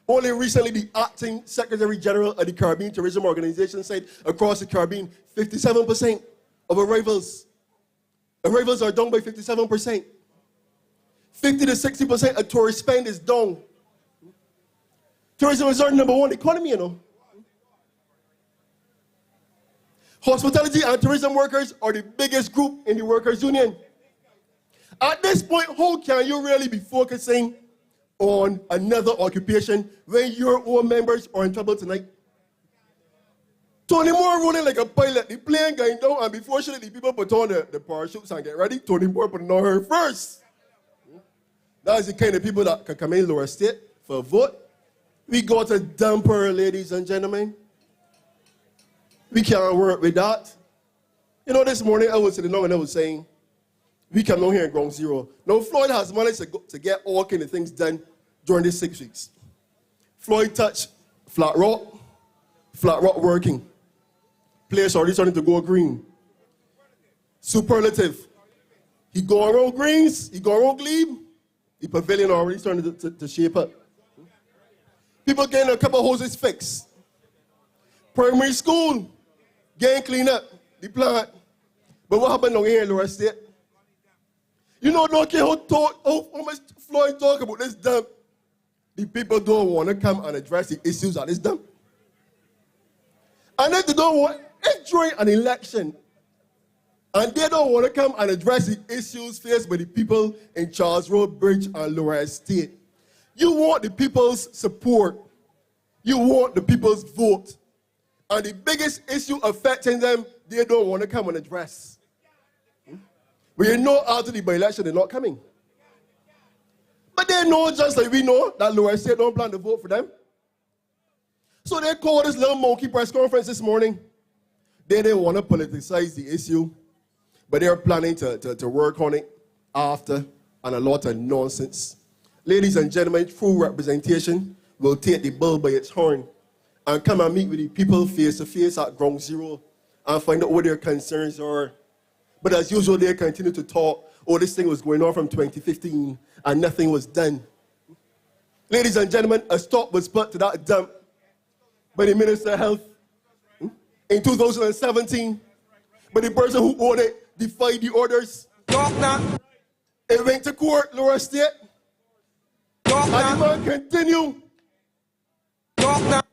Only recently, the acting Secretary General of the Caribbean Tourism Organization said across the Caribbean, 57% of arrivals are down by 57%. 50 to 60% of tourist spend is down. Tourism is our #1 economy, you know. Hospitality and tourism workers are the biggest group in the workers' union. At this point, how can you really be focusing on another occupation when your own members are in trouble tonight? Tony Moore running like a pilot, the plane going down, and before she let the people put on the parachutes and get ready, Tony Moore putting on her first. That's the kind of people that can come in Lower State for a vote. We got a dumper, ladies and gentlemen. We can't work with that. You know, this morning I was sitting down and I was saying, we come down here in ground zero. Now, Floyd has managed to get all kind of things done during these 6 weeks. Floyd touched flat rock working. Place already starting to go green. Superlative. He go around greens, he go around glebe, the pavilion already starting to shape up. People getting a couple houses fixed. Primary school, getting cleaned up. the plant. But what happened down here in Lower State? You know, don't care how much Floyd talk about this dump. The people don't want to come and address the issues at this dump. And if they don't want, it's during an election, and they don't want to come and address the issues faced by the people in Charles Road Bridge and Lower Estate. You want the people's support. You want the people's vote. And the biggest issue affecting them, they don't want to come and address. But you know after the by-election, they're not coming. But they know, just like we know, that Lower Estate don't plan to vote for them. So they called this little monkey press conference this morning. They didn't want to politicize the issue, but they're planning to work on it after, and a lot of nonsense. Ladies and gentlemen, true representation will take the bull by its horn and come and meet with the people face to face at ground zero and find out what their concerns are. But as usual, they continue to talk, oh, this thing was going on from 2015 and nothing was done. Ladies and gentlemen, a stop was put to that dump by the Minister of Health in 2017, but the person who owned it defied the orders. It went to court, Lower State, and the man continue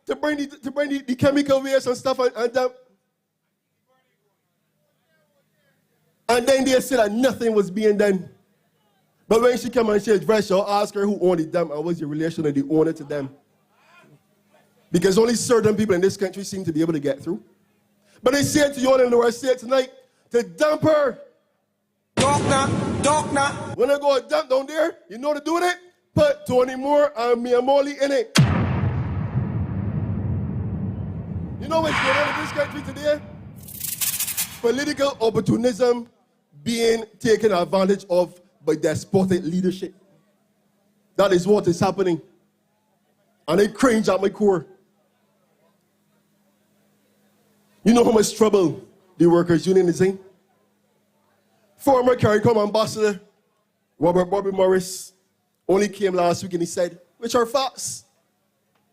to bring the chemical waste and stuff and dump. And then they said that nothing was being done. But when she came and she addressed you, ask her who owned the dump and what's your relation of the owner to them. Because only certain people in this country seem to be able to get through. But they said to you all in Lower State tonight to dump her. When I go dump down there, you know what to do with it? Put Tony Moore and Mia Morley in it. You know what's going on in this country today? Political opportunism being taken advantage of by despotic leadership. That is what is happening. And I cringe at my core. You know how much trouble the workers' union is in? Former CARICOM ambassador Bobby Morris only came last week and he said, which are facts,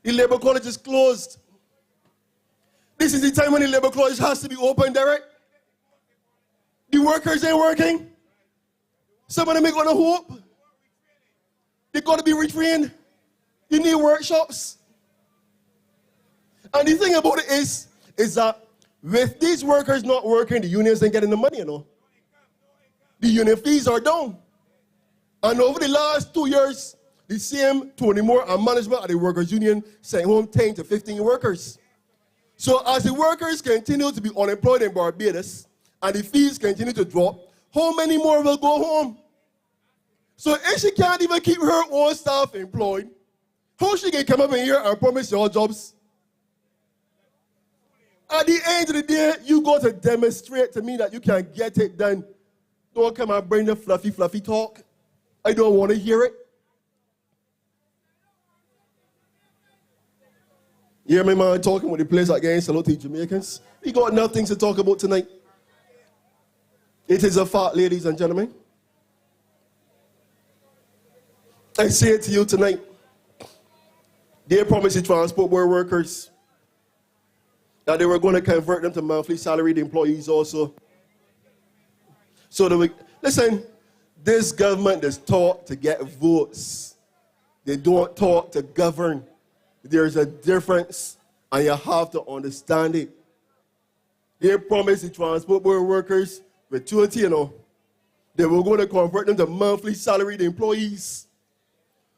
the Labour College is closed. This is the time when the Labour College has to be open, Derek. The workers ain't working. Some of them ain't gonna hope. They gotta be retrained. You need workshops. And the thing about it is that with these workers not working, the unions ain't getting the money, you know. The union fees are down. And over the last 2 years, the same Tony Moore and management of the workers' union sent home 10 to 15 workers. So as the workers continue to be unemployed in Barbados, and the fees continue to drop, how many more will go home? So if she can't even keep her own staff employed, how she can come up in here and promise you all jobs? At the end of the day, you got to demonstrate to me that you can get it done. Don't come and bring the fluffy talk. I don't want to hear it. You hear me, man, talking with the place against a lot of Jamaicans? We got nothing to talk about tonight. It is a fact, ladies and gentlemen. I say it to you tonight. They promised the transport board workers that they were going to convert them to monthly salaried employees also. So listen, this government is taught to get votes. They don't talk to govern. There's a difference, and you have to understand it. They promised the transport board workers with 20, you know, they were going to convert them to monthly salaried employees.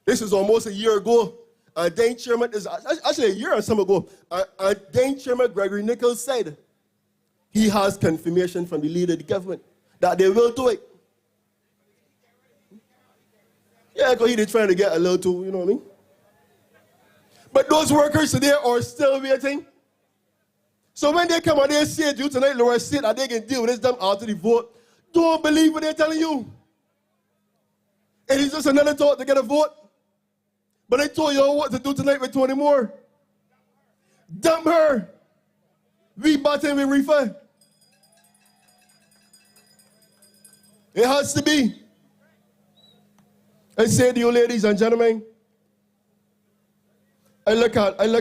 This is almost a year ago. And then Chairman, actually a year or some ago, and then Chairman Gregory Nichols said he has confirmation from the leader of the government that they will do it. Yeah, because he's trying to get a little too, you know what I mean? But those workers today are still waiting. So when they come and they say to you tonight, Lower State, that they can deal with this damn after the vote, don't believe what they're telling you. It is just another thought to get a vote. But I told you all what to do tonight with Tony Moore. Dump her. We batting with Reifer. It has to be. I say to you, ladies and gentlemen, I look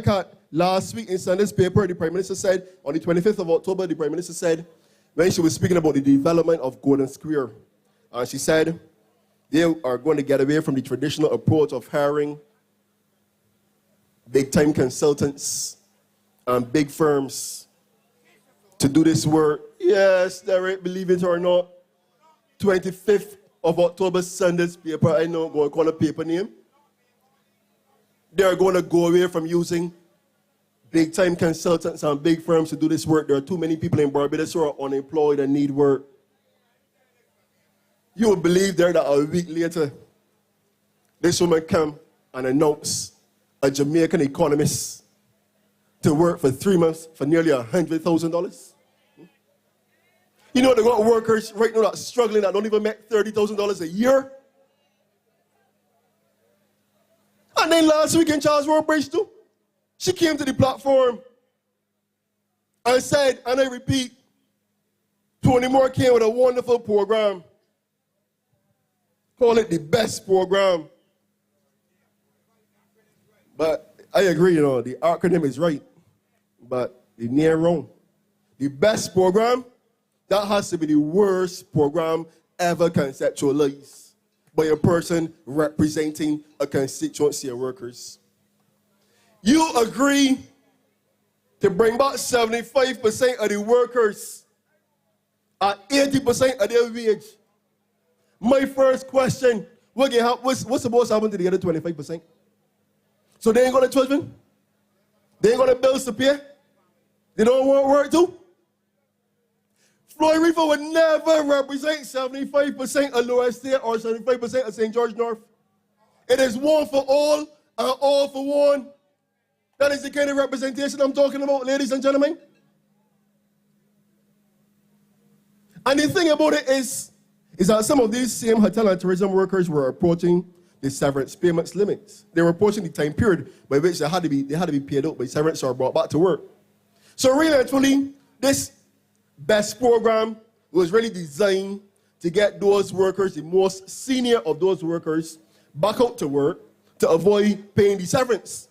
at last week in Sunday's paper, the Prime Minister said, on the 25th of October, the Prime Minister said when she was speaking about the development of Golden Square. She said they are going to get away from the traditional approach of hiring big-time consultants and big firms to do this work. Yes, Derek, believe it or not, 25th of October, Sunday's paper, I know, going to call a paper name. They're going to go away from using big-time consultants and big firms to do this work. There are too many people in Barbados who are unemployed and need work. You would believe there that a week later, this woman come and announce a Jamaican economist to work for 3 months for nearly $100,000. You know, they got workers right now that are struggling that don't even make $30,000 a year. And then last week in Charles Rowe Bridge too, she came to the platform and said, and I repeat, Tony Moore came with a wonderful program. Call it the best program. But I agree, you know, the acronym is right, but the near wrong. The best program, that has to be the worst program ever conceptualized by a person representing a constituency of workers. You agree to bring back 75% of the workers at 80% of their wage. My first question, what's supposed to happen to the other 25%? So they ain't got children? They ain't got bills to pay? They don't want work too? Floyd Reifer would never represent 75% of Lower Estate or 75% of St. George North. It is one for all and all for one. That is the kind of representation I'm talking about, ladies and gentlemen. And the thing about it is that some of these same hotel and tourism workers were approaching the severance payments limits. They were approaching the time period by which they had to be paid out by severance or brought back to work. So really and truly, this best program was really designed to get those workers, the most senior of those workers, back out to work to avoid paying the severance.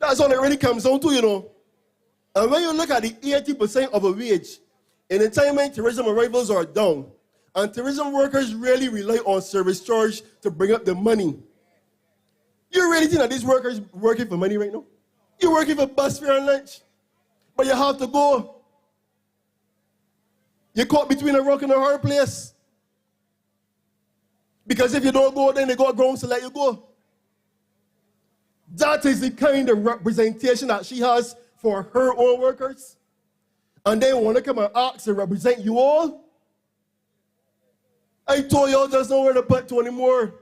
That's all it really comes down to, you know. And when you look at the 80% of a wage, in a time when tourism arrivals are down, and tourism workers really rely on service charge to bring up the money, you really think that these workers working for money right now? You're working for bus fare and lunch, but you have to go. You're caught between a rock and a hard place. Because if you don't go, then they got grounds to let you go. That is the kind of representation that she has for her own workers. And they want to come and ask to represent you all. I told y'all just know where to put Tony Moore.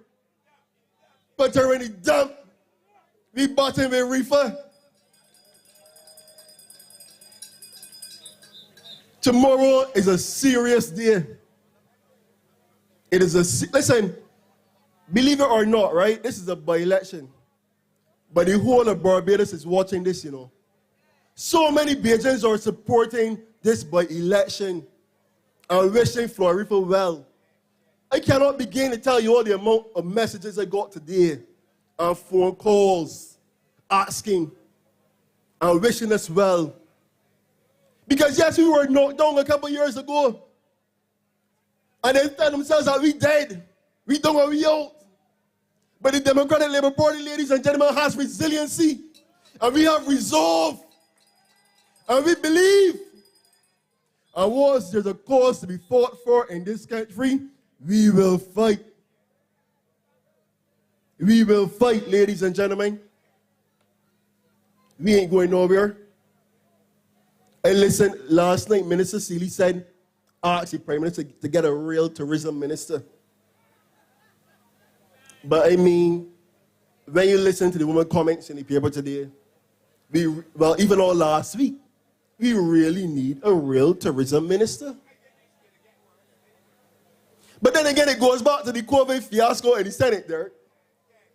Put her in the dump. We bought him with Reifer. Tomorrow is a serious day. It is listen, believe it or not, right? This is a by-election. But the whole of Barbados is watching this, you know. So many Bajans are supporting this by-election and wishing Floyd Reifer well. I cannot begin to tell you all the amount of messages I got today and phone calls asking and wishing us well. Because yes, we were knocked down a couple years ago. And they tell themselves that we dead. We done what we out. But the Democratic Labour Party, ladies and gentlemen, has resiliency. And we have resolve. And we believe. And once there's a cause to be fought for in this country, we will fight. We will fight, ladies and gentlemen. We ain't going nowhere. And listen, last night, Minister Seeley said, ask the Prime Minister to get a real tourism minister. But I mean, when you listen to the woman comments in the paper today, even all last week, we really need a real tourism minister. But then again, it goes back to the COVID fiasco in the Senate there,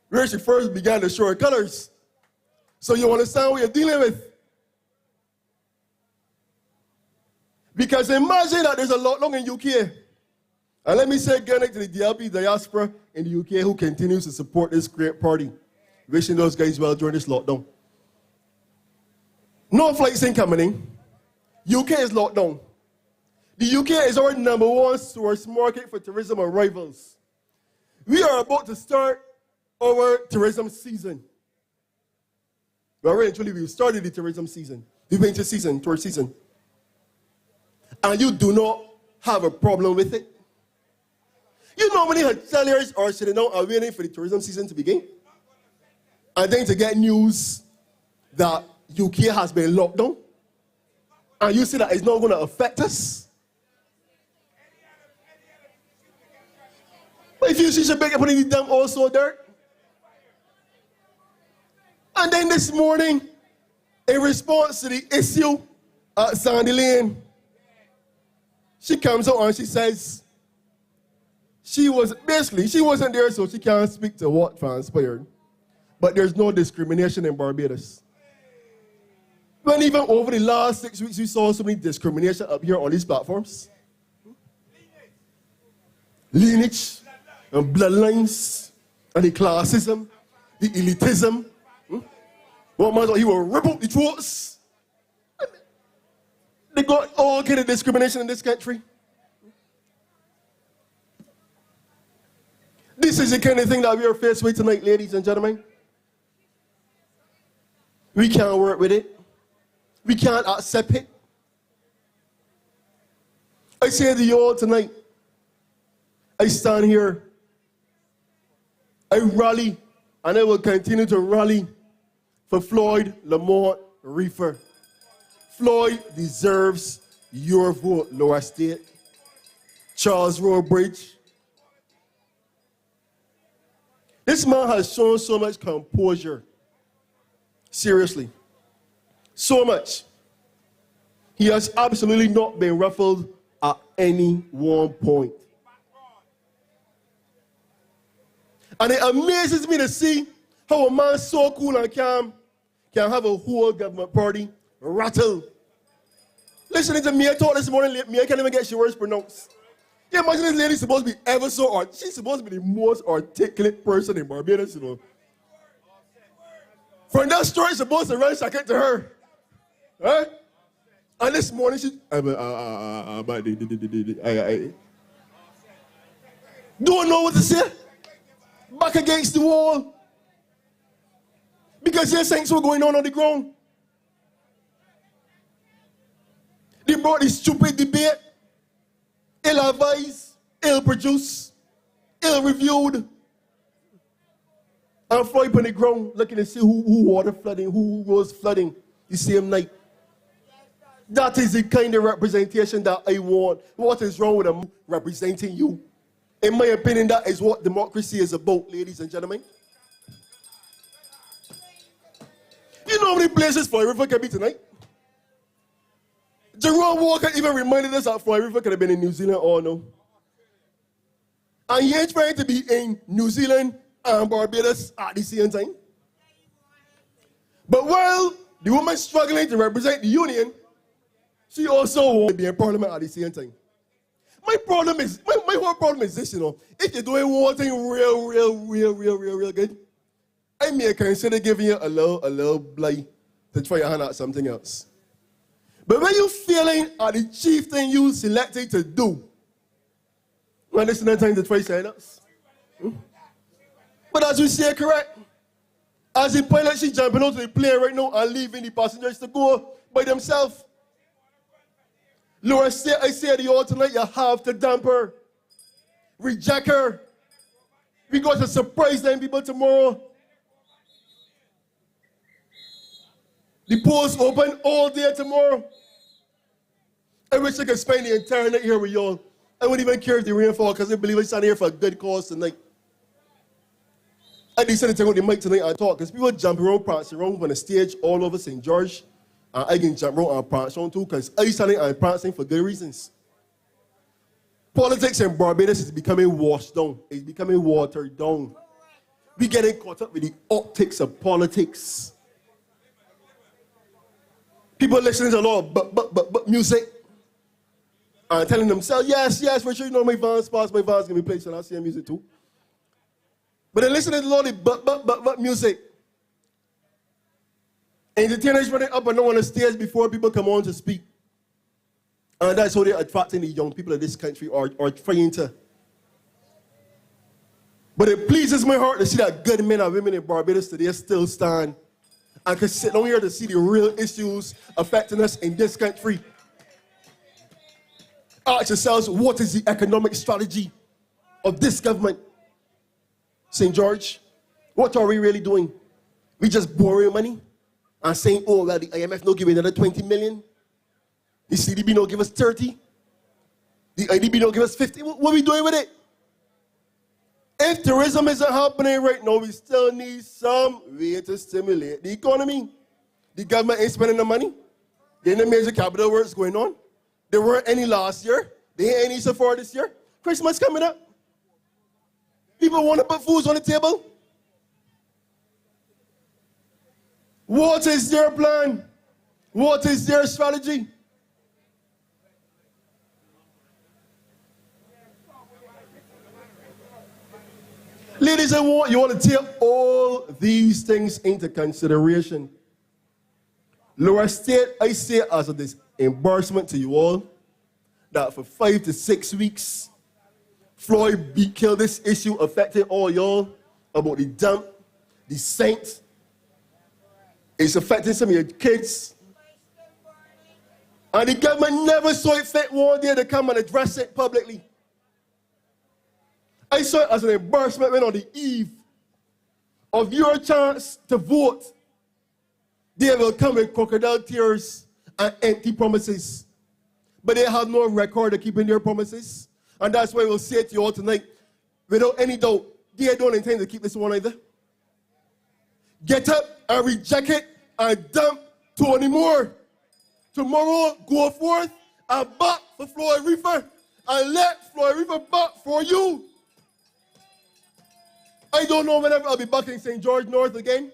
where she first began to show her colors. So you understand what you're dealing with. Because imagine that there's a lockdown in UK. And let me say again to the DLP diaspora in the UK who continues to support this great party. Wishing those guys well during this lockdown. No flights incoming in. UK is locked down. The UK is our #1 source market for tourism arrivals. We are about to start our tourism season. Well, really, truly, we've started the tourism season, the winter season, tourist season. And you do not have a problem with it. You know how many hoteliers are sitting down and waiting for the tourism season to begin? And then to get news that UK has been locked down. And you say that it's not going to affect us. But if you see Jamaica putting it down also dirt. And then this morning, in response to the issue at Sandy Lane, she comes out and she says she wasn't there, so she can't speak to what transpired. But there's no discrimination in Barbados. When even over the last 6 weeks, we saw so many discrimination up here on these platforms. Lineage and bloodlines and the classism, the elitism. One man thought he will rip out the throats. They got all kind of discrimination in this country. This is the kind of thing that we are faced with tonight, ladies and gentlemen. We can't work with it. We can't accept it. I say to you all tonight, I stand here, I rally, and I will continue to rally for Floyd Lamont Reifer. Floyd deserves your vote, Lower State. Charles Rowe Bridge. This man has shown so much composure. Seriously. So much. He has absolutely not been ruffled at any one point. And it amazes me to see how a man so cool and calm can have a whole government party rattle. Listening to Mia talk this morning, Mia can't even get she words pronounced. You imagine this lady supposed to be ever so, she's supposed to be the most articulate person in Barbados, you know. From that story, supposed to run second to her. Huh? And this morning, she, don't know what to say. Back against the wall. Because there's things were going on the ground. They brought this stupid debate, ill-advised, ill-produced, ill-reviewed. And Floyd on the ground looking to see who water flooding, who was flooding the same night. That is the kind of representation that I want. What is wrong with them representing you? In my opinion, that is what democracy is about, ladies and gentlemen. You know how many places Floyd River can be tonight? Jerome Walker even reminded us that Floyd River could have been in New Zealand or no. And he ain't trying to be in New Zealand and Barbados at the same time. But while the woman struggling to represent the union, she also wants to be in parliament at the same time. My problem is, my whole problem is this, you know. If you're doing one thing real good, I may consider giving you a little blight to try your hand at something else. But when you're failing at the chief thing you selected to do, well, this is not time to try silence. But as we say, correct, as the pilot, she's jumping out of the plane right now and leaving the passengers to go by themselves. Laura, I say to you all tonight, you have to dump her. Reject her. We're going to surprise them people tomorrow. The polls open all day tomorrow. I wish I could spend the entire night here with y'all. I wouldn't even care if the rain fall because I believe I stand here for a good cause tonight. I decided to take out the mic tonight and talk because people jump around, prance around on the stage all over St. George. And I can jump around and prance around too because I standing and prancing for good reasons. Politics in Barbados is becoming washed down. It's becoming watered down. We're getting caught up with the optics of politics. People listening to a lot of but music and telling themselves, yes, for sure, you know my van's passed, my van's gonna be played, so I'll see music too. But they're listening to a lot of but music. Entertainers running up and down on the stage before people come on to speak. And that's how they're attracting the young people of this country or trying to. But it pleases my heart to see that good men and women in Barbados today still stand and can sit down here to see the real issues affecting us in this country. Ask yourselves, what is the economic strategy of this government? St. George, what are we really doing? We just borrowing money and saying, oh, well, the IMF no give another 20 million. The CDB no give us 30. The IDB no give us 50. What are we doing with it? If tourism isn't happening right now, we still need some way to stimulate the economy. The government ain't spending the money. There ain't no major capital works going on. There weren't any last year. There ain't any so far this year. Christmas coming up. People want to put foods on the table. What is their plan? What is their strategy? Ladies and gentlemen, you want to take all these things into consideration. Lower State, I say as a embarrassment to you all, that for 5 to 6 weeks, Floyd killed this issue affecting all y'all about the dump, the saint. It's affecting some of your kids. And the government never saw it fit one day to come and address it publicly. I saw it as an embarrassment when on the eve of your chance to vote, they will come with crocodile tears and empty promises. But they have no record of keeping their promises. And that's why we'll say to you all tonight, without any doubt, they don't intend to keep this one either. Get up and reject it and dump Tony Moore. Tomorrow, go forth and back for Floyd Reifer and let Floyd Reifer back for you. I don't know whenever I'll be back in St. George North again.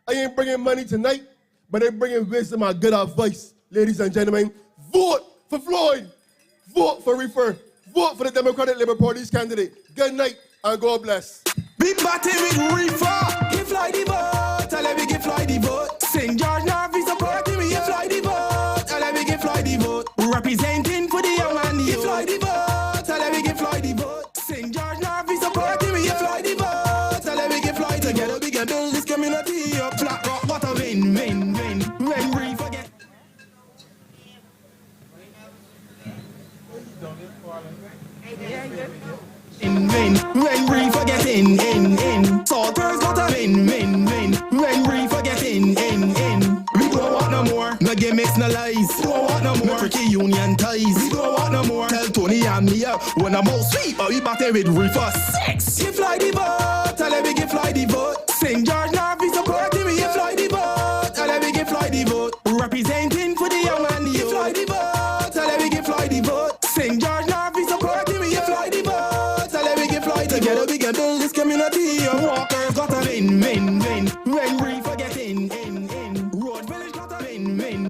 I ain't bringing money tonight, but I'm bringing wisdom and good advice. Ladies and gentlemen, vote for Floyd. Vote for Reifer. Vote for the Democratic Labour Party's candidate. Good night and God bless. Big batty with Reifer. Give Floyd the vote. Let me give Floyd the vote. St. George North is supporting me. Give Floyd the vote. Let me give Floyd the vote. Representing for the young man. Give Floyd the vote. Let me give Floyd the vote. St. George North is supporting me. Give Floyd the vote. Together we can build this community up. Flat rock, what a win, win, win. When Reifer get in, win. When Reifer get in. Salters got a win, win, win. When Reifer get in. We don't want no more. No gimmicks, no lies. We don't want no more. No tricky union ties. We don't want no more. Tell Tony and me up when I'm out sweet, but we battle with Reifer 6. Give Floyd the vote. Let me give Floyd the vote. St. George North is supporting me. Give Floyd the vote. Let me give Floyd the vote. Representing for the young man. Give Floyd the vote. Let me give Floyd the vote. St. George North is supporting me. Give Floyd the vote. Let me give Floyd the vote. Together we can build this community. Walkers got a win, win, win. When Reifer get in. Road village got a win, win.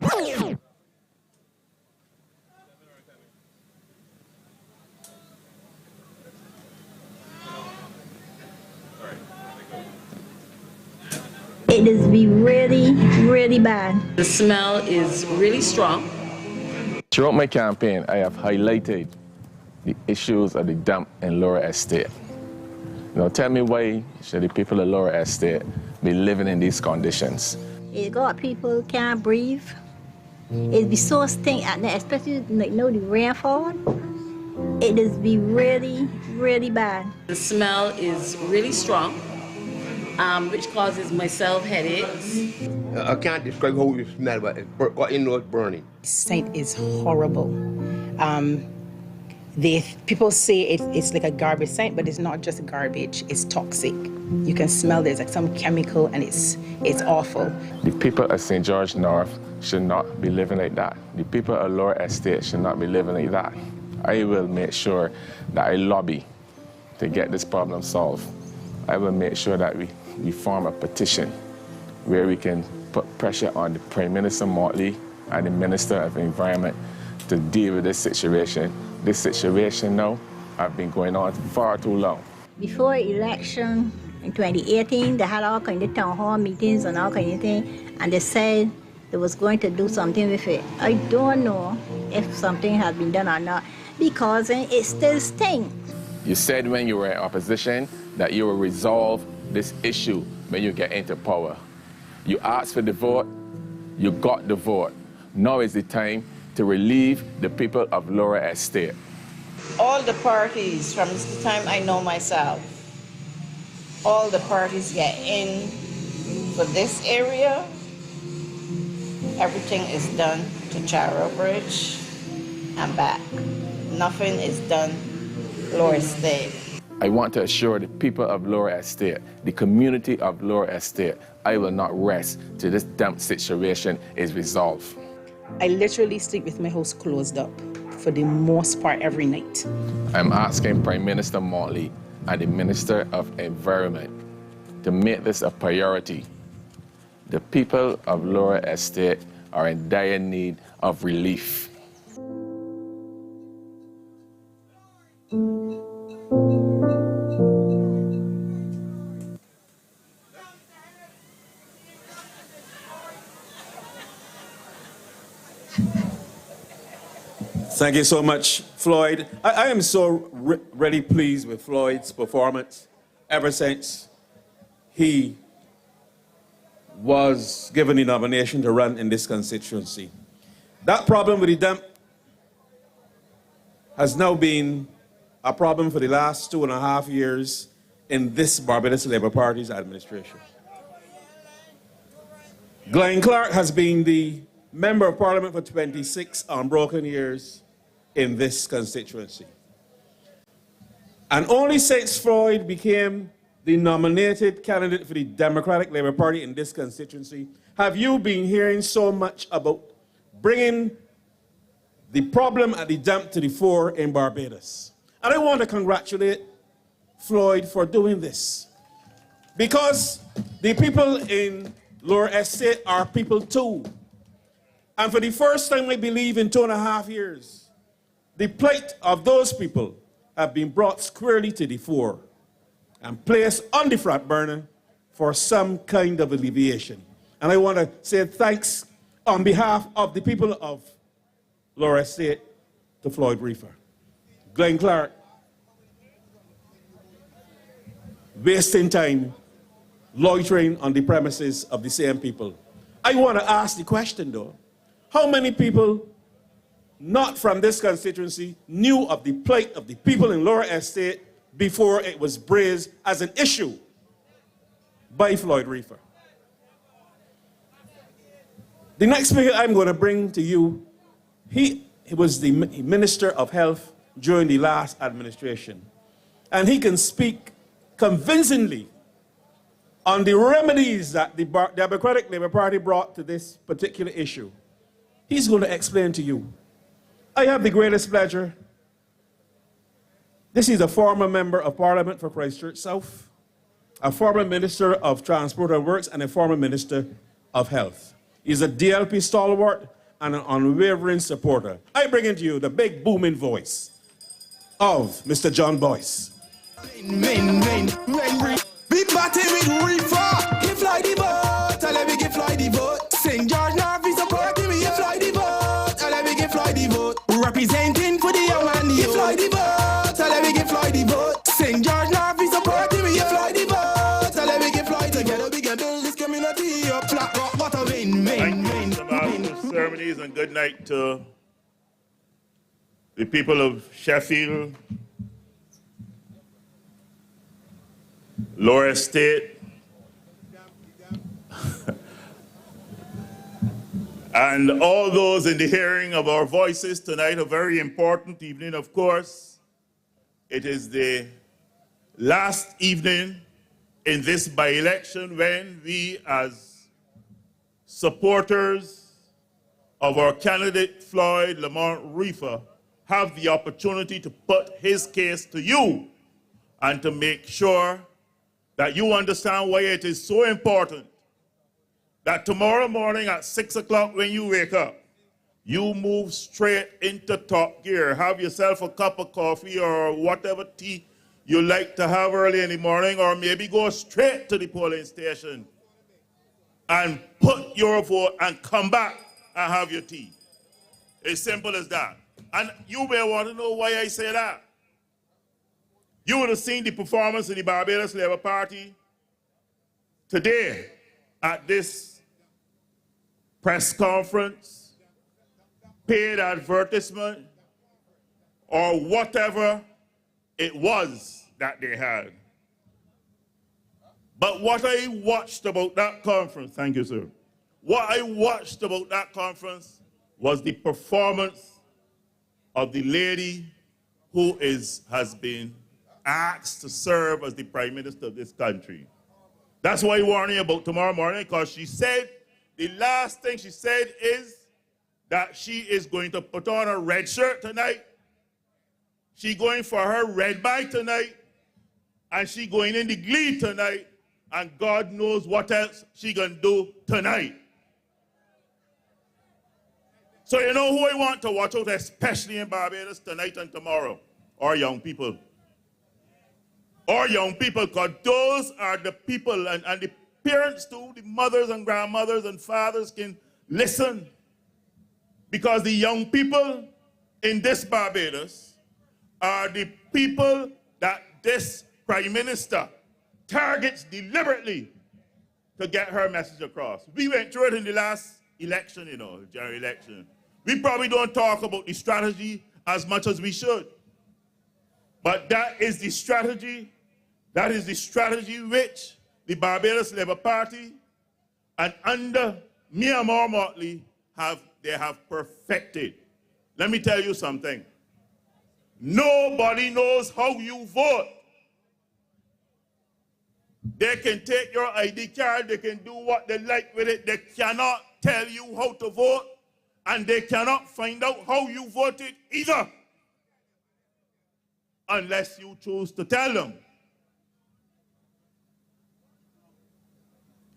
It is be really, really bad. The smell is really strong. Throughout my campaign, I have highlighted the issues of the dump in Lower Estate. Now tell me why should the people of Lower Estate be living in these conditions? It got people can't breathe. It be so stink at night, especially like the rainfall. It is be really, really bad. The smell is really strong, which causes myself headaches. I can't describe how it smells, but it's indoors burning. Scent is horrible. People say it's like a garbage scent, but it's not just garbage, it's toxic. You can smell there's like some chemical and it's awful. The people of St. George North should not be living like that. The people of Lower Estate should not be living like that. I will make sure that I lobby to get this problem solved. I will make sure that we form a petition where we can put pressure on the Prime Minister Motley and the Minister of Environment to deal with this situation. This situation now has been going on far too long. Before election in 2018, they had all kinds of town hall meetings and all kinds of things, and they said they was going to do something with it. I don't know if something has been done or not, because it still stinks. You said when you were in opposition that you will resolve this issue when you get into power. You asked for the vote, you got the vote. Now is the time to relieve the people of Lower Estate. All the parties, from the time I know myself, all the parties get in for this area. Everything is done to Charo Bridge and back. Nothing is done Lower Estate. I want to assure the people of Lower Estate, the community of Lower Estate, I will not rest till this damp situation is resolved. I literally sleep with my house closed up for the most part every night. I'm asking Prime Minister Motley and the Minister of Environment to make this a priority. The people of Lower Estate are in dire need of relief. Thank you so much, Floyd. I am so really pleased with Floyd's performance ever since he was given the nomination to run in this constituency. That problem with the dump has now been a problem for the last 2.5 years in this Barbados Labour Party's administration. Glenn Clark has been the Member of Parliament for 26 unbroken years in this constituency. And only since Floyd became the nominated candidate for the Democratic Labour Party in this constituency have you been hearing so much about bringing the problem at the dump to the fore in Barbados. And I want to congratulate Floyd for doing this, because the people in Lower Estate are people too. And for the first time, I believe, in 2.5 years, the plight of those people have been brought squarely to the fore and placed on the front burner for some kind of alleviation. And I want to say thanks on behalf of the people of Lower Estate to Floyd Reifer. Glenn Clark, wasting time loitering on the premises of the same people. I want to ask the question, though. How many people not from this constituency knew of the plight of the people in Lower Estate before it was raised as an issue by Floyd Reifer? The next speaker I'm going to bring to you, he was the Minister of Health during the last administration. And he can speak convincingly on the remedies that the Democratic Labour Party brought to this particular issue. He's going to explain to you. I have the greatest pleasure. This is a former Member of Parliament for Christchurch South, a former Minister of Transport and Works, and a former Minister of Health. He's a DLP stalwart and an unwavering supporter. I bring into you the big booming voice of Mr. John Boyce. Big batty with Reifer. Give Floyd the vote, and let me give Floyd the vote. St. George Narvis support me, give Floyd the vote, and let me give Floyd the vote. Representing for the young man, give Floyd the vote, and let me give Floyd the vote. St. George Narvis support me, give Floyd the vote, and let me give Floyd together. We can build this community up. Flat rock, what a win. Thank you for the ceremonies, and good night to the people of Sheffield, Lower Estate, and all those in the hearing of our voices tonight. A very important evening, of course. It is the last evening in this by-election when we, as supporters of our candidate Floyd Lamont Reifer, have the opportunity to put his case to you and to make sure that you understand why it is so important that tomorrow morning at 6 o'clock when you wake up, you move straight into top gear. Have yourself a cup of coffee or whatever tea you like to have early in the morning, or maybe go straight to the polling station and put your vote and come back and have your tea. It's simple as that. And you may want to know why I say that. You would have seen the performance of the Barbados Labour Party today at this press conference, paid advertisement, or whatever it was that they had. But what I watched about that conference, thank you, sir. What I watched about that conference was the performance of the lady who has been asked to serve as the Prime Minister of this country. That's why I warn you about tomorrow morning, because she said, the last thing she said is that she is going to put on a red shirt tonight. She going for her red bag tonight, and she going in the glee tonight, and God knows what else she gonna do tonight. So you know who I want to watch out, especially in Barbados tonight and tomorrow? Our young people. Our young people, because those are the people, and the parents too, the mothers and grandmothers and fathers can listen. Because the young people in this Barbados are the people that this Prime Minister targets deliberately to get her message across. We went through it in the last election, you know, general election. We probably don't talk about the strategy as much as we should. But that is the strategy which the Barbados Labour Party and under Myanmar Motley have perfected. Let me tell you something. Nobody knows how you vote. They can take your ID card, they can do what they like with it. They cannot tell you how to vote, and they cannot find out how you voted either, unless you choose to tell them.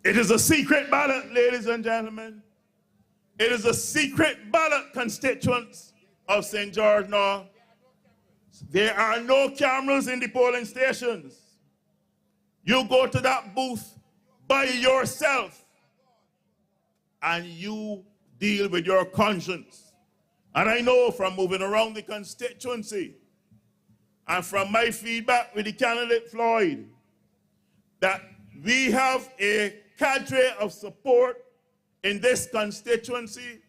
It is a secret ballot, ladies and gentlemen. It is a secret ballot, constituents of St. George North. There are no cameras in the polling stations. You go to that booth by yourself and you deal with your conscience. And I know from moving around the constituency and from my feedback with the candidate Floyd that we have a cadre of support in this constituency,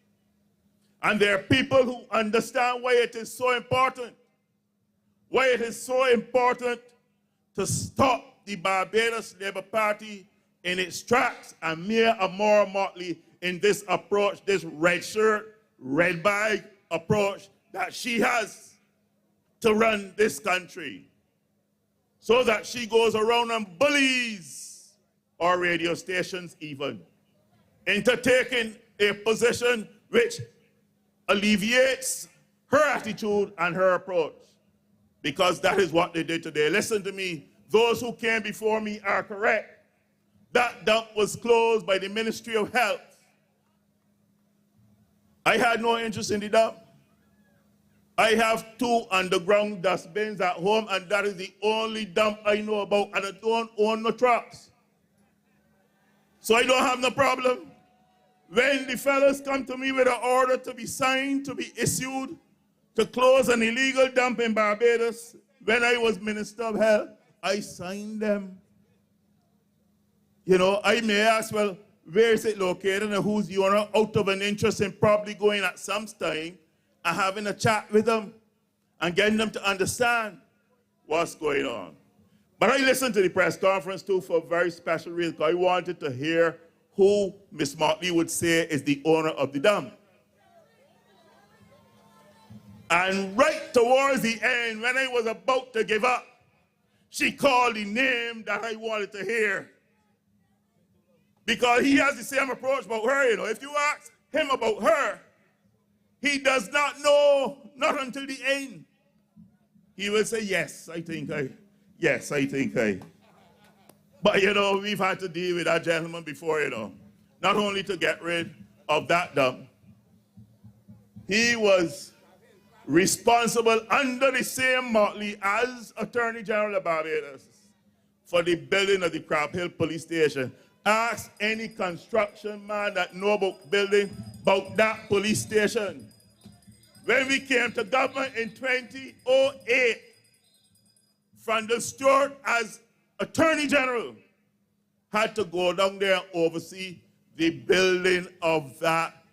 and there are people who understand why it is so important. Why it is so important to stop the Barbados Labour Party in its tracks and Myanmar Motley in this approach, this red shirt, red bag approach that she has to run this country. So that she goes around and bullies our radio stations even into taking a position which alleviates her attitude and her approach. Because that is what they did today. Listen to me. Those who came before me are correct. That dump was closed by the Ministry of Health. I had no interest in the dump. I have 2 underground dustbins at home, and that is the only dump I know about, and I don't own no trucks. So I don't have no problem. When the fellas come to me with an order to be signed, to be issued, to close an illegal dump in Barbados, when I was Minister of Health, I signed them. You know, I may ask, well, where is it located and who's the owner, out of an interest in probably going at some time and having a chat with them and getting them to understand what's going on. But I listened to the press conference too for a very special reason, because I wanted to hear who Ms. Motley would say is the owner of the dump. And right towards the end, when I was about to give up, she called the name that I wanted to hear. Because he has the same approach about her, you know. If you ask him about her, he does not know, not until the end. He will say, yes, I think I. But, you know, we've had to deal with that gentleman before, you know. Not only to get rid of that dump, he was responsible under the same Motley as Attorney General of Barbados for the building of the Crab Hill Police Station. Ask any construction man that know about building about that police station. when we came to government in 2008, Frandon Stewart, as Attorney General, had to go down there and oversee the building of that,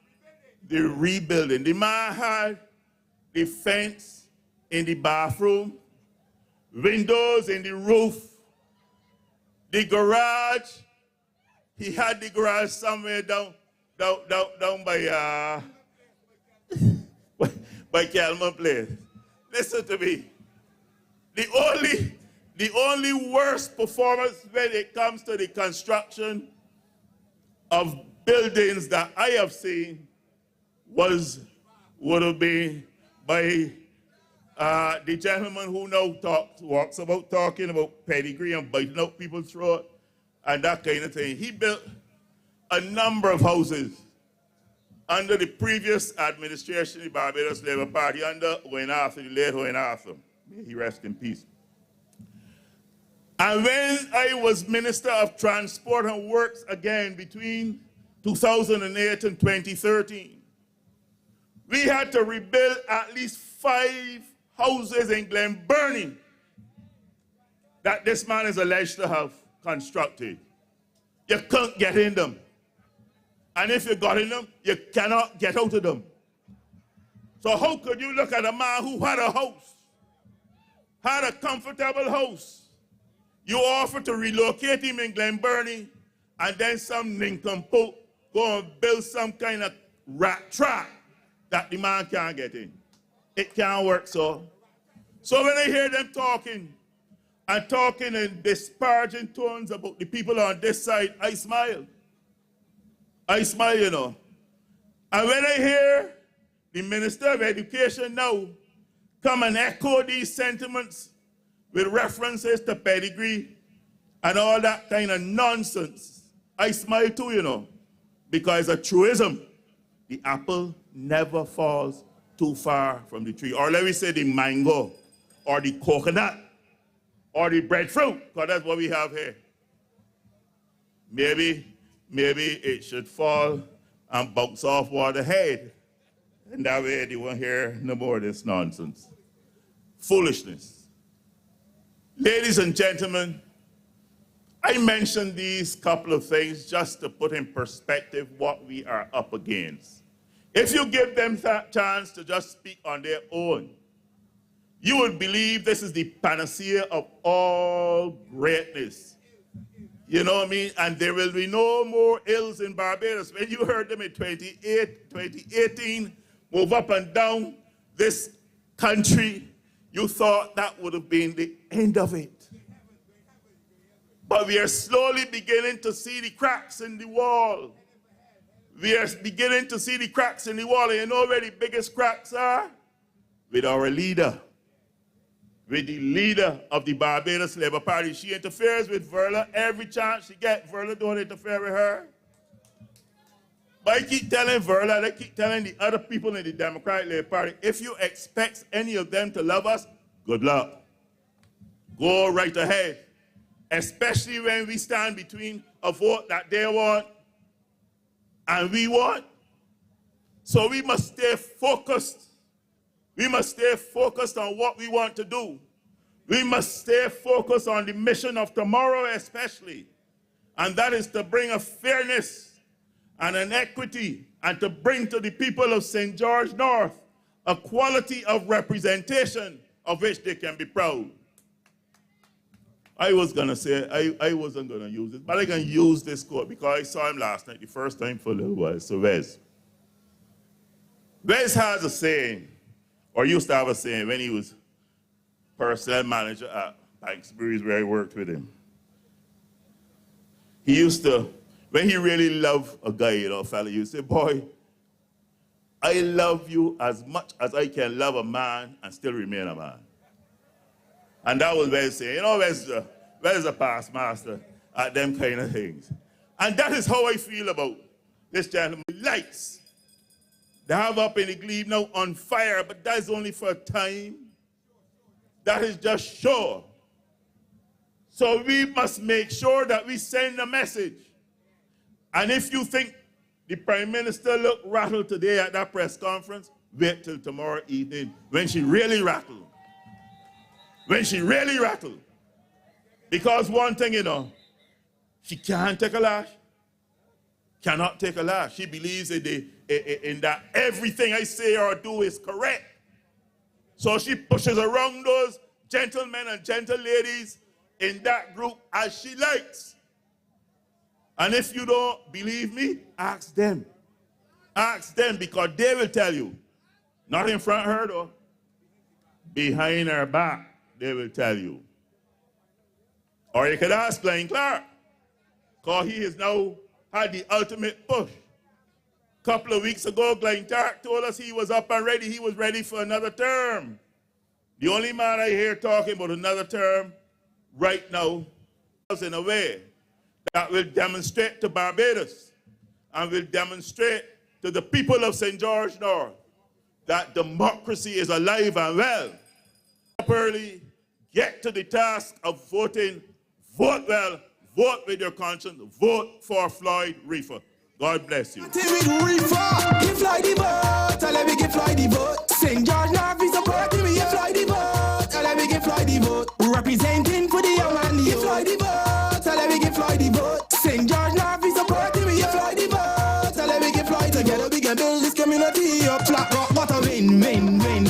the rebuilding. The man had the fence in the bathroom, windows in the roof, the garage. He had the garage somewhere down by by Calman Place. Listen to me. The only worst performance when it comes to the construction of buildings that I have seen would have been by the gentleman who now talks about talking about pedigree and biting out people's throat and that kind of thing. He built a number of houses under the previous administration, the Barbados Labour Party, under Owen Arthur, the late Owen Arthur. May he rest in peace. And when I was Minister of Transport and Works again between 2008 and 2013, we had to rebuild at least 5 houses in Glenburnie that this man is alleged to have constructed. You can't get in them. And if you got in them, you cannot get out of them. So how could you look at a man who had a house, had a comfortable house, you offer to relocate him in Glenburnie, and then some nincompoop go and build some kind of rat trap that the man can't get in. It can't work so. So when I hear them talking in disparaging tones about the people on this side, I smile. I smile, you know. And when I hear the Minister of Education now come and echo these sentiments with references to pedigree and all that kind of nonsense, I smile too, you know, because a truism, the apple never falls too far from the tree. Or let me say the mango, or the coconut, or the breadfruit, because that's what we have here. Maybe it should fall and bounce off the head. And that way they won't hear no more of this nonsense. Foolishness. Ladies and gentlemen, I mentioned these couple of things just to put in perspective what we are up against. If you give them that chance to just speak on their own, you would believe this is the panacea of all greatness. You know what I mean? And there will be no more ills in Barbados. When you heard them in 2018 move up and down this country, you thought that would have been the end of it. But we are slowly beginning to see the cracks in the wall. We are beginning to see the cracks in the wall. And you know where the biggest cracks are? With our leader. With the leader of the Barbados Labour Party. She interferes with Verla every chance she gets. Verla don't interfere with her. But I keep telling Verla, I keep telling the other people in the Democratic Labour Party, if you expect any of them to love us, good luck. Go right ahead. Especially when we stand between a vote that they want and we want. So we must stay focused. We must stay focused on what we want to do. We must stay focused on the mission of tomorrow especially. And that is to bring a fairness and an equity and to bring to the people of St. George North a quality of representation of which they can be proud. I was going to say, I wasn't going to use it, but I can use this quote because I saw him last night, the first time for a little while. So Wes has a saying, or used to have a saying when he was personnel manager at Banksbury's where I worked with him. He used to, when he really loved a guy, you know, a fella, he would say, boy, I love you as much as I can love a man and still remain a man. And that was Wes saying, you know, Wes is a past master at them kind of things. And that is how I feel about this gentleman. Lights. They have up in the glebe now on fire, but that is only for a time. That is just sure. So we must make sure that we send a message. And if you think the Prime Minister looked rattled today at that press conference, wait till tomorrow evening when she really rattle. When she really rattle. Because one thing, you know, she can't take a lash. Cannot take a lash. She believes in that everything I say or do is correct. So she pushes around those gentlemen and gentle ladies in that group as she likes. And if you don't believe me, ask them. Ask them, because they will tell you. Not in front of her though. Behind her back, they will tell you. Or you could ask Glenn Clark, because he has now had the ultimate push. A couple of weeks ago, Glenn Clark told us he was up and ready. He was ready for another term. The only man I hear talking about another term right now is in a way that will demonstrate to Barbados and will demonstrate to the people of St. George North that democracy is alive and well. Properly get to the task of voting. Vote well, vote with your conscience, vote for Floyd Reifer. God bless you. With Reifer, give Floyd the vote, let me give Floyd the vote. St. George North is supporting me, give Floyd the vote, let me give Floyd the vote. Representing for the young and the give Floyd the vote, let me give Floyd the vote. St. George North is supporting me, give Floyd the vote, let me give Floyd together. We can build this community up. Flat Rock got a win. When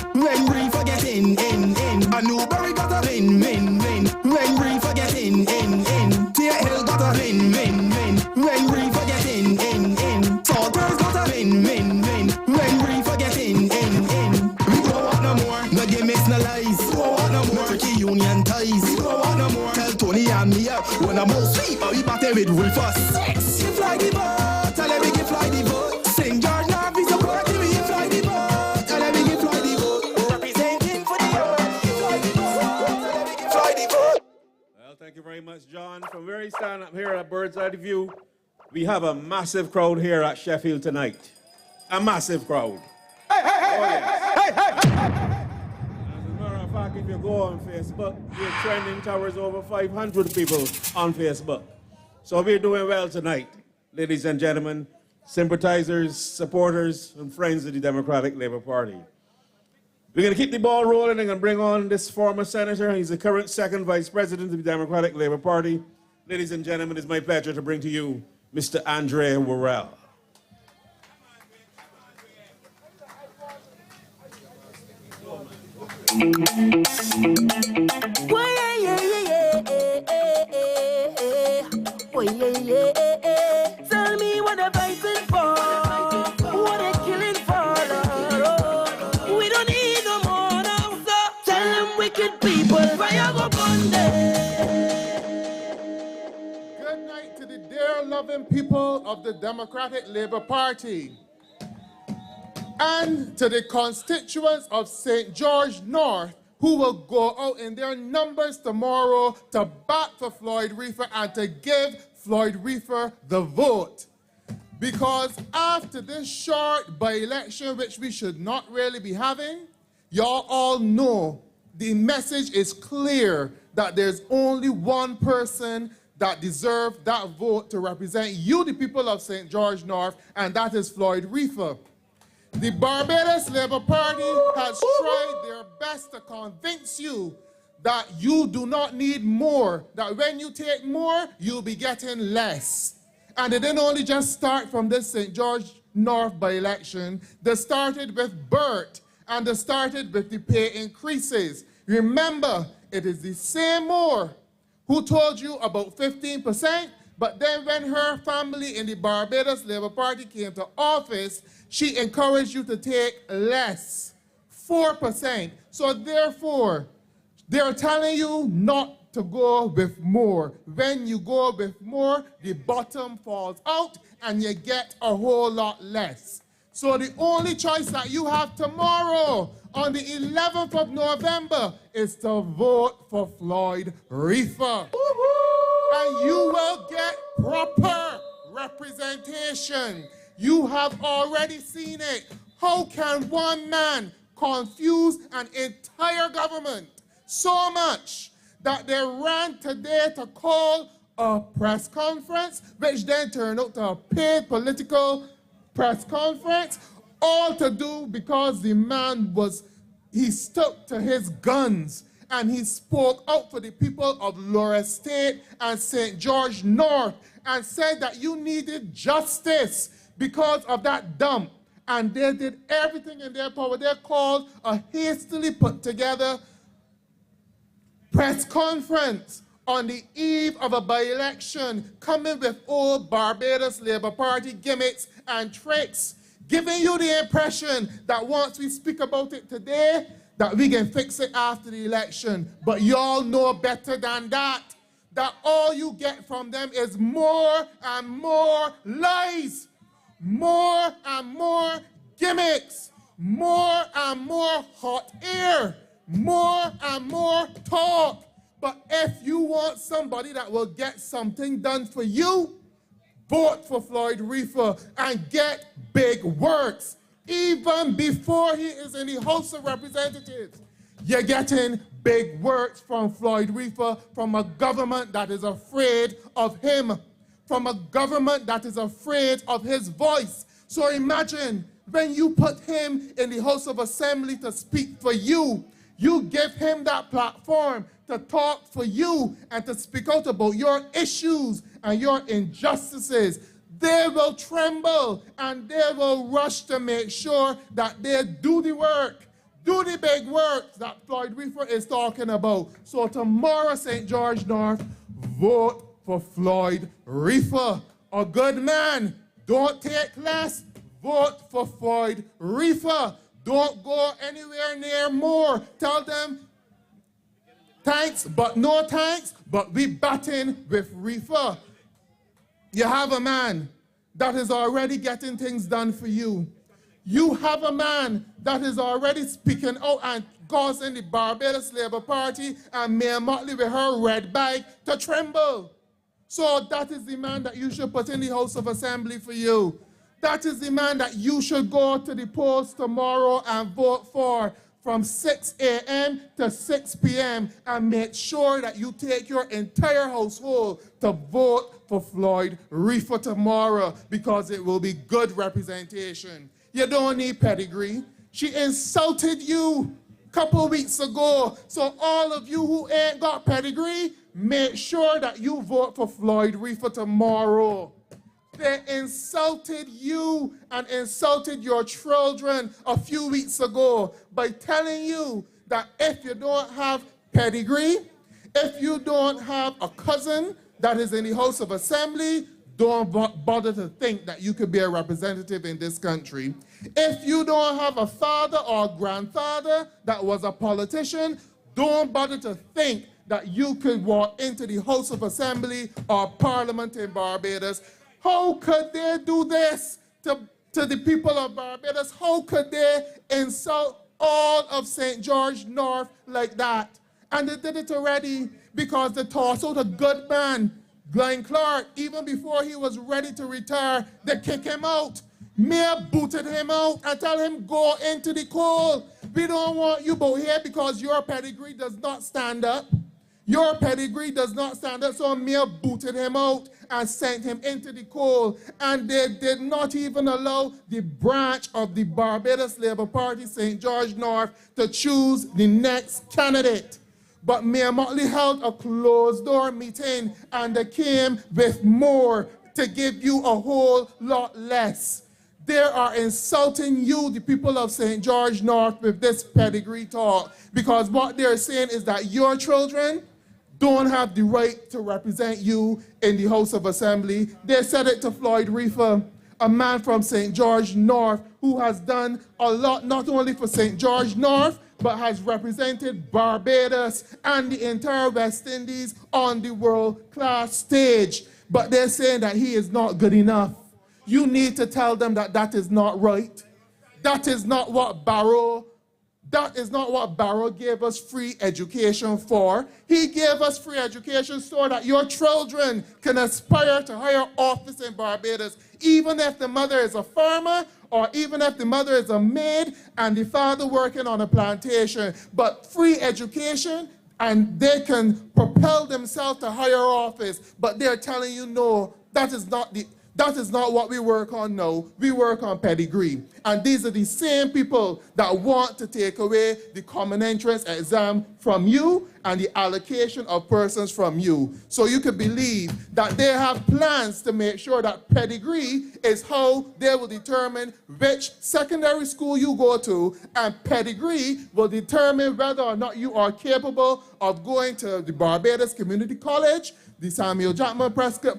Reifer get in. A Newbury got a win. When Reifer get in. Tear Hill got a win. When Reifer get in. Salters got a win. When Reifer get in. We don't want no more. No gimmicks, no lies. We don't want no more. Tricky union ties. We don't want no more. Tell Tony and me up when I'm all sweet, but we battle with Reifer 6. Give Floyd the vote. Let me give Floyd the vote. St. George North is supporting me. Give Floyd the vote. Let me give Floyd the vote. Representing for the young. Give Floyd the vote. Let me give Floyd the vote. Well, thank you very much, John. From where we stand up here at Bird's Eye View, we have a massive crowd here at Sheffield tonight. A massive crowd. Hey! As a matter of fact, if you go on Facebook, we're trending towards over 500 people on Facebook. So we're doing well tonight, ladies and gentlemen, sympathizers, supporters, and friends of the Democratic Labour Party. We're going to keep the ball rolling and bring on this former senator. He's the current second vice president of the Democratic Labour Party. Ladies and gentlemen, it's my pleasure to bring to you Mr. Andre Worrell. Tell me what they're fighting for, what they're killing for. We don't need no more now, so tell them wicked people, fire go burn them. Good night to the dear loving people of the Democratic Labour Party and to the constituents of St. George North who will go out in their numbers tomorrow to bat for Floyd Reifer and to give Floyd Reifer the vote. Because after this short by-election, which we should not really be having, y'all all know the message is clear that there's only one person that deserves that vote to represent you, the people of St. George North, and that is Floyd Reifer. The Barbados Labour Party has tried their best to convince you that you do not need more, that when you take more, you'll be getting less. And they didn't only just start from this St. George North by-election, they started with Bert, and they started with the pay increases. Remember, it is the same Moore who told you about 15%, but then when her family in the Barbados Labour Party came to office, she encouraged you to take less, 4%. So therefore, they're telling you not to go with more. When you go with more, the bottom falls out and you get a whole lot less. So the only choice that you have tomorrow, on the 11th of November, is to vote for Floyd Reifer. And you will get proper representation. You have already seen it. How can one man confuse an entire government so much that they ran today to call a press conference, which then turned out to a paid political press conference, all to do because the man he stuck to his guns and he spoke out for the people of Lower Estate and St. George North and said that you needed justice because of that dump. And they did everything in their power. They called a hastily put together press conference on the eve of a by-election, coming with old Barbados Labour Party gimmicks and tricks, giving you the impression that once we speak about it today, that we can fix it after the election. But y'all know better than that, that all you get from them is more and more lies, more and more gimmicks, more and more hot air, more and more talk. But if you want somebody that will get something done for you, vote for Floyd Reifer and get big works. Even before he is in the House of Representatives, you're getting big works from Floyd Reifer, from a government that is afraid of him, from a government that is afraid of his voice. So imagine when you put him in the House of Assembly to speak for you, you give him that platform to talk for you and to speak out about your issues and your injustices. They will tremble and they will rush to make sure that they do the work, do the big work that Floyd Reifer is talking about. So tomorrow, St. George North, vote for Floyd Reifer, a good man. Don't take less, vote for Floyd Reifer. Don't go anywhere near more. Tell them, thanks, but no thanks, but we batting with Reifer. You have a man that is already getting things done for you. You have a man that is already speaking out and causing the Barbados Labour Party and Mayor Motley with her red bag to tremble. So that is the man that you should put in the House of Assembly for you. That is the man that you should go to the polls tomorrow and vote for from 6 a.m. to 6 p.m. and make sure that you take your entire household to vote for Floyd Reifer tomorrow because it will be good representation. You don't need pedigree. She insulted you a couple weeks ago. So all of you who ain't got pedigree, make sure that you vote for Floyd Reifer tomorrow. They insulted you and insulted your children a few weeks ago by telling you that if you don't have pedigree, if you don't have a cousin that is in the House of Assembly, don't bother to think that you could be a representative in this country. If you don't have a father or grandfather that was a politician, don't bother to think that you could walk into the House of Assembly or Parliament in Barbados. How could they do this to the people of Barbados? How could they insult all of St. George North like that? And they did it already because they tossed out a good man, Glenn Clark. Even before he was ready to retire, they kicked him out. Mayor booted him out and tell him, go into the coal. We don't want you out here because your pedigree does not stand up. Your pedigree does not stand up, so Mayor booted him out and sent him into the coal. And they did not even allow the branch of the Barbados Labour Party, St. George North, to choose the next candidate. But Mayor Motley held a closed-door meeting, and they came with more to give you a whole lot less. They are insulting you, the people of St. George North, with this pedigree talk, because what they're saying is that your children don't have the right to represent you in the House of Assembly. They said it to Floyd Reifer, a man from St. George North who has done a lot, not only for St. George North, but has represented Barbados and the entire West Indies on the world-class stage. But they're saying that he is not good enough. You need to tell them that that is not right. That is not what Barrow gave us free education for. He gave us free education so that your children can aspire to higher office in Barbados, even if the mother is a farmer or even if the mother is a maid and the father working on a plantation. But free education, and they can propel themselves to higher office. But they're telling you, no, that is not That is not what we work on now. We work on pedigree. And these are the same people that want to take away the common entrance exam from you and the allocation of persons from you. So you can believe that they have plans to make sure that pedigree is how they will determine which secondary school you go to, and pedigree will determine whether or not you are capable of going to the Barbados Community College, the Samuel Jackman Prescott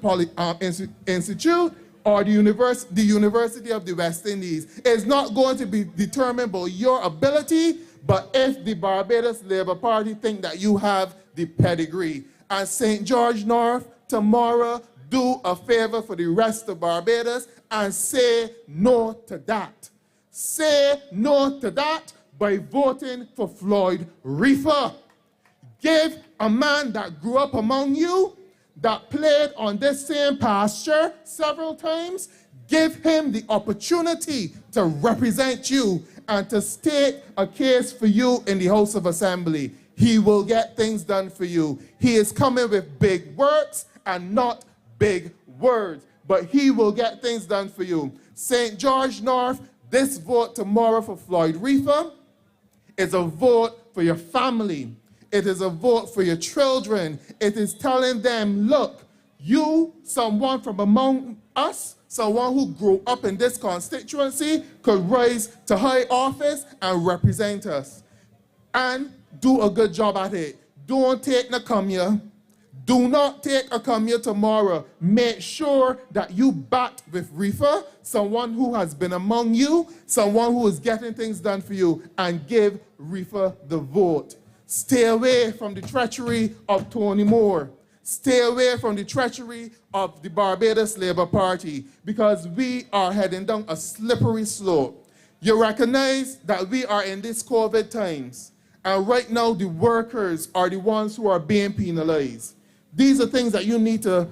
Institute, or the University of the West Indies. It's not going to be determined by your ability, but if the Barbados Labour Party think that you have the pedigree. And St. George North, tomorrow, do a favor for the rest of Barbados and say no to that. Say no to that by voting for Floyd Reifer. Give a man that grew up among you, that played on this same pasture several times, give him the opportunity to represent you and to state a case for you in the House of Assembly. He will get things done for you. He is coming with big works and not big words, but he will get things done for you. St. George North, this vote tomorrow for Floyd Reifer is a vote for your family. It is a vote for your children. It is telling them, look, you, someone from among us, someone who grew up in this constituency, could rise to high office and represent us. And do a good job at it. Don't take no come here. Do not take a come here tomorrow. Make sure that you bat with Reifer, someone who has been among you, someone who is getting things done for you, and give Reifer the vote. Stay away from the treachery of Tony Moore. Stay away from the treachery of the Barbados Labour Party, because we are heading down a slippery slope. You recognize that we are in these COVID times, and right now the workers are the ones who are being penalized. These are things that you need to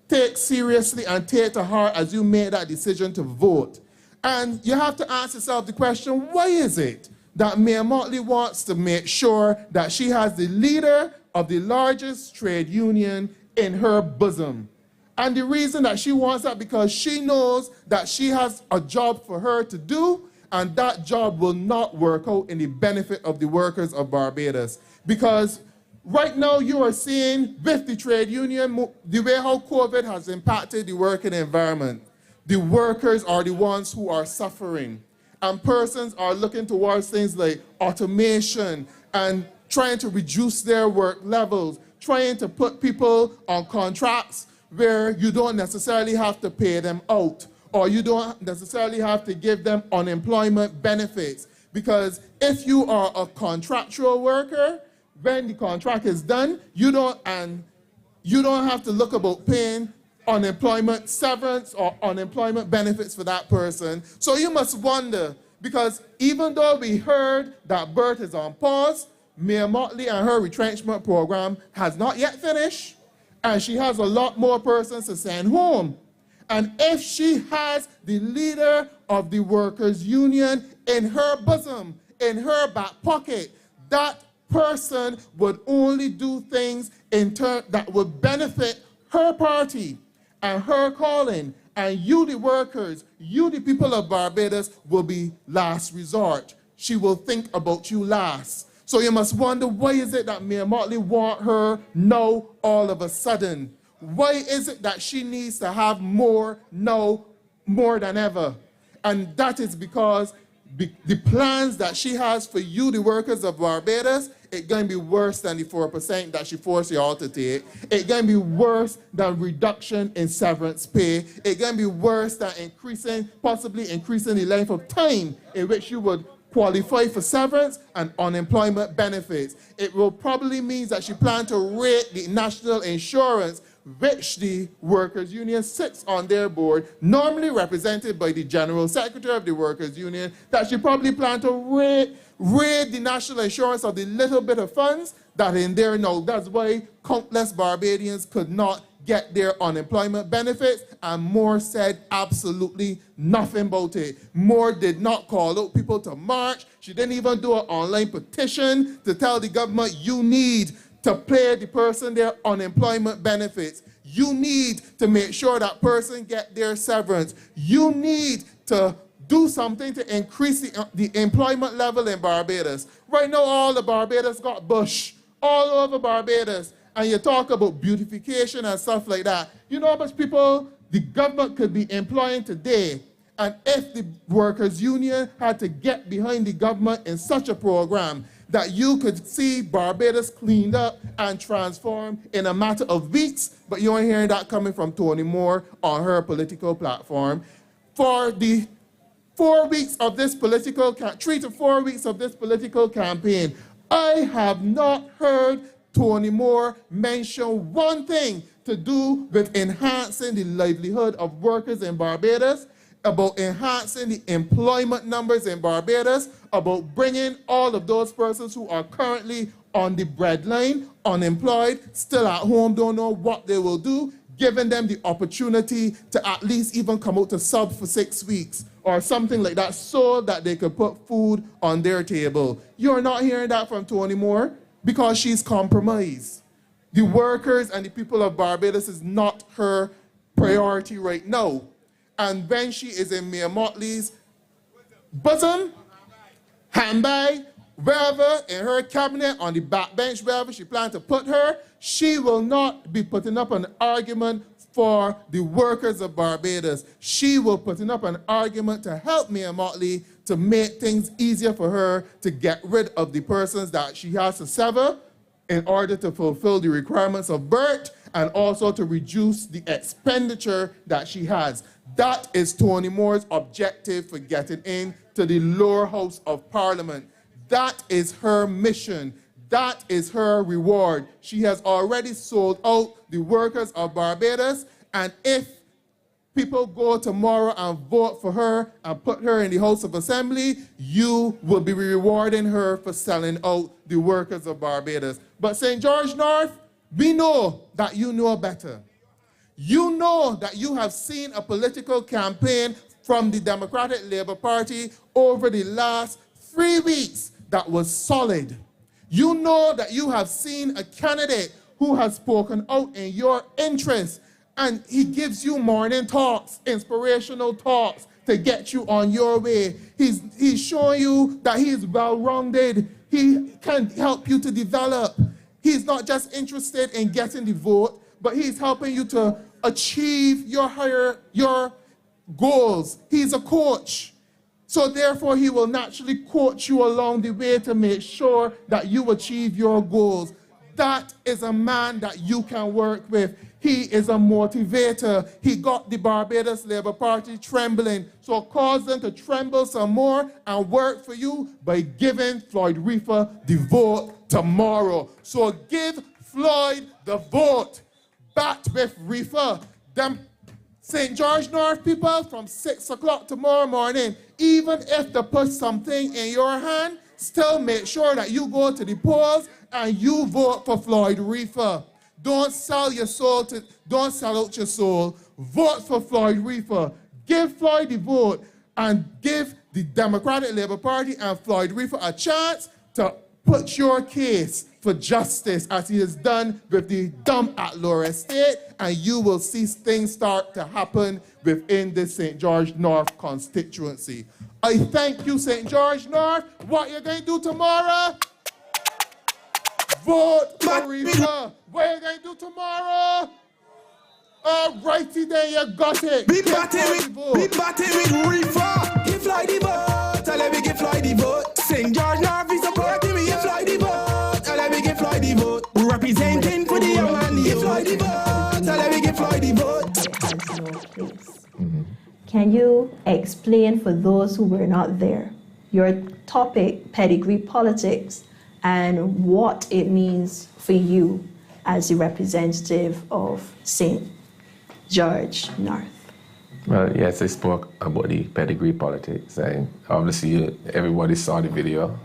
take seriously and take to heart as you make that decision to vote. And you have to ask yourself the question, why is it that Mayor Motley wants to make sure that she has the leader of the largest trade union in her bosom? And the reason that she wants that, because she knows that she has a job for her to do, and that job will not work out in the benefit of the workers of Barbados. Because right now you are seeing with the trade union, the way how COVID has impacted the working environment. The workers are the ones who are suffering. And persons are looking towards things like automation and trying to reduce their work levels, trying to put people on contracts where you don't necessarily have to pay them out, or you don't necessarily have to give them unemployment benefits. Because if you are a contractual worker, when the contract is done, you don't have to look about paying unemployment severance or unemployment benefits for that person. So you must wonder, because even though we heard that Bert is on pause, Mayor Motley and her retrenchment program has not yet finished, and she has a lot more persons to send home. And if she has the leader of the workers' union in her bosom, in her back pocket, that person would only do things in turn that would benefit her party and her calling, and you, the workers, you, the people of Barbados, will be last resort. She will think about you last. So you must wonder, why is it that Mayor Motley want her now all of a sudden? Why is it that she needs to have more now more than ever? And that is because the plans that she has for you, the workers of Barbados, it's going to be worse than the 4% that she forced you all to take. It's going to be worse than reduction in severance pay. It's going to be worse than possibly increasing the length of time in which you would qualify for severance and unemployment benefits. It will probably mean that she plans to rate the national insurance, which the workers' union sits on their board, normally represented by the general secretary of the workers' union, that she probably plans to raid the national insurance of the little bit of funds that are in there now. That's why countless Barbadians could not get their unemployment benefits, and Moore said absolutely nothing about it. Moore did not call out people to march. She didn't even do an online petition to tell the government, you need to pay the person their unemployment benefits. You need to make sure that person get their severance. You need to do something to increase the employment level in Barbados. Right now, all the Barbados got bush all over Barbados, and you talk about beautification and stuff like that. You know how much people the government could be employing today, and if the workers' union had to get behind the government in such a program, that you could see Barbados cleaned up and transformed in a matter of weeks, but you aren't hearing that coming from Tony Moore on her political platform. For the 4 weeks of this political, 3 to 4 weeks of this political campaign, I have not heard Tony Moore mention one thing to do with enhancing the livelihood of workers in Barbados, about enhancing the employment numbers in Barbados, about bringing all of those persons who are currently on the breadline, unemployed, still at home, don't know what they will do, giving them the opportunity to at least even come out to sub for 6 weeks or something like that so that they could put food on their table. You're not hearing that from Tony Moore because she's compromised. The workers and the people of Barbados is not her priority right now. And when she is in Mayor Motley's bosom, handbag, wherever, in her cabinet, on the backbench, wherever she plans to put her, she will not be putting up an argument for the workers of Barbados. She will putting up an argument to help Mayor Motley to make things easier for her to get rid of the persons that she has to sever in order to fulfill the requirements of BERT and also to reduce the expenditure that she has. That is Tony Moore's objective for getting into the lower house of Parliament. That is her mission. That is her reward. She has already sold out the workers of Barbados, and if people go tomorrow and vote for her and put her in the House of Assembly, you will be rewarding her for selling out the workers of Barbados. But St. George North, we know that you know better. You know that you have seen a political campaign from the Democratic Labour Party over the last 3 weeks that was solid. You know that you have seen a candidate who has spoken out in your interest, and he gives you morning talks, inspirational talks to get you on your way. He's showing you that he is well-rounded. He can help you to develop. He's not just interested in getting the vote, but he's helping you to achieve your goals. He's a coach. So therefore, he will naturally coach you along the way to make sure that you achieve your goals. That is a man that you can work with. He is a motivator. He got the Barbados Labour Party trembling. So cause them to tremble some more and work for you by giving Floyd Reifer the vote tomorrow. So give Floyd the vote. Back with Reifer. Them St. George North people from 6 o'clock tomorrow morning, even if they put something in your hand, still make sure that you go to the polls and you vote for Floyd Reifer. Don't sell your soul don't sell out your soul. Vote for Floyd Reifer. Give Floyd the vote and give the Democratic Labour Party and Floyd Reifer a chance to put your case for justice as he has done with the dump at Lower Estate, and you will see things start to happen within the St. George North constituency. I thank you, St. George North. What you're going to do tomorrow? Vote for Reifer. What are you going to do tomorrow? Righty there, you got it. Be batty with Reifer. Give Floyd the vote. Let me give Floyd the vote. St. George North is supporting me. Give Floyd the vote. Let me give Floyd the vote. Representing for the young man. Give Floyd the vote. Let me give Floyd the vote. Can you explain for those who were not there your topic, pedigree politics, and what it means for you as the representative of St. George North? Well, yes, I spoke about the pedigree politics, and obviously everybody saw the video.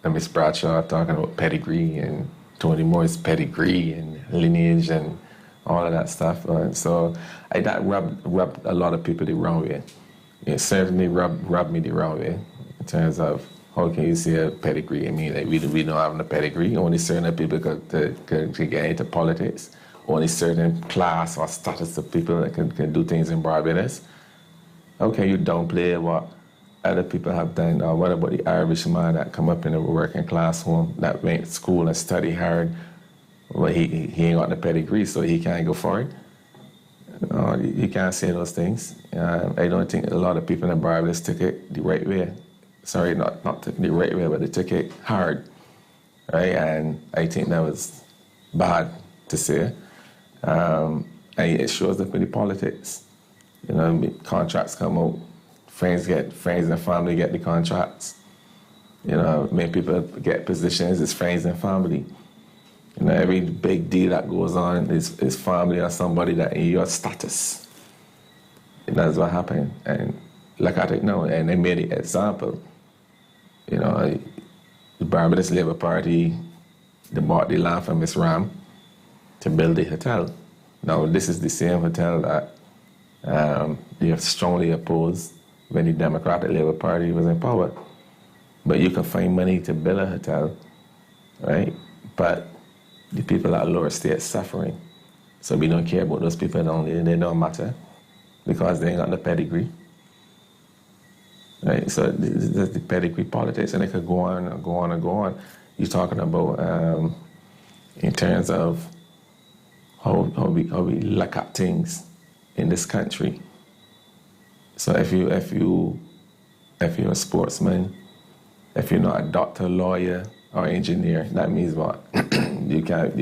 And Miss Bradshaw talking about pedigree and Tony Moore's pedigree and lineage and all of that stuff. So that rubbed a lot of people the wrong way. It certainly rubbed me the wrong way in terms of how can you say a pedigree? I mean, like we don't have no pedigree. Only certain people could get into politics. only certain class or status of people that can do things in Barbados. How can you downplay what other people have done? Or what about the Irishman that come up in a working class home that went to school and study hard? Well, he ain't got the pedigree, so he can't go for it. You can't say those things. I don't think a lot of people in Barbados took it the right way. Sorry, not took it the right way, but they took it hard, right? And I think that was bad to say. And it shows up in the politics. You know, contracts come out, friends and family get the contracts. You know, many people get positions as friends and family. You know, every big deal that goes on is family or somebody that in your status. And that's what happened. And look at it now, and they made an example. You know, the Barbados Labour Party, they bought the land from Miss Ram to build the hotel. Now, this is the same hotel that they have strongly opposed when the Democratic Labour Party was in power. But you can find money to build a hotel, right? But the people at lower states suffering. So we don't care about those people, they don't matter because they ain't got the pedigree. Right? So this is the pedigree politics, and it could go on and go on and go on. You're talking about in terms of how we look at things in this country. So if you're a sportsman, if you're not a doctor, lawyer, or engineer, that means what? you can't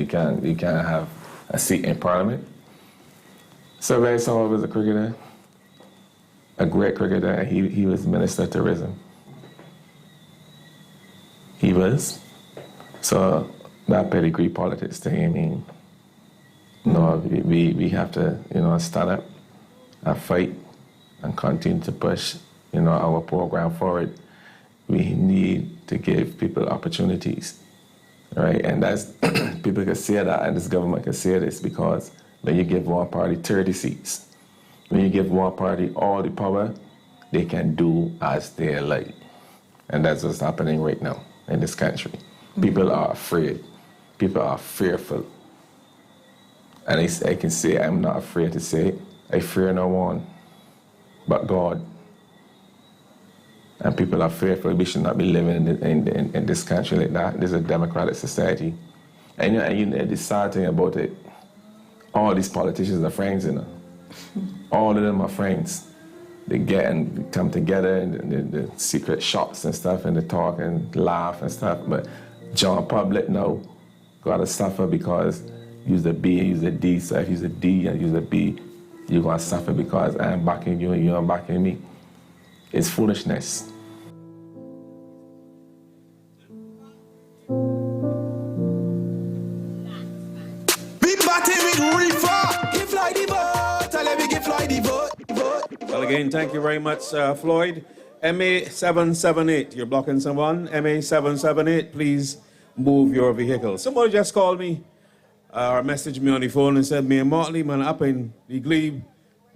have a seat in Parliament. So Ray Saul was a cricketer, a great cricketer, and he was Minister of Tourism. He was. So that pedigree politics thing, I mean, we have to, stand up and fight and continue to push, our program forward. We need to give people opportunities, right? And that's, people can say that, and this government can say this, because when you give one party 30 seats, when you give one party all the power, they can do as they like. And that's what's happening right now in this country. People are afraid. People are fearful. And I can say, I'm not afraid to say it. I fear no one but God. And people are fearful. We should not be living in this country like that. This is a democratic society. And the sad thing about it, all these politicians are friends, All of them are friends. They get and come together and the secret shots and stuff, and they talk and laugh and stuff. But John Public, no, gotta suffer because use a B and use a D. So if you use a D and use a B, you're gonna suffer because I'm backing you and you're backing me. It's foolishness. Big batty with Reifer. Give Floyd the vote. Let me give Floyd the vote. Well, again, thank you very much, Floyd. MA778, you're blocking someone. MA778, please move your vehicle. Somebody just called me or messaged me on the phone and said, me and Motley, man, up in the Glebe,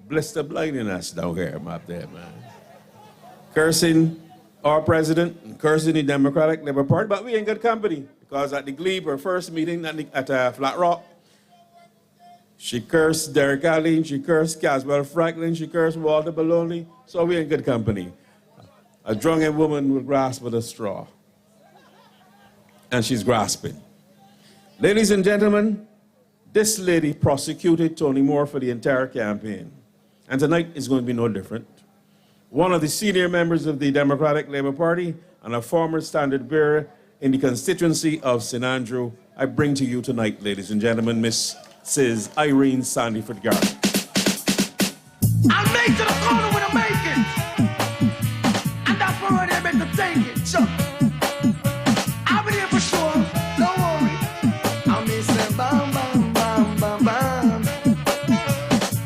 blister blinding us down here, up there, man. Cursing our president, cursing the Democratic Labour Party, but we ain't good company, because at the Glebe, our first meeting at Flat Rock, she cursed Derek Allen, she cursed Caswell Franklin, she cursed Walter Baloney, so we ain't good company. A drunken woman will grasp at a straw, and she's grasping. Ladies and gentlemen, this lady prosecuted Tony Moore for the entire campaign, and tonight is going to be no different. One of the senior members of the Democratic Labour Party and a former standard bearer in the constituency of St. Andrew, I bring to you tonight, ladies and gentlemen, Mrs. Irene Sandiford-Garner. I'll make to the corner when I make it. And that's where they're meant to take it. Sure. I'll be there for sure. Don't worry. I'll miss them. Bam, bam, bam, bam, bam.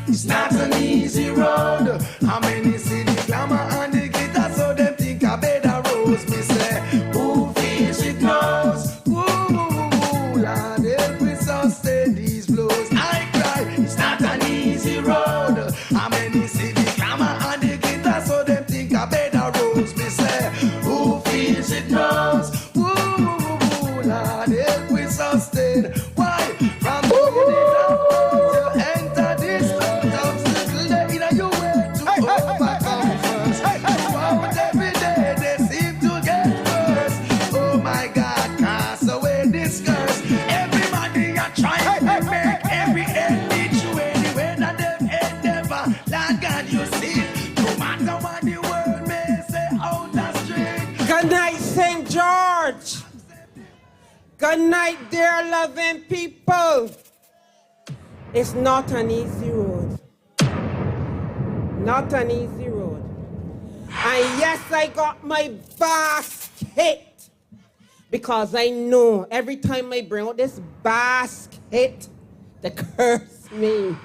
It's not an easy road. How many see the glamour and the glitter, so them think I better rose. Me say, who feels it knows? Ooh, Lord, help me sustain these blows. I cry, it's not an easy road. How many see the glamour and the glitter, so them think I better rose. Me say, who feels it knows? Ooh, Lord, help me sustain. Why? From the Good night, dear loving people. It's not an easy road. Not an easy road. And yes, I got my basket. Because I know every time I bring out this basket, they curse me.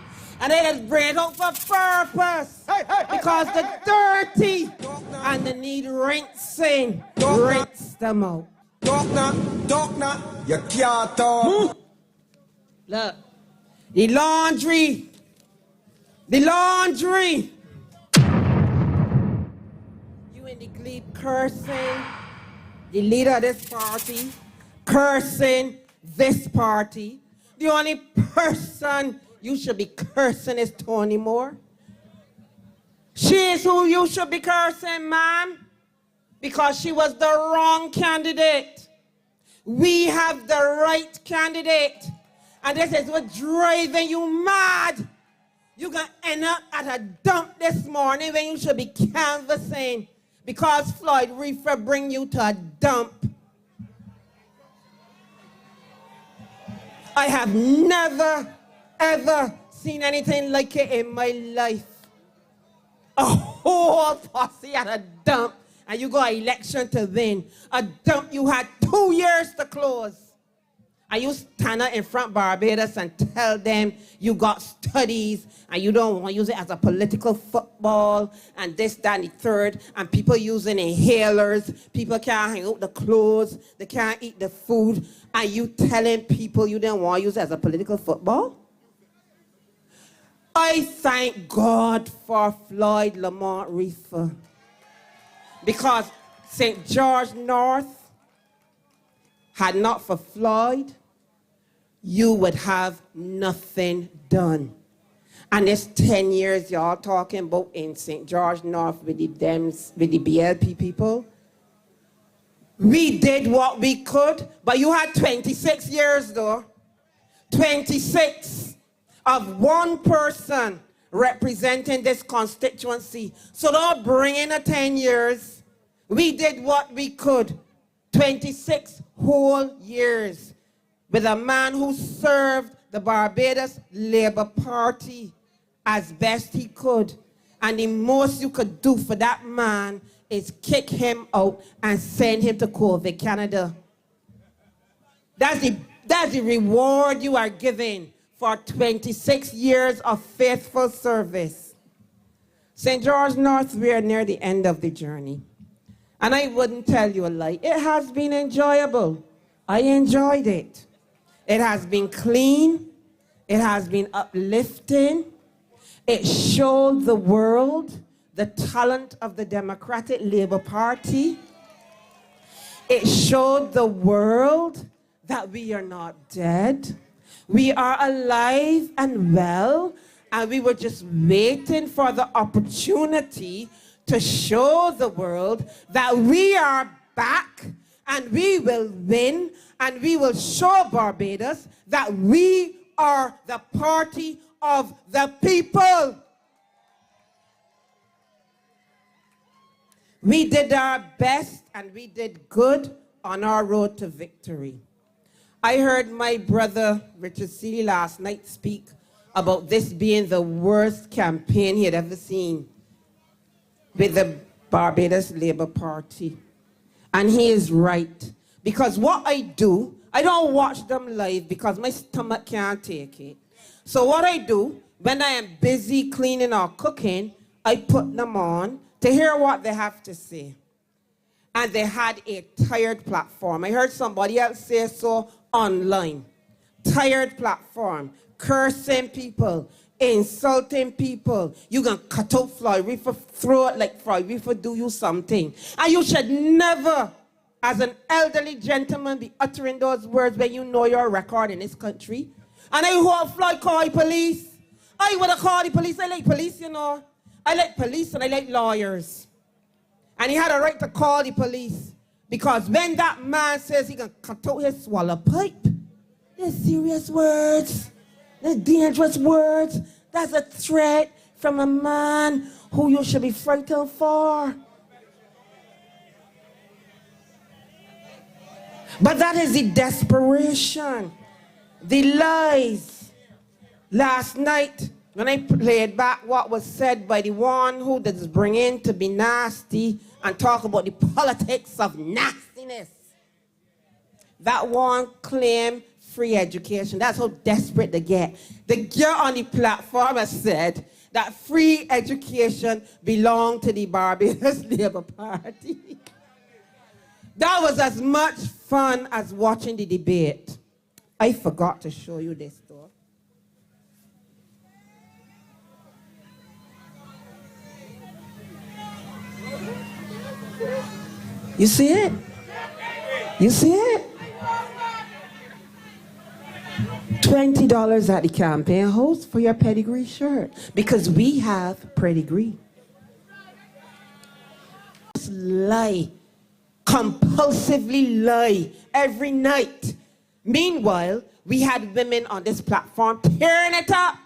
And they just bring it out for purpose. Because they're dirty. And they need rinsing. Rinse them out. Talk not, you can't talk. Look, the laundry. You in the glebe cursing the leader of this party, cursing this party. The only person you should be cursing is Tony Moore. She is who you should be cursing, ma'am, because she was the wrong candidate. We have the right candidate. And this is what's driving you mad. You're going to end up at a dump this morning when you should be canvassing because Floyd Reifer bring you to a dump. I have never, ever seen anything like it in my life. A whole posse at a dump, and you got an election to win. A dump you had 2 years to close. And you stand up in front Barbados and tell them you got studies and you don't want to use it as a political football and this, that, and the third. And people using inhalers. People can't hang out the clothes. They can't eat the food. And you telling people you don't want to use it as a political football? I thank God for Floyd Lamont Reifer. Because St. George North had not for Floyd, you would have nothing done. And this 10 years y'all talking about in St. George North with the Dems, with the BLP people, we did what we could, but you had 26 years though. 26 of one person representing this constituency. So don't bring in a 10 years. We did what we could. 26 whole years with a man who served the Barbados Labour Party as best he could. And the most you could do for that man is kick him out and send him to COVID, Canada. That's the reward you are giving for 26 years of faithful service. St. George North, we are near the end of the journey. And I wouldn't tell you a lie. It has been enjoyable. I enjoyed it. It has been clean. It has been uplifting. It showed the world the talent of the Democratic Labour Party. It showed the world that we are not dead. We are alive and well, and we were just waiting for the opportunity to show the world that we are back and we will win and we will show Barbados that we are the party of the people. We did our best and we did good on our road to victory. I heard my brother Richard Seeley last night speak about this being the worst campaign he had ever seen with the Barbados Labour Party. And he is right. Because what I do, I don't watch them live because my stomach can't take it. So what I do, when I am busy cleaning or cooking, I put them on to hear what they have to say. And they had a tired platform. I heard somebody else say so online. Tired platform, cursing people, insulting people. You can cut out Floyd Reifer, throw it like Floyd Reifer do you something. And you should never, as an elderly gentleman, be uttering those words when you know your record in this country. And I hope Floyd call the police. I would have called the police. I like police, you know. I like police and I like lawyers. And he had a right to call the police. Because when that man says he can cut out his swallow pipe, they're serious words. They're dangerous words. That's a threat from a man who you should be frightened for. But that is the desperation, the lies. Last night, when I played back what was said by the one who does bring in to be nasty and talk about the politics of nastiness, that one claimed free education. That's how desperate they get. The girl on the platform has said that free education belonged to the Barbados Labour Party. That was as much fun as watching the debate. I forgot to show you this though. You see it? You see it? $20 at the campaign host for your pedigree shirt, because we have pedigree. Lie, compulsively lie every night. Meanwhile, we had women on this platform tearing it up,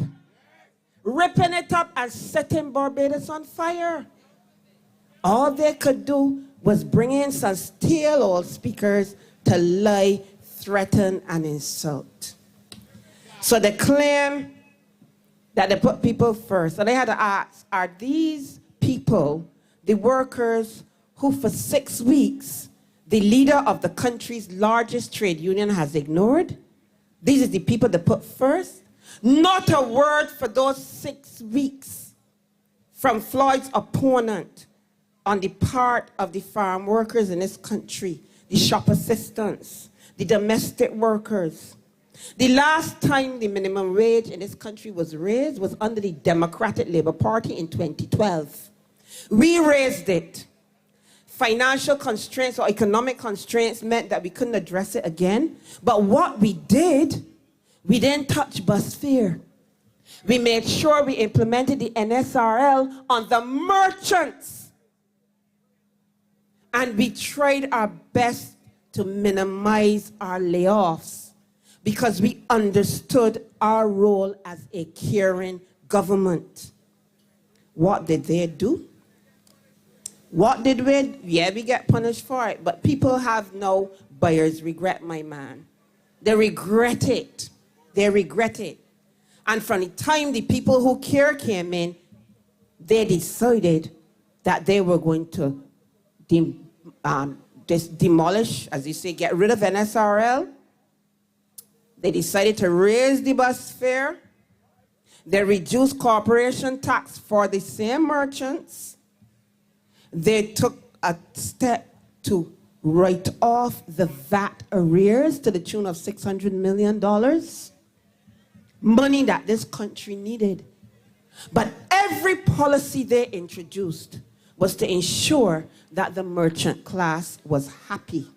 ripping it up, and setting Barbados on fire. All they could do was bring in some steel old speakers to lie, threaten, and insult. So they claim that they put people first. So they had to ask, are these people the workers who for 6 weeks the leader of the country's largest trade union has ignored? These are the people they put first? Not a word for those 6 weeks from Floyd's opponent on the part of the farm workers in this country, the shop assistants, the domestic workers. The last time the minimum wage in this country was raised was under the Democratic Labour Party in 2012. We raised it. Financial constraints or economic constraints meant that we couldn't address it again. But what we did, we didn't touch bus fare. We made sure we implemented the NSRL on the merchants. And we tried our best to minimize our layoffs, because we understood our role as a caring government. What did they do? What did we? Yeah, we get punished for it, but people have no buyer's regret, my man. They regret it. They regret it. And from the time the people who care came in, they decided that they were going to demolish, as you say, get rid of NSRL. They decided to raise the bus fare. They reduced corporation tax for the same merchants. They took a step to write off the VAT arrears to the tune of $600 million. Money that this country needed. But every policy they introduced was to ensure that the merchant class was happy.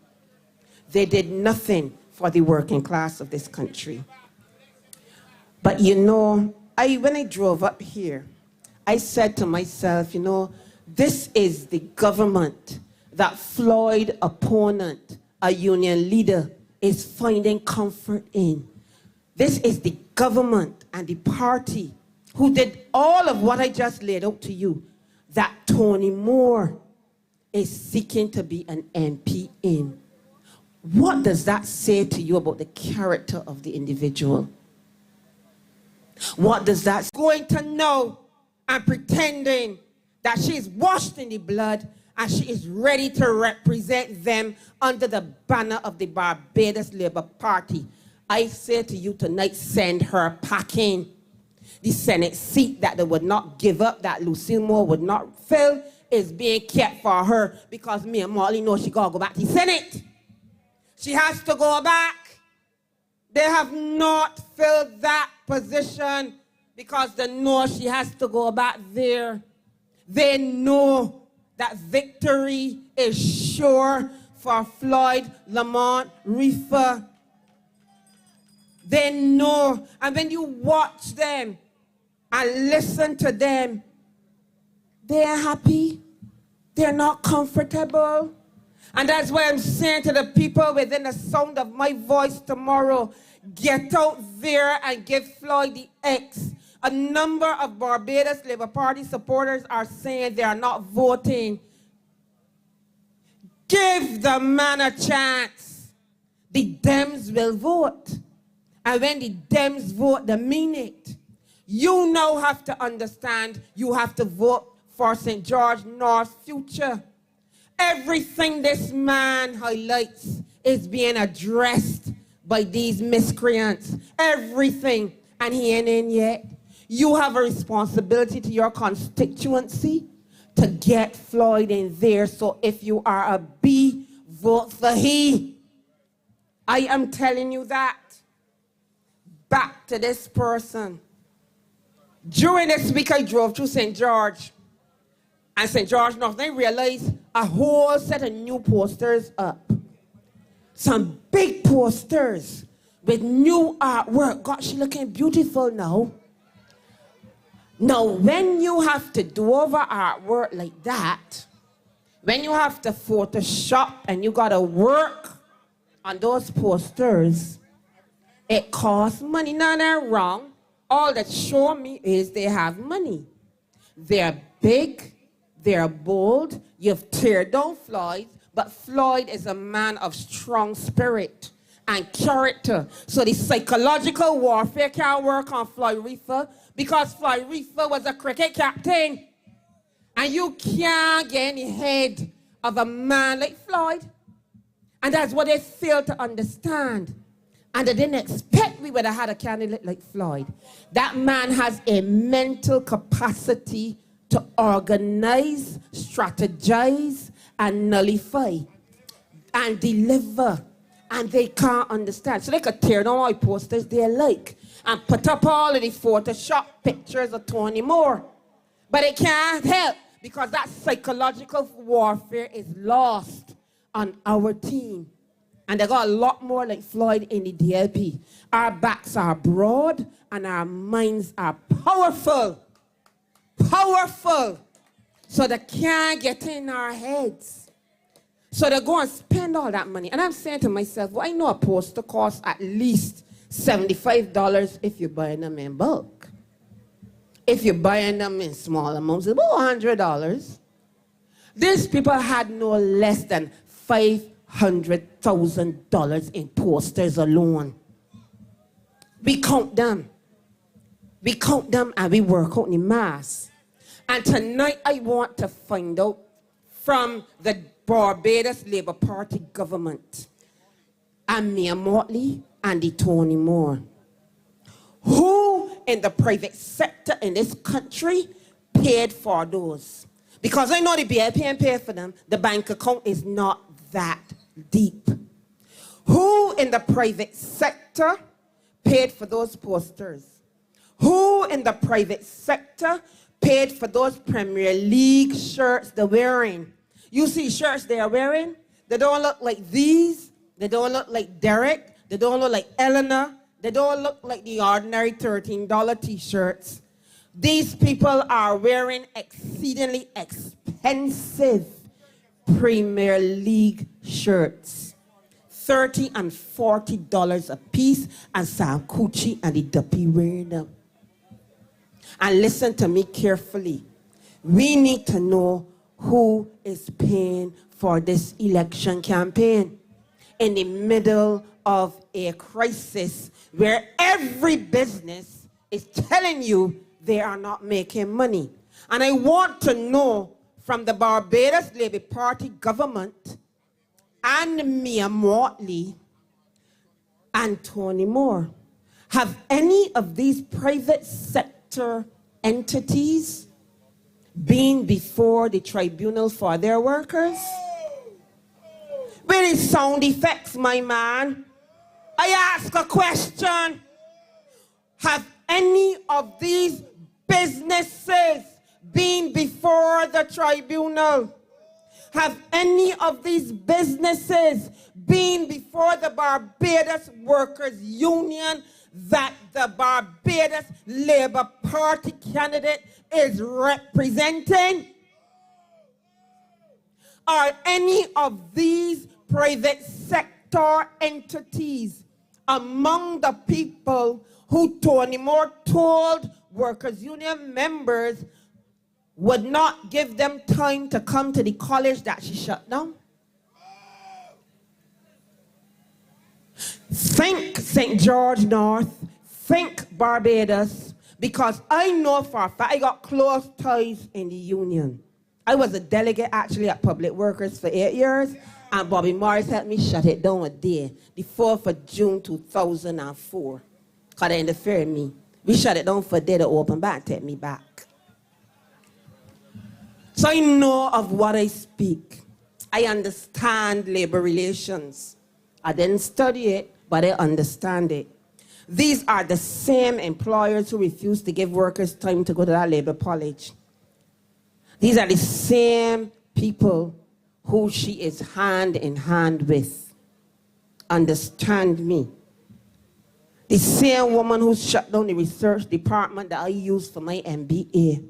They did nothing for the working class of this country. But you know, when I drove up here, I said to myself, you know, this is the government that Floyd opponent, a union leader, is finding comfort in. This is the government and the party who did all of what I just laid out to you, that Tony Moore is seeking to be an MP in. What does that say to you about the character of the individual? What does that going to know and pretending that she is washed in the blood and she is ready to represent them under the banner of the Barbados Labour Party? I say to you tonight, send her packing. The Senate seat that they would not give up, that Lucille Moore would not fill, is being kept for her because me and Molly know she gotta go back to the Senate. She has to go back. They have not filled that position because they know she has to go back there. They know that victory is sure for Floyd Lamont Reifer. They know. And when you watch them and listen to them, they're happy. They're not comfortable. And that's why I'm saying to the people within the sound of my voice tomorrow, get out there and give Floyd the X. A number of Barbados Labour Party supporters are saying they are not voting. Give the man a chance. the Dems will vote. And when the Dems vote, they mean it. You now have to understand you have to vote for St. George North's future. Everything this man highlights is being addressed by these miscreants. Everything. And he ain't in yet. You have a responsibility to your constituency to get Floyd in there. So if you are a B, vote for he. I am telling you that. Back to this person. During this week, I drove through St. George and St. George North. They realized a whole set of new posters up. Some big posters with new artwork. God, she looking beautiful now. Now, when you have to do over artwork like that, when you have to Photoshop and you got to work on those posters, it costs money. Now, they're wrong. All that show me is they have money. They're big, they're bold. You've teared down Floyd, but Floyd is a man of strong spirit and character. So the psychological warfare can't work on Floyd Reifer because Floyd Reifer was a cricket captain. And you can't get in the head of a man like Floyd. And that's what they fail to understand. And they didn't expect we would have had a candidate like Floyd. That man has a mental capacity to organize, strategize, and nullify, and deliver. And they can't understand. So they could tear down all the posters they like and put up all of the Photoshop pictures of Tony Moore. But it can't help because that psychological warfare is lost on our team. And they got a lot more like Floyd in the DLP. Our backs are broad and our minds are powerful. Powerful. So they can't get in our heads. So they go and spend all that money. And I'm saying to myself, well, I know a poster costs at least $75 if you're buying them in bulk. If you're buying them in small amounts, it's about $100. These people had no less than $500,000 in posters alone. We count them. We count them and we work out the mass. And tonight I want to find out from the Barbados Labour Party government and Mia Motley and the Tony Moore, who in the private sector in this country paid for those. Because I know the BLP paid for them, the bank account is not that deep. Who in the private sector paid for those posters? Who in the private sector paid for those Premier League shirts they're wearing? You see shirts they are wearing? They don't look like these. They don't look like Derek. They don't look like Eleanor. They don't look like the ordinary $13 t-shirts. These people are wearing exceedingly expensive Premier League shirts. $30 and $40 a piece, and Sam Courie and the Duppy wearing them. And listen to me carefully. We need to know who is paying for this election campaign in the middle of a crisis where every business is telling you they are not making money. And I want to know from the Barbados Labour Party government and Mia Motley and Tony Moore, have any of these private sector entities been before the tribunal for their workers? Where is sound effects, my man? I ask a question. Have any of these businesses been before the tribunal? Have any of these businesses been before the Barbados Workers Union that the Barbados Labour Party candidate is representing? Are any of these private sector entities among the people who Tony Moore told Workers Union members would not give them time to come to the college that she shut down? Think St. George North, think Barbados, because I know for a fact I got close ties in the union. I was a delegate actually at Public Workers for 8 years, and Bobby Morris helped me shut it down a day, the 4th of June 2004, because they interfered in me. We shut it down for a day to open back and take me back. So I know of what I speak. I understand labor relations. I didn't study it, but I understand it. These are the same employers who refuse to give workers time to go to that labor college. These are the same people who she is hand in hand with. Understand me. The same woman who shut down the research department that I used for my MBA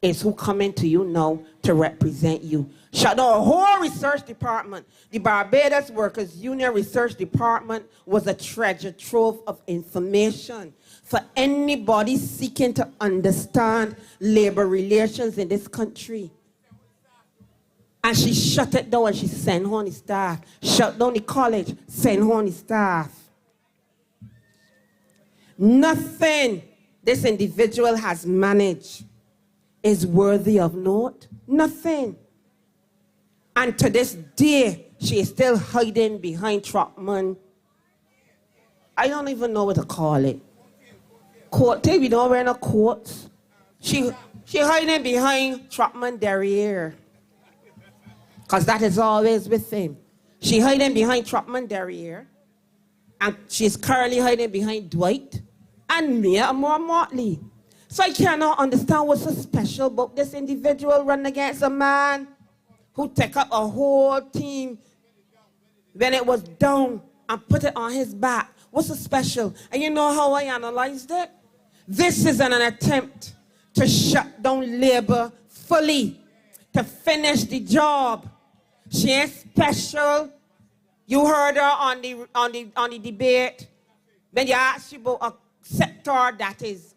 is who coming to you now to represent you. Shut down a whole research department. The Barbados Workers Union Research Department was a treasure trove of information for anybody seeking to understand labor relations in this country. And she shut it down and she sent home the staff. Shut down the college, sent home the staff. Nothing this individual has managed is worthy of note. Nothing. And to this day, she is still hiding behind Trotman. I don't even know what to call it. Court. We don't wear no coats. She hiding behind Trotman derriere. Because that is always with him. She hiding behind Trotman derriere. And she's currently hiding behind Dwight and Mia Amor Motley. So I cannot understand what's so special about this individual running against a man who took up a whole team when it was down and put it on his back. What's so special? And you know how I analyzed it? This is an attempt to shut down labor fully, to finish the job. She ain't special. You heard her on the debate when you asked you about a sector that is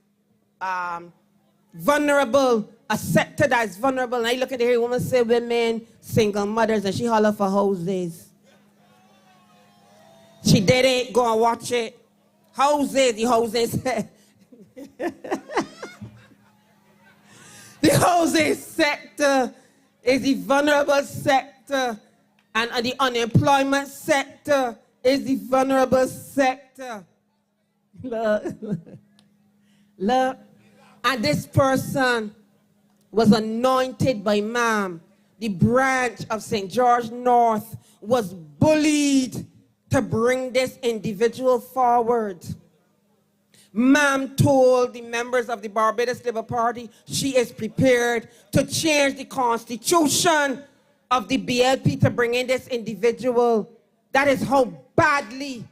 vulnerable, a sector that is vulnerable. And I look at the woman say women, single mothers, and she holler for houses. She did it, go and watch it. Houses, the houses. The housing sector is the vulnerable sector, and the unemployment sector is the vulnerable sector. Look. Look. And this person was anointed by Ma'am. The branch of St. George North was bullied to bring this individual forward. Ma'am told the members of the Barbados Labour Party she is prepared to change the constitution of the BLP to bring in this individual. That is how badly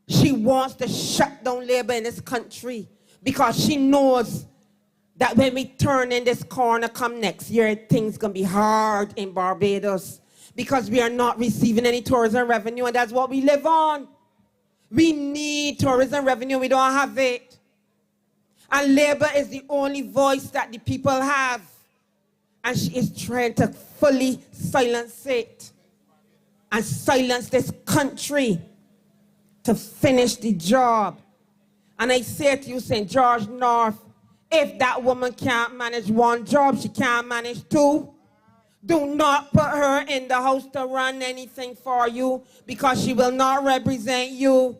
she wants to shut down labor in this country, because she knows that when we turn in this corner come next year, things gonna be hard in Barbados because we are not receiving any tourism revenue, and that's what we live on. We need tourism revenue, we don't have it. And labor is the only voice that the people have. And she is trying to fully silence it and silence this country to finish the job. And I say to you, St. George North, if that woman can't manage one job, she can't manage two. Do not put her in the house to run anything for you, because she will not represent you.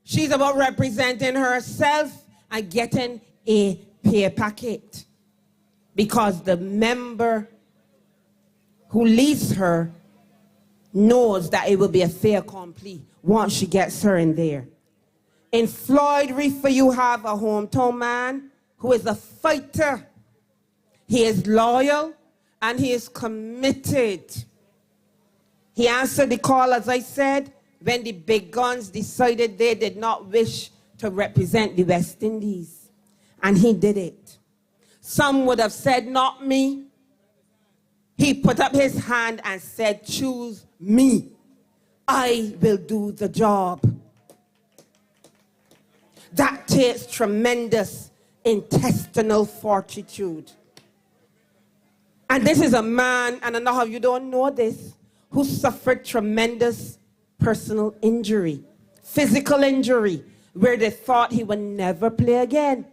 She's about representing herself and getting a pay packet, because the member who leads her knows that it will be a fait accompli once she gets her in there. In Floyd, Reifer, you have a hometown man who is a fighter. He is loyal and he is committed. He answered the call, as I said, when the big guns decided they did not wish to represent the West Indies. And he did it. Some would have said, not me. He put up his hand and said, choose me. I will do the job. That takes tremendous intestinal fortitude. And this is a man, and I know how you don't know this, who suffered tremendous personal injury physical injury where they thought he would never play again.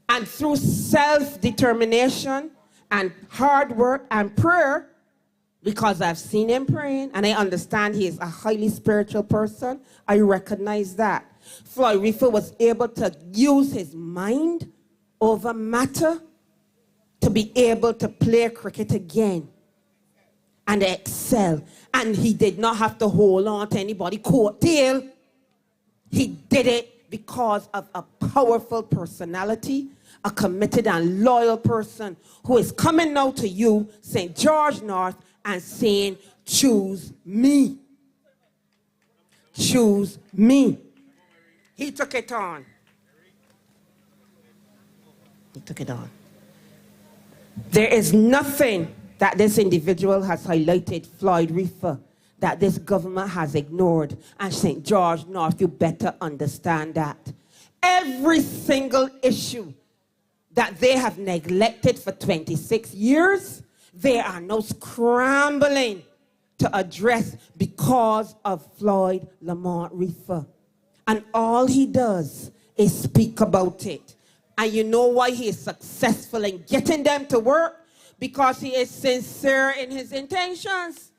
And through self-determination and hard work and prayer, because I've seen him praying and I understand he is a highly spiritual person, I recognize that. Floyd Reifer was able to use his mind over matter to be able to play cricket again and excel. And he did not have to hold on to anybody's coattail. He did it because of a powerful personality, a committed and loyal person who is coming now to you, St. George North, and saying, choose me. Choose me. He took it on. He took it on. There is nothing that this individual has highlighted, Floyd Reifer, that this government has ignored. And St. George North, you better understand that. Every single issue that they have neglected for 26 years, they are now scrambling to address because of Floyd Lamont Reifer. And all he does is speak about it. And you know why he is successful in getting them to work? Because he is sincere in his intentions.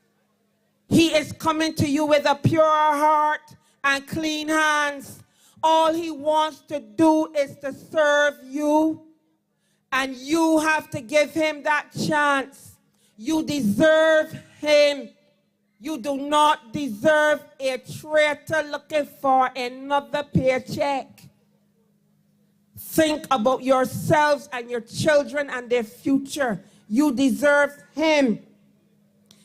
He is coming to you with a pure heart and clean hands. All he wants to do is to serve you. And you have to give him that chance. You deserve him. You do not deserve a traitor looking for another paycheck. Think about yourselves and your children and their future. You deserve him.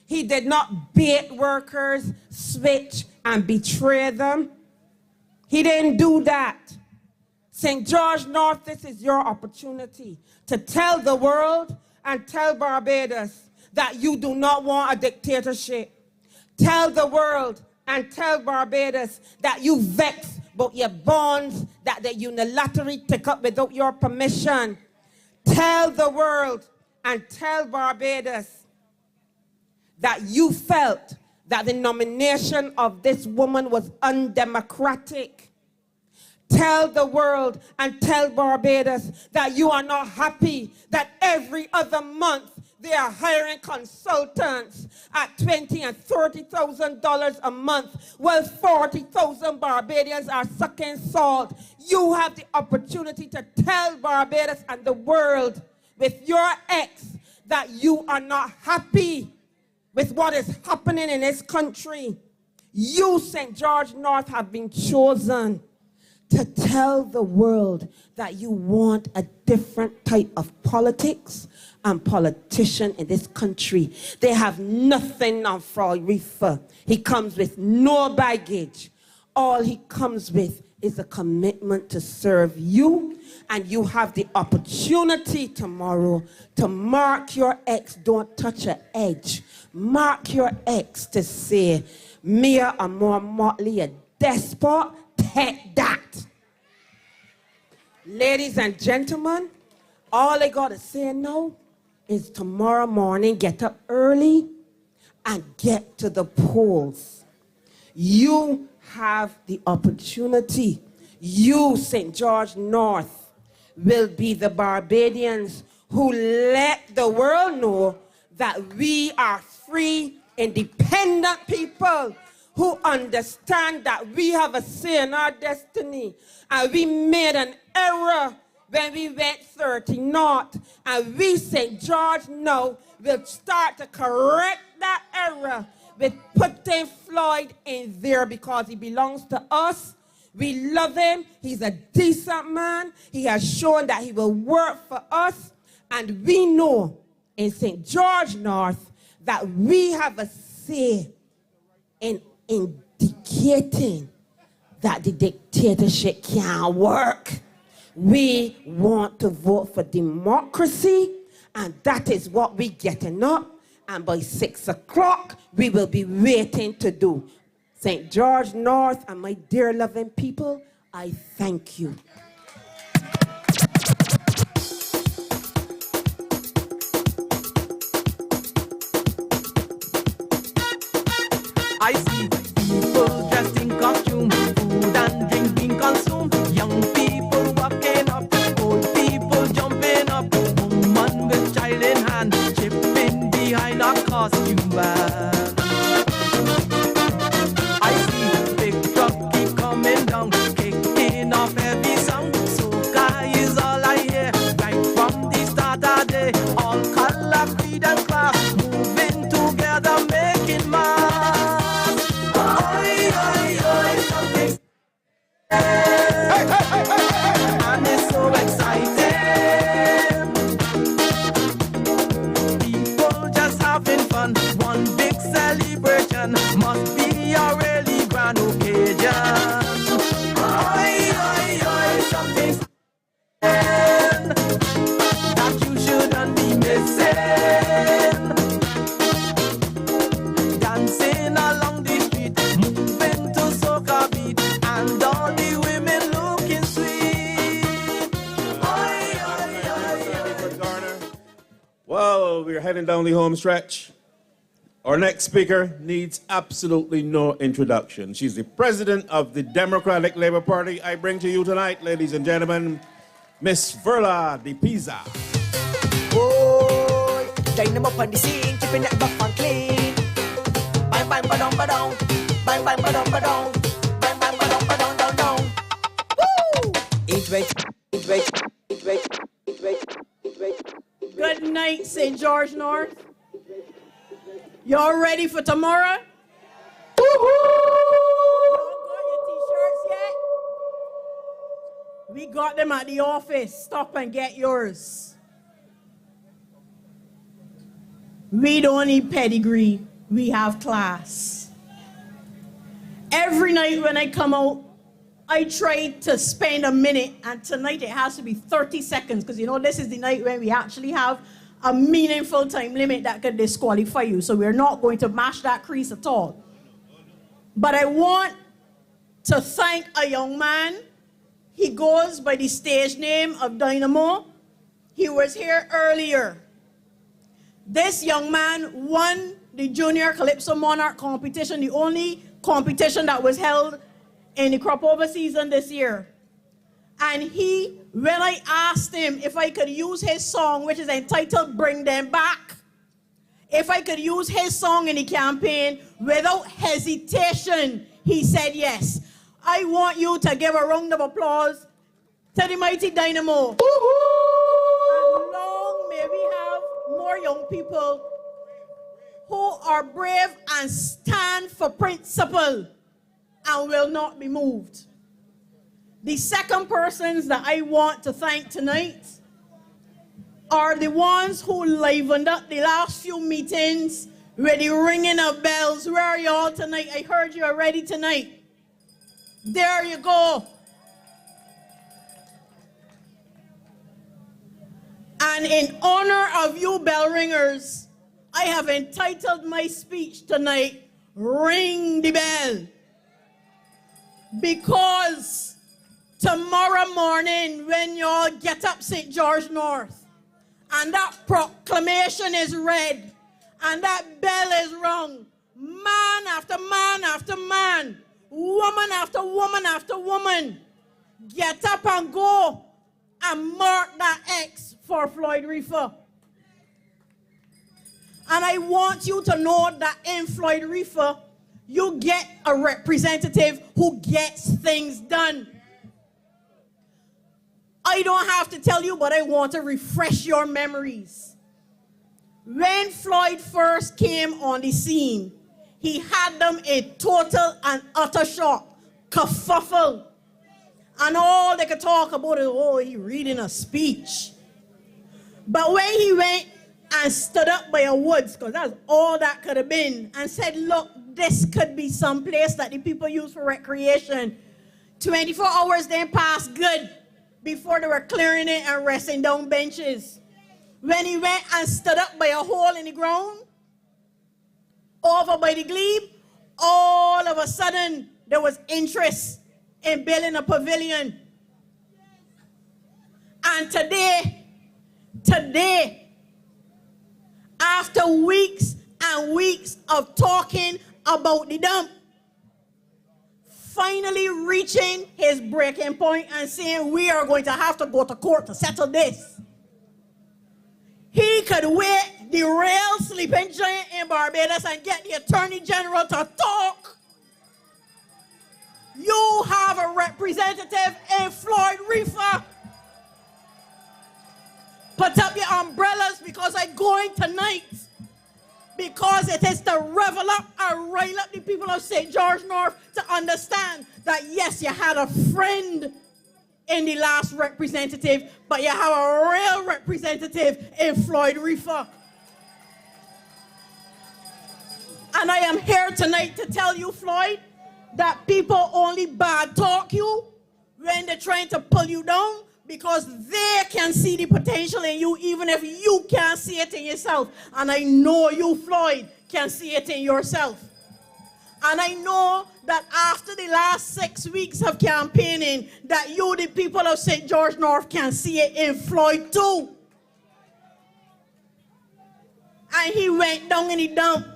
He did not bait workers, switch, and betray them. He didn't do that. St. George North, this is your opportunity to tell the world and tell Barbados that you do not want a dictatorship. Tell the world and tell Barbados that you vex about your bonds that they unilaterally take up without your permission. Tell the world and tell Barbados that you felt that the nomination of this woman was undemocratic. Tell the world and tell Barbados that you are not happy that every other month they are hiring consultants at $20,000 and $30,000 a month, while 40,000 Barbadians are sucking salt. You have the opportunity to tell Barbados and the world with your ex that you are not happy with what is happening in this country. You, St. George North, have been chosen to tell the world that you want a different type of politics and politician in this country. They have nothing on Floyd Reifer. He comes with no baggage. All he comes with is a commitment to serve you, and you have the opportunity tomorrow to mark your ex. Don't touch an edge. Mark your ex to say, Mia Amor Motley, a despot, take that. Ladies and gentlemen, all I gotta say now is tomorrow morning, get up early and get to the polls. You have the opportunity. You, St. George North, will be the Barbadians who let the world know that we are free, independent people who understand that we have a say in our destiny. And we made an error when we went 30 north. And we, St. George, now will start to correct that error with putting Floyd in there because he belongs to us. We love him. He's a decent man. He has shown that he will work for us. And we know in St. George North that we have a say in indicating that the dictatorship can't work. We want to vote for democracy, and that is what we're getting up. And by 6 o'clock, we will be waiting to do. St. George North and my dear loving people, I thank you. I see people dressed in costumes. And it's so exciting. People just having fun. One big celebration must be a really grand occasion. Oi, oi, oi, something that you shouldn't be missing. Dancing along the street, moving to soca beat, and all the women looking sweet. Oi, oi, oi, Sandiford-Garner. Well, we're heading down the home stretch. Our next speaker needs absolutely no introduction. She's the president of the Democratic Labour Party. I bring to you tonight, ladies and gentlemen, Miss Verla DePeiza. Boy, dynamo on the scene, keeping that buff and clean. Bang bang ba dong ba dong, bang bang ba dong ba dong, bang bang ba dong ba dong dong dong. Woo! Eat right. Good night, St. George North. Y'all ready for tomorrow? Woohoo! Y'all got your t-shirts yet? We got them at the office. Stop and get yours. We don't need pedigree. We have class. Every night when I come out, I try to spend a minute, and tonight it has to be 30 seconds, because you know this is the night when we actually have a meaningful time limit that could disqualify you. So we're not going to mash that crease at all. But I want to thank a young man. He goes by the stage name of Dynamo. He was here earlier. This young man won the Junior Calypso Monarch competition, the only competition that was held in the crop over season this year. And when I asked him if I could use his song, which is entitled Bring Them Back, if I could use his song in the campaign, without hesitation, he said yes. I want you to give a round of applause to the mighty Dynamo. And long may we have more young people who are brave and stand for principle and will not be moved. The second persons that I want to thank tonight are the ones who livened up the last few meetings with the ringing of bells. Where are y'all tonight? I heard you already tonight. There you go. And in honor of you bell ringers, I have entitled my speech tonight, Ring the Bell. Because tomorrow morning, when y'all get up St. George North, and that proclamation is read, and that bell is rung, man after man after man, woman after woman after woman, get up and go and mark that X for Floyd Reifer. And I want you to know that in Floyd Reifer, you get a representative who gets things done. I don't have to tell you, but I want to refresh your memories. When Floyd first came on the scene, he had them in total and utter shock, kerfuffle. And all they could talk about is, oh, he reading a speech. But when he went and stood up by a woods, because that's all that could have been, and said, look, this could be some place that the people use for recreation. 24 hours then passed good before they were clearing it and resting down benches. When he went and stood up by a hole in the ground, over by the glebe, all of a sudden there was interest in building a pavilion. And today, after weeks and weeks of talking about the dump, finally reaching his breaking point and saying we are going to have to go to court to settle this. He could wake the real sleeping giant in Barbados and get the Attorney General to talk. You have a representative in Floyd Reifer. Put up your umbrellas because I'm going tonight because it is to revel up and rile up the people of St. George North to understand that yes, you had a friend in the last representative, but you have a real representative in Floyd Reifer. And I am here tonight to tell you, Floyd, that people only bad talk you when they're trying to pull you down because they can see the potential in you even if you can't see it in yourself. And I know you, Floyd, can see it in yourself. And I know that after the last 6 weeks of campaigning, that you, the people of St. George North, can see it in Floyd too. And he went down in the dump,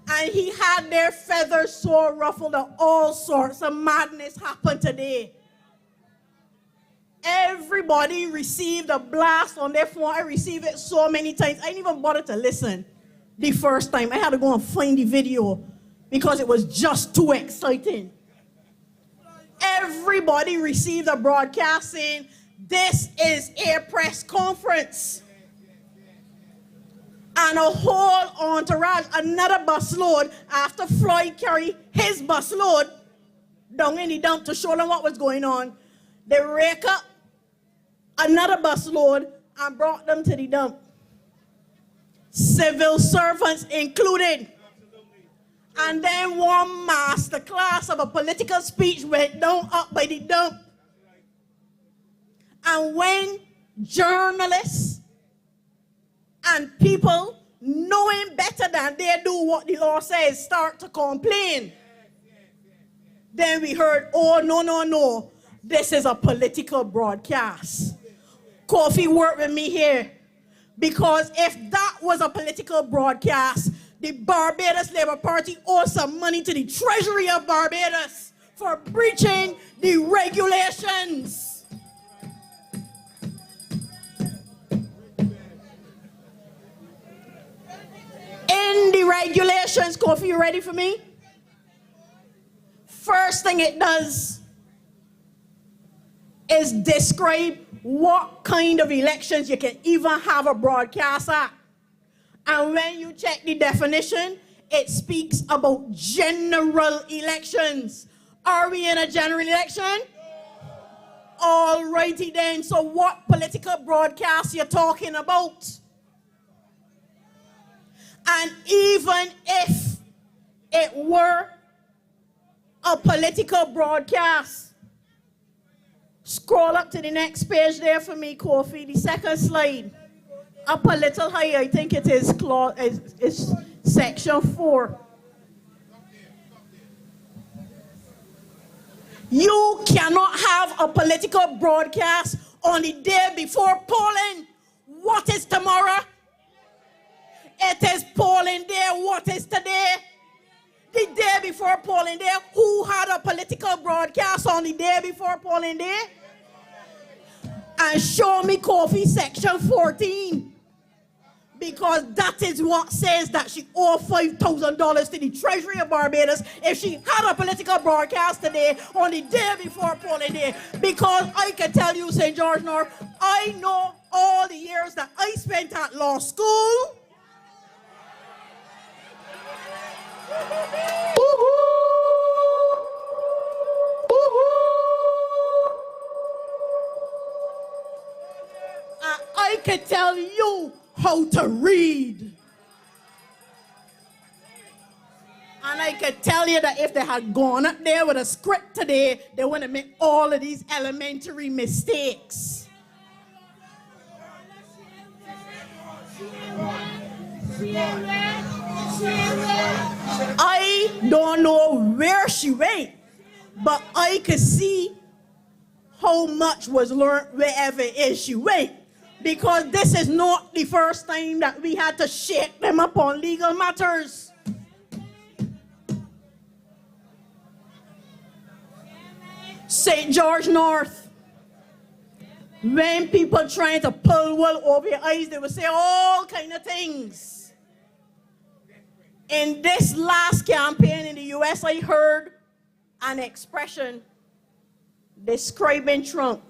and he had their feathers so ruffled that all sorts of madness happened today. Everybody received a blast on their phone. I received it so many times. I didn't even bother to listen the first time. I had to go and find the video because it was just too exciting. Everybody received a broadcast saying, this is a press conference. And a whole entourage, another busload, after Floyd carried his busload down in the dump to show them what was going on, they rake up another busload and brought them to the dump. Civil servants included. And then one master class of a political speech went down up by the dump. And when journalists and people knowing better than they do what the law says start to complain, then we heard, oh, no, this is a political broadcast. Kofi worked with me here, because if that was a political broadcast, the Barbados Labour Party owes some money to the Treasury of Barbados for breaching the regulations. In the regulations, Kofi, you ready for me? First thing it does is describe what kind of elections you can even have a broadcast at. And when you check the definition, it speaks about general elections. Are we in a general election? All righty then. So what political broadcast you're talking about? And even if it were a political broadcast, scroll up to the next page there for me, Kofi, the second slide. Up a little higher, I think it is section 4. You cannot have a political broadcast on the day before polling. What is tomorrow? It is polling day. What is today? The day before polling day. Who had a political broadcast on the day before polling day? And show me Kofi section 14. Because that is what says that she owed $5,000 to the Treasury of Barbados if she had a political broadcast today on the day before polling day. Because I can tell you, St. George North, I know all the years that I spent at law school. I can tell you how to read. And I can tell you that if they had gone up there with a script today, they wouldn't have made all of these elementary mistakes. I don't know where she went, but I could see how much was learned wherever it is she went. Because this is not the first time that we had to shake them up on legal matters. St. George North, when people trying to pull wool over your eyes, they would say all kind of things. In this last campaign in the US, I heard an expression describing Trump.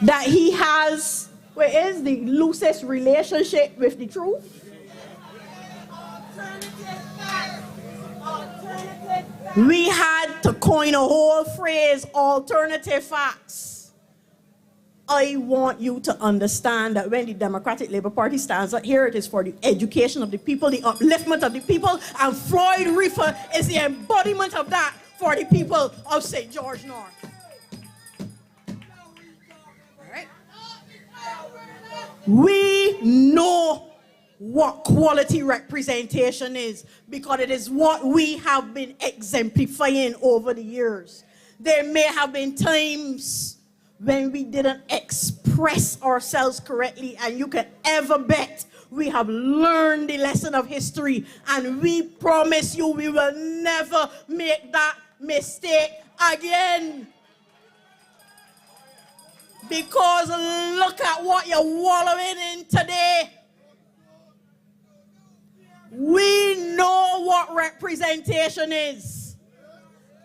That he has, Where is the loosest relationship with the truth? We had to coin a whole phrase, alternative facts. I want you to understand that when the Democratic Labour Party stands up here, it is for the education of the people, the upliftment of the people, and Floyd Reifer is the embodiment of that for the people of St. George North. We know what quality representation is because it is what we have been exemplifying over the years. There may have been times when we didn't express ourselves correctly, and you can ever bet we have learned the lesson of history, and we promise you we will never make that mistake again. Because look at what you're wallowing in today. We know what representation is.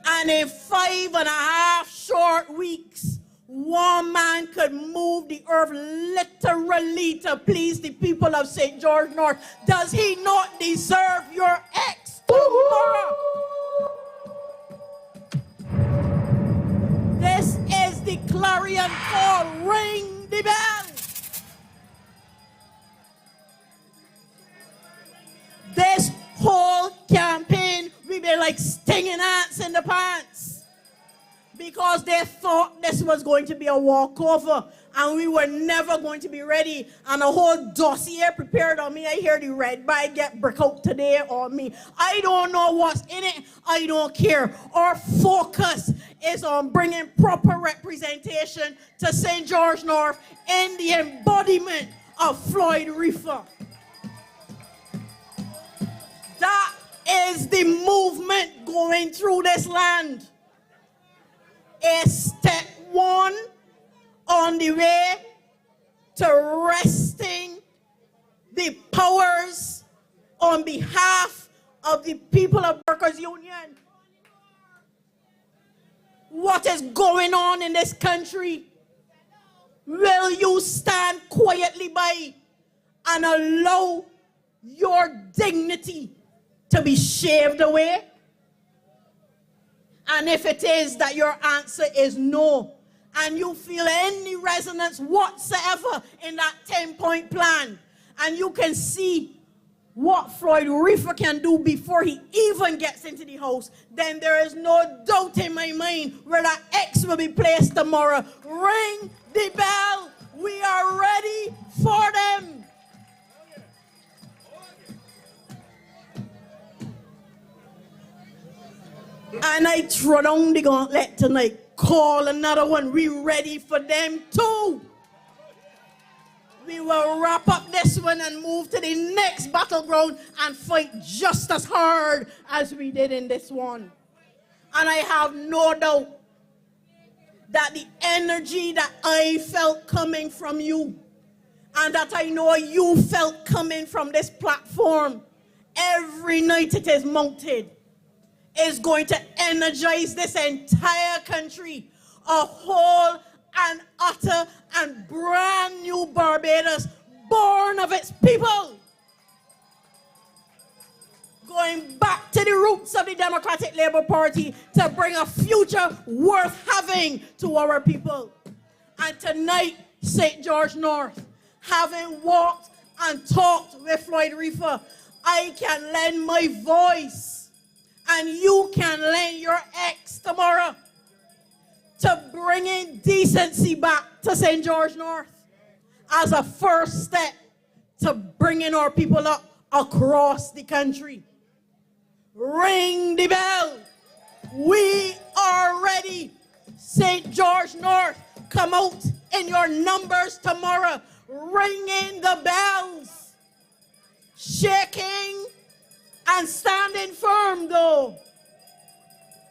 And in 5.5 short weeks, one man could move the earth literally to please the people of St. George North. Does he not deserve your ex tomorrow? This is the clarion call. Ring the bell. This whole campaign, we've been like stinging ants in the pants because they thought this was going to be a walkover and we were never going to be ready. And a whole dossier prepared on me. I hear the red bag get brick out today on me. I don't know what's in it. I don't care. Our focus is on bringing proper representation to St. George North in the embodiment of Floyd Reifer. That is the movement going through this land. A step one on the way to wresting the powers on behalf of the people of Workers' Union. What is going on in this country? Will you stand quietly by and allow your dignity to be shaved away? And if it is that your answer is no, and you feel any resonance whatsoever in that 10-point plan, and you can see what Floyd Reifer can do before he even gets into the house, then there is no doubt in my mind where that X will be placed tomorrow. Ring the bell. We are ready for them. And I throw down the gauntlet tonight. Call another one. We ready for them too. We will wrap up this one and move to the next battleground and fight just as hard as we did in this one. And I have no doubt that the energy that I felt coming from you and that I know you felt coming from this platform every night it is mounted is going to energize this entire country, a whole and utter and brand new Barbados, born of its people. Going back to the roots of the Democratic Labour Party to bring a future worth having to our people. And tonight, St. George North, having walked and talked with Floyd Reifer, I can lend my voice and you can lend your ex tomorrow to bringing decency back to St. George North as a first step to bringing our people up across the country. Ring the bell. We are ready. St. George North, come out in your numbers tomorrow, ringing the bells, shaking and standing firm though,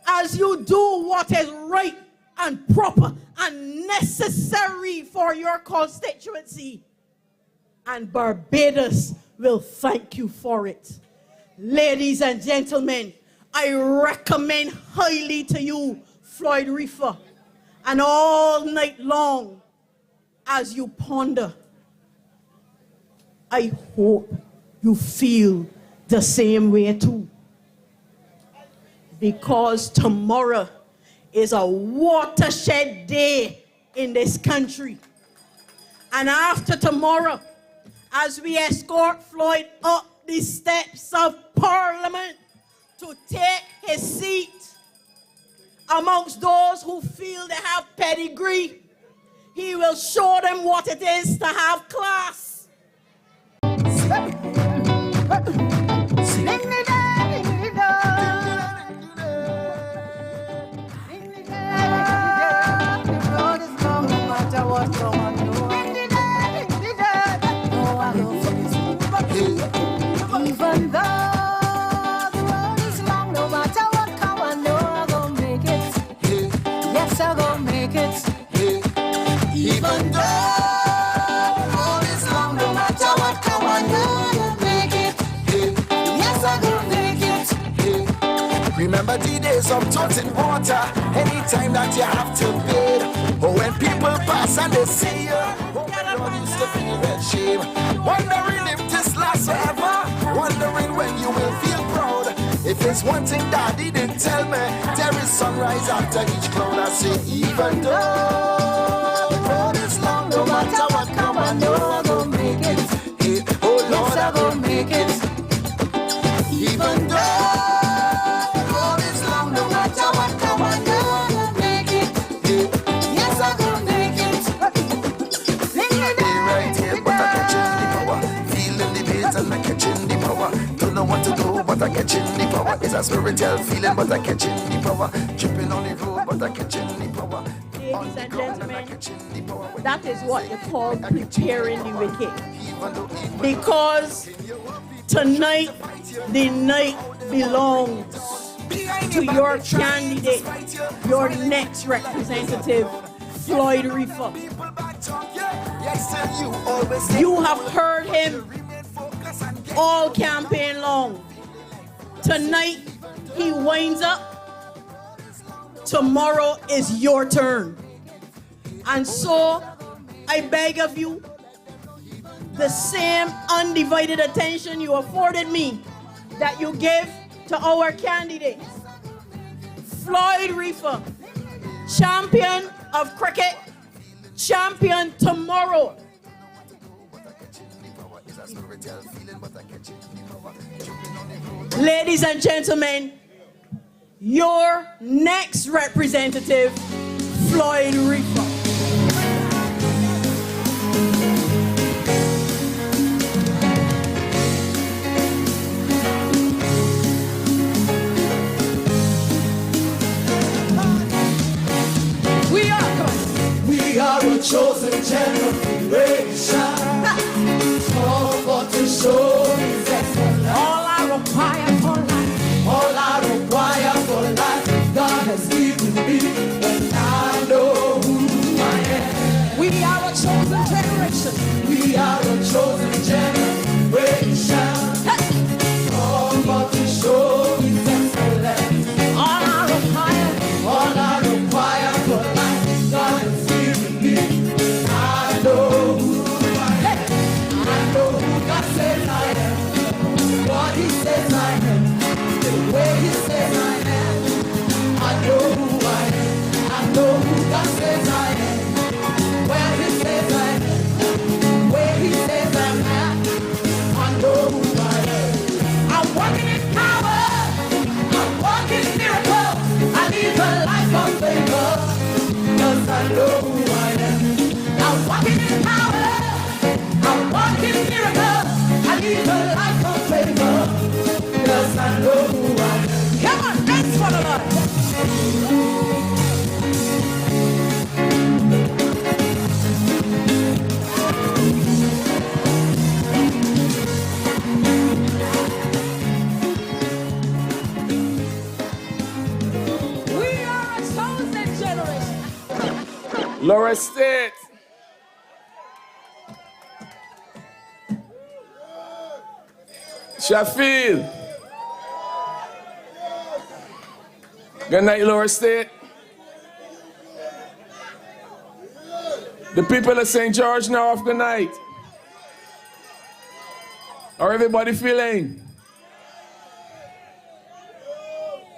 as you do what is right and proper and necessary for your constituency. And Barbados will thank you for it. Ladies and gentlemen, I recommend highly to you Floyd Reifer, and all night long as you ponder I hope you feel the same way too. Because tomorrow is a watershed day in this country. And after tomorrow, as we escort Floyd up the steps of Parliament to take his seat amongst those who feel they have pedigree, he will show them what it is to have class. Even though the road is long, no matter what come, I know I'm gonna make it. Yes, I'm gonna make it. Even though the road is long, no matter what come, I know I'm gonna make it. Yes, I'm gonna make it. Remember the days of toting water, anytime that you have to bid. Or when people pass and they see you, oh, everyone used to feel that shame. Wondering if this lasts forever, wondering when you will feel proud. If it's one thing Daddy didn't tell me, there is sunrise after each cloud. I say, even though the road is long, no matter what come, I know I'm gonna make it. Hey, oh Lord, I'm gonna make it. Even though the road is long, no matter what come, I know I'm gonna make it. Hey, yes, I'm gonna make it. Right here, but I'm catching the power. Feeling the bass and I'm catching the power. Don't know what to do, but I'm catching the power. It's a spiritual feeling, but I'm catching the power. Tripping on the road, but I'm catching the power. Ladies and gentlemen, that is what you call preparing the wicked. Because tonight, the night belongs to your candidate, your next representative, Floyd Reifer. You have heard him all campaign long. Tonight, he winds up. Tomorrow is your turn. And so, I beg of you, the same undivided attention you afforded me, that you give to our candidates. Floyd Reifer, champion of cricket, champion tomorrow. Ladies and gentlemen, your next representative, Floyd Reifer. We are a chosen generation, all for to show His excellence. All I require for life, all I require for life, God has given me, and I know who I am. we are a chosen generation. We are a chosen generation, all for to show His excellence. All I require for life, God has given me. I know who I am. I know who God says I am. What He says I am. The way He says I am. I know who I am. I know who God says I am. Where He says I am. Where He says I am. I know who I am. I'm walking in power. I'm walking miracles. I live a life of favor. Cause I know who I am. I'm walking in power. I'm walking miracles. I live a life of favor. Cause I know who I am. Come on, dance for the Lord. We are a chosen generation. Laura State. Sheffield. Good night, Laura State. The people of St. George now have good night. How everybody feeling?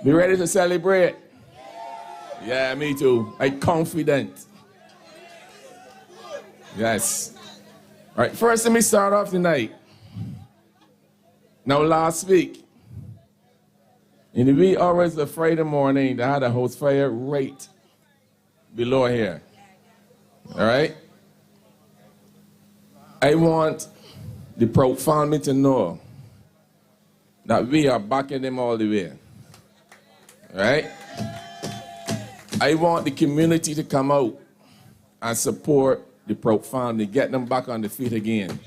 Be ready to celebrate? Yeah, me too. I'm confident. Yes. All right, first let me start off tonight. Now, last week, in the wee hours of Friday morning, they had a house fire right below here. All right? I want the proud family to know that we are backing them all the way. All right? I want the community to come out and support the proud family, get them back on the feet again.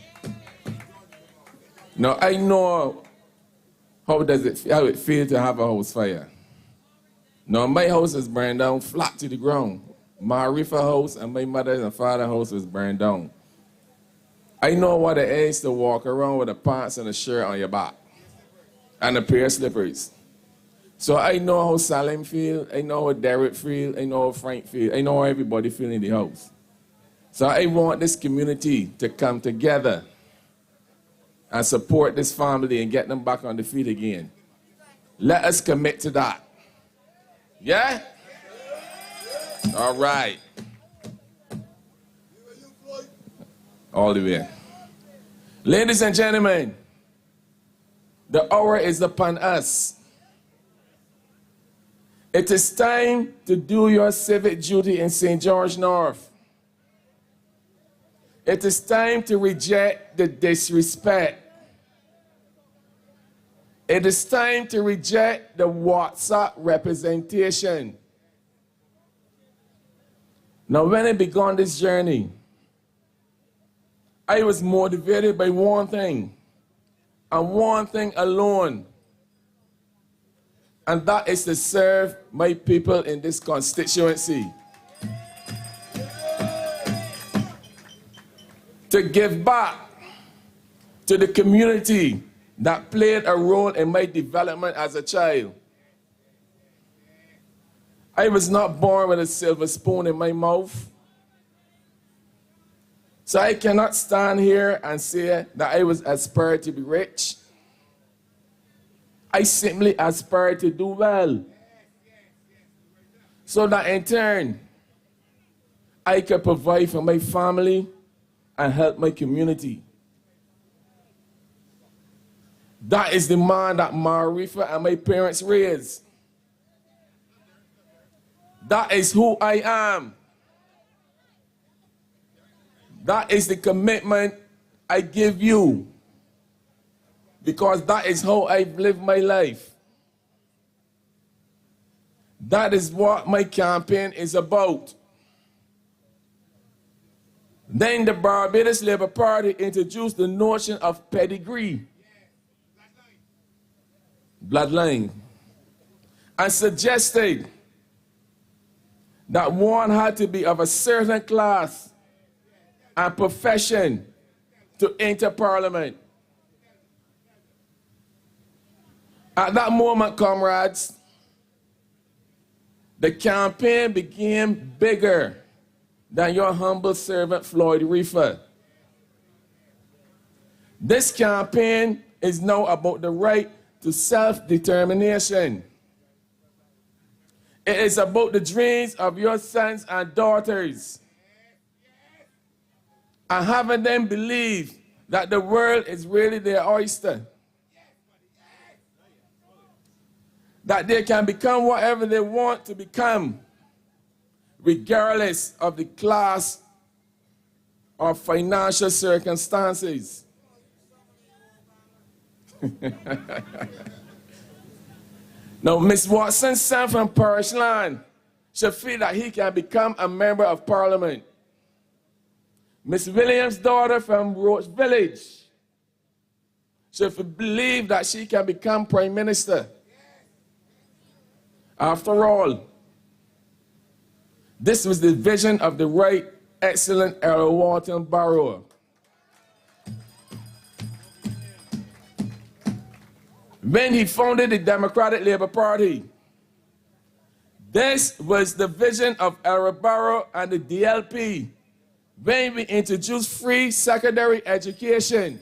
Now, I know how it feels to have a house fire. Now, my house is burned down flat to the ground. My Reifer house and my mother and father's house was burned down. I know what it is to walk around with a pants and a shirt on your back and a pair of slippers. So I know how Salim feels, I know how Derek feels, I know how Frank feels, I know how everybody feels in the house. So I want this community to come together and support this family and get them back on the feet again. Let us commit to that. Yeah? All right. All the way. Ladies and gentlemen, the hour is upon us. It is time to do your civic duty in St. George North. It is time to reject the disrespect. It is time to reject the WhatsApp representation. Now, when I began this journey, I was motivated by one thing, and one thing alone, and that is to serve my people in this constituency. To give back to the community that played a role in my development as a child. I was not born with a silver spoon in my mouth. So I cannot stand here and say that I was aspired to be rich. I simply aspired to do well. So that in turn, I could provide for my family and help my community. That is the man that my Reifer and my parents raised. That is who I am. That is the commitment I give you. Because that is how I've lived my life. That is what my campaign is about. Then the Barbados Labour Party introduced the notion of pedigree, bloodline, and suggested that one had to be of a certain class and profession to enter Parliament. At that moment, comrades, the campaign became bigger than your humble servant, Floyd Reifer. This campaign is now about the right to self-determination. It is about the dreams of your sons and daughters and having them believe that the world is really their oyster. That they can become whatever they want to become, regardless of the class or financial circumstances. Now, Miss Watson's son from Parish Land should feel that he can become a member of Parliament. Miss Williams' daughter from Roach Village should believe that she can become Prime Minister. After all, this was the vision of the right excellent Earl Walton Barrow. When he founded the Democratic Labour Party, this was the vision of Earl Barrow and the DLP when we introduced free secondary education.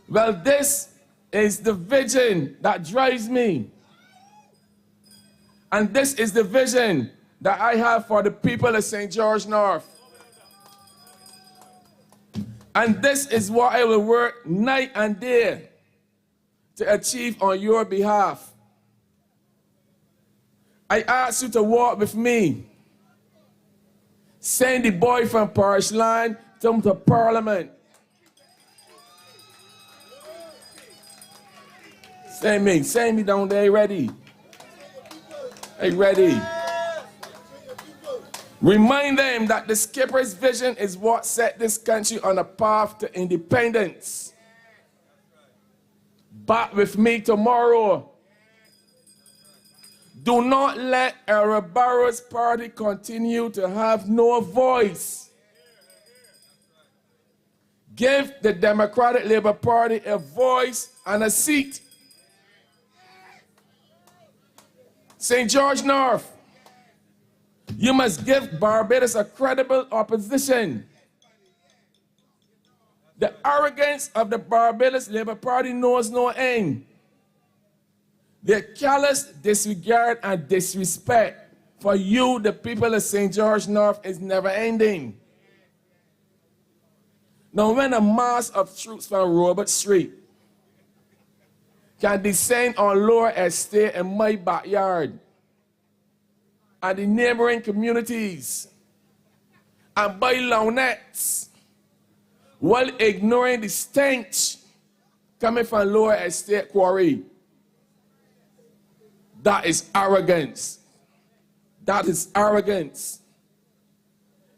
Well, this is the vision that drives me. And this is the vision that I have for the people of St. George North. And this is what I will work night and day to achieve on your behalf. I ask you to walk with me. Send the boy from parish line to Parliament. Send me down there, ready. Hey, ready. Remind them that the skipper's vision is what set this country on a path to independence. Back with me tomorrow. Do not let our Barrow's party continue to have no voice. Give the Democratic Labour Party a voice and a seat. St. George North, you must give Barbados a credible opposition. The arrogance of the Barbados Labour Party knows no end. Their callous disregard and disrespect for you, the people of St. George North, is never ending. Now, when a mass of troops from Robert Street can descend on Lower Estate in my backyard and the neighboring communities and buy lawnettes while ignoring the stench coming from Lower Estate Courie, that is arrogance. That is arrogance.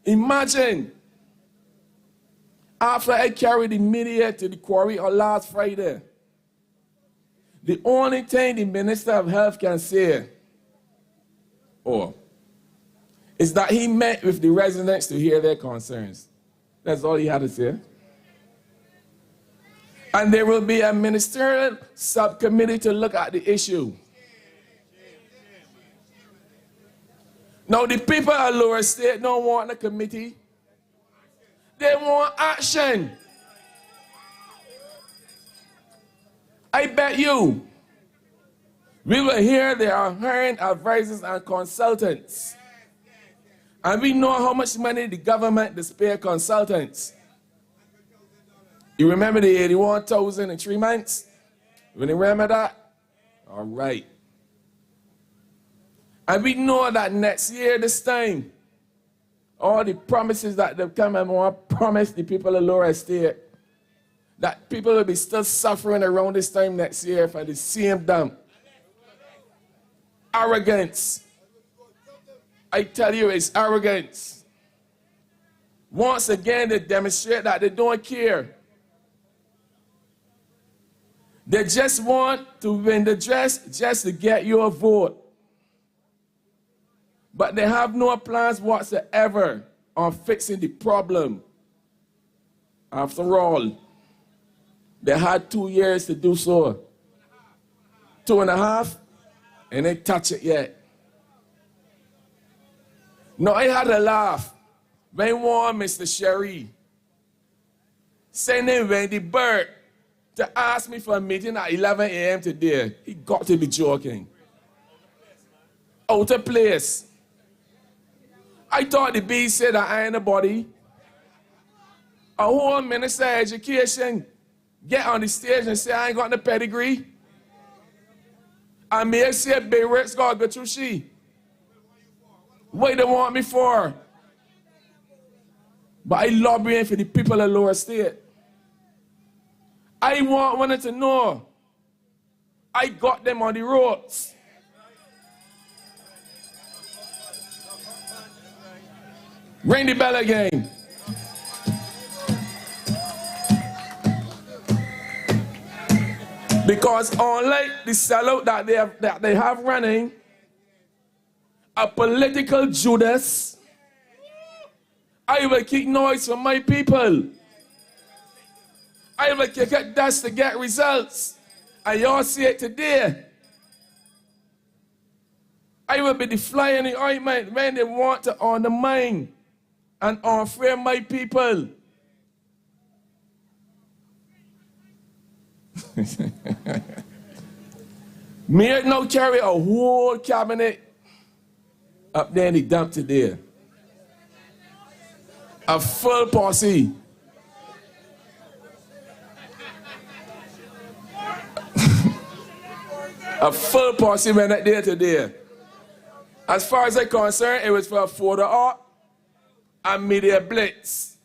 Imagine, after I carried the media to the Courie on last Friday, the only thing the Minister of Health can say is that he met with the residents to hear their concerns. That's all he had to say. And there will be a ministerial subcommittee to look at the issue. Now, the people of Lower State don't want a committee. They want action. I bet you we will hear they are hiring advisors and consultants. And we know how much money the government displays consultants. You remember the 81,000 in 3 months? You remember that? All right. And we know that next year, this time, all the promises that they've come and want promise the people of Lower Estate, that people will be still suffering around this time next year for the same dump. Arrogance. I tell you, it's arrogance. Once again, they demonstrate that they don't care. They just want to win the dress just to get your vote. But they have no plans whatsoever on fixing the problem. After all, they had 2 years to do so. 2.5, and they touch it yet. No, I had a laugh when one Mr. Sherry sending Wendy Burke to ask me for a meeting at 11 a.m. today. He got to be joking. Out of place. I thought the B said that I ain't a body. A whole minister of education get on the stage and say I ain't got no pedigree. And me say Bay Rick's got to go through she. What they want me for? But I lobbying for the people of Lower State. I wanted to know. I got them on the ropes. Ring the bell again. Because unlike the sellout that they have running, a political Judas, I will keep noise from my people. I will kick up dust to get results. And y'all see it today. I will be the fly in the ointment when they want to undermine and unfair my people. Me now carry a whole cabinet up there in the dump today. A full posse. A full posse went up there today. As far as I'm concerned, it was for a photo op and media blitz.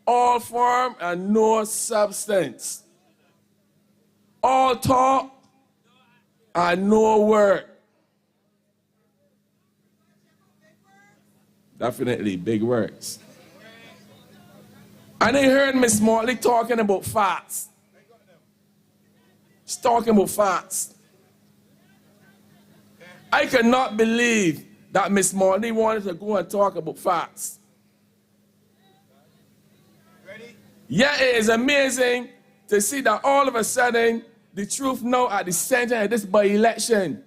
All form and no substance. All talk and no work. Definitely big words. And I heard Miss Mortley talking about facts. She's talking about facts. I cannot believe that Miss Mortley wanted to go and talk about facts. Yeah, it is amazing to see that all of a sudden the truth now at the center of this by-election.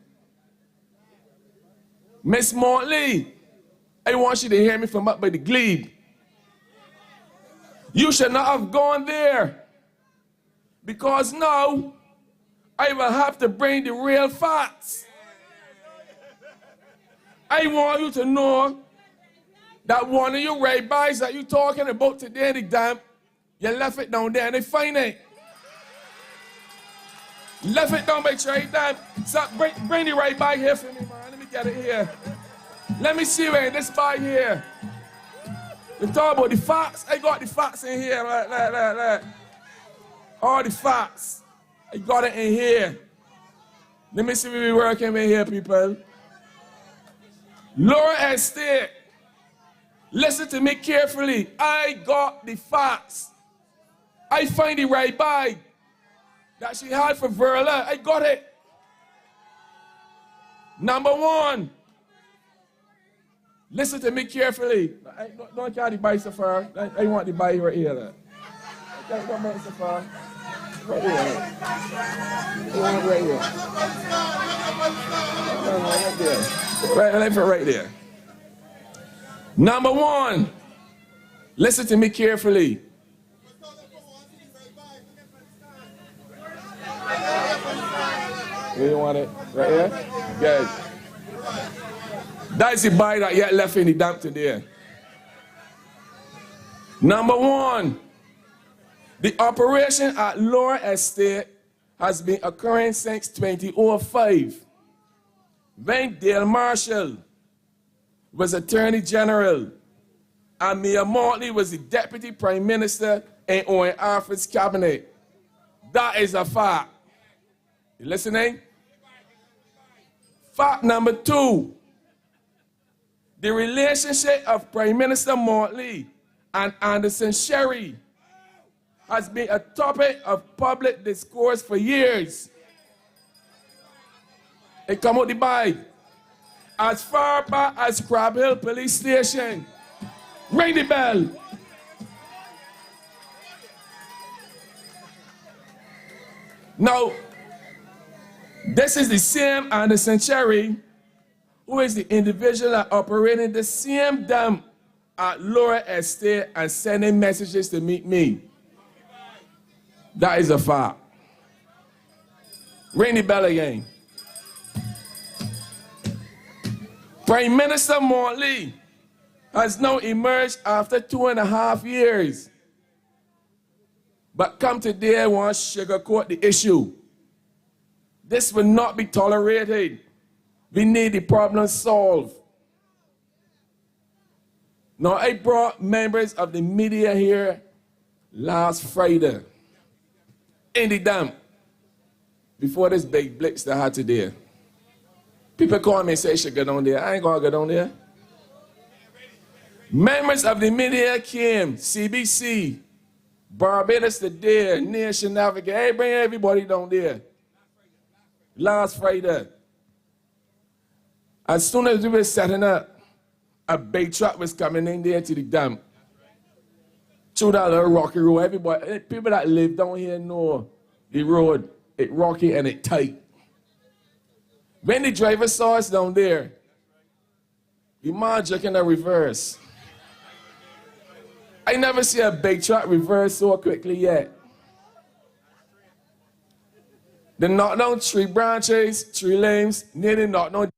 Miss Mortley, I want you to hear me from up by the glebe. You should not have gone there, because now I will have to bring the real facts. I want you to know that one of your rabbis that you're talking about today in the dump, you left it down there and they find it. Left it down by trade dump. So bring the rabbi here for me, man. Let me get it here. Let me see where this by here. You talk about the facts. I got the facts in here. Look. All the facts. I got it in here. Let me see where we're working with here, people. Laura Estate. Listen to me carefully. I got the facts. I find the rabbi that she had for Verla. I got it. Number one. Listen to me carefully. Don't carry the buy so far. I want the buy right here. Don't buy so far. Right here. Right here. Right there. Right there. Number one. Listen to me carefully. You want it? Right here? Good. That's the buy that yet left in the dump today. Number one, the operation at Laura Estate has been occurring since 2005. When Dale Marshall was Attorney General and Mia Mortley was the Deputy Prime Minister in Owen Arthur's cabinet. That is a fact. You listening? Fact number two. The relationship of Prime Minister Mortley and Anderson Sherry has been a topic of public discourse for years. It come out the bike. As far back as Crab Hill Police Station. Ring the bell. Now, this is the same Anderson Sherry who is the individual that operating the same dump at Laura Estate and sending messages to meet me. That is a fact. Ring the bell again. Prime Minister Mortley has now emerged after 2.5 years. But come today, wants to sugarcoat the issue. This will not be tolerated. We need the problem solved. Now, I brought members of the media here last Friday in the dump before this big blitz that I had today. People call me and say, I should go down there. I ain't going to go down there. Members of the media came, CBC, Barbados Today, Nation Navigator. Hey, bring everybody down there. Last Friday. As soon as we were setting up, a big truck was coming in there to the dump. Through that little rocky road. Everybody, people that live down here know the road. It's rocky and it's tight. When the driver saw us down there, the man jerking a reverse. I never see a big truck reverse so quickly yet. They knocked down 3 branches, 3 limbs, nearly knocked down.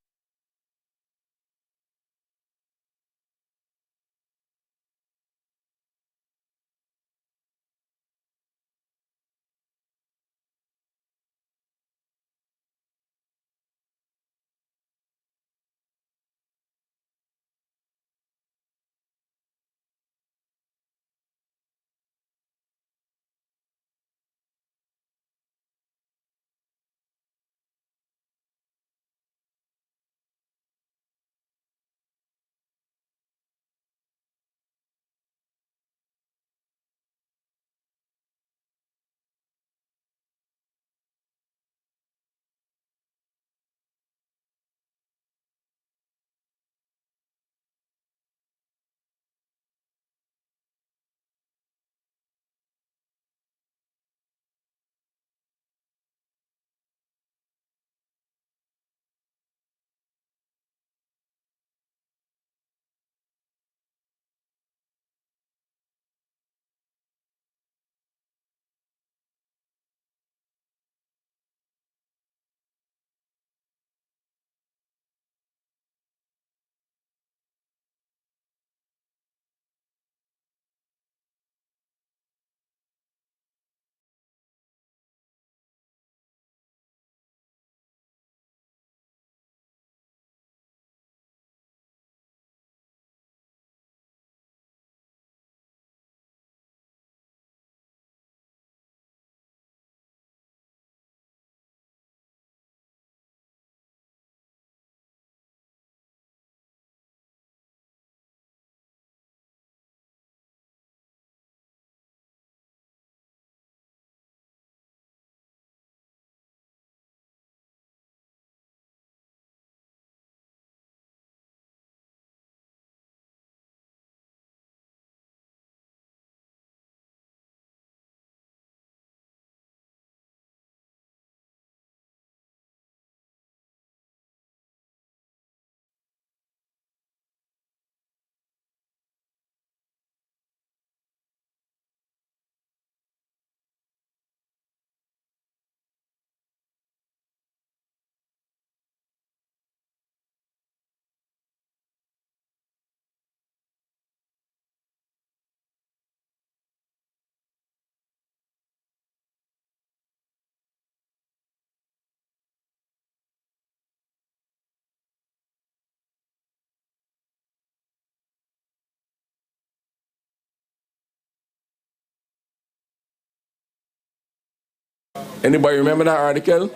Anybody remember that article?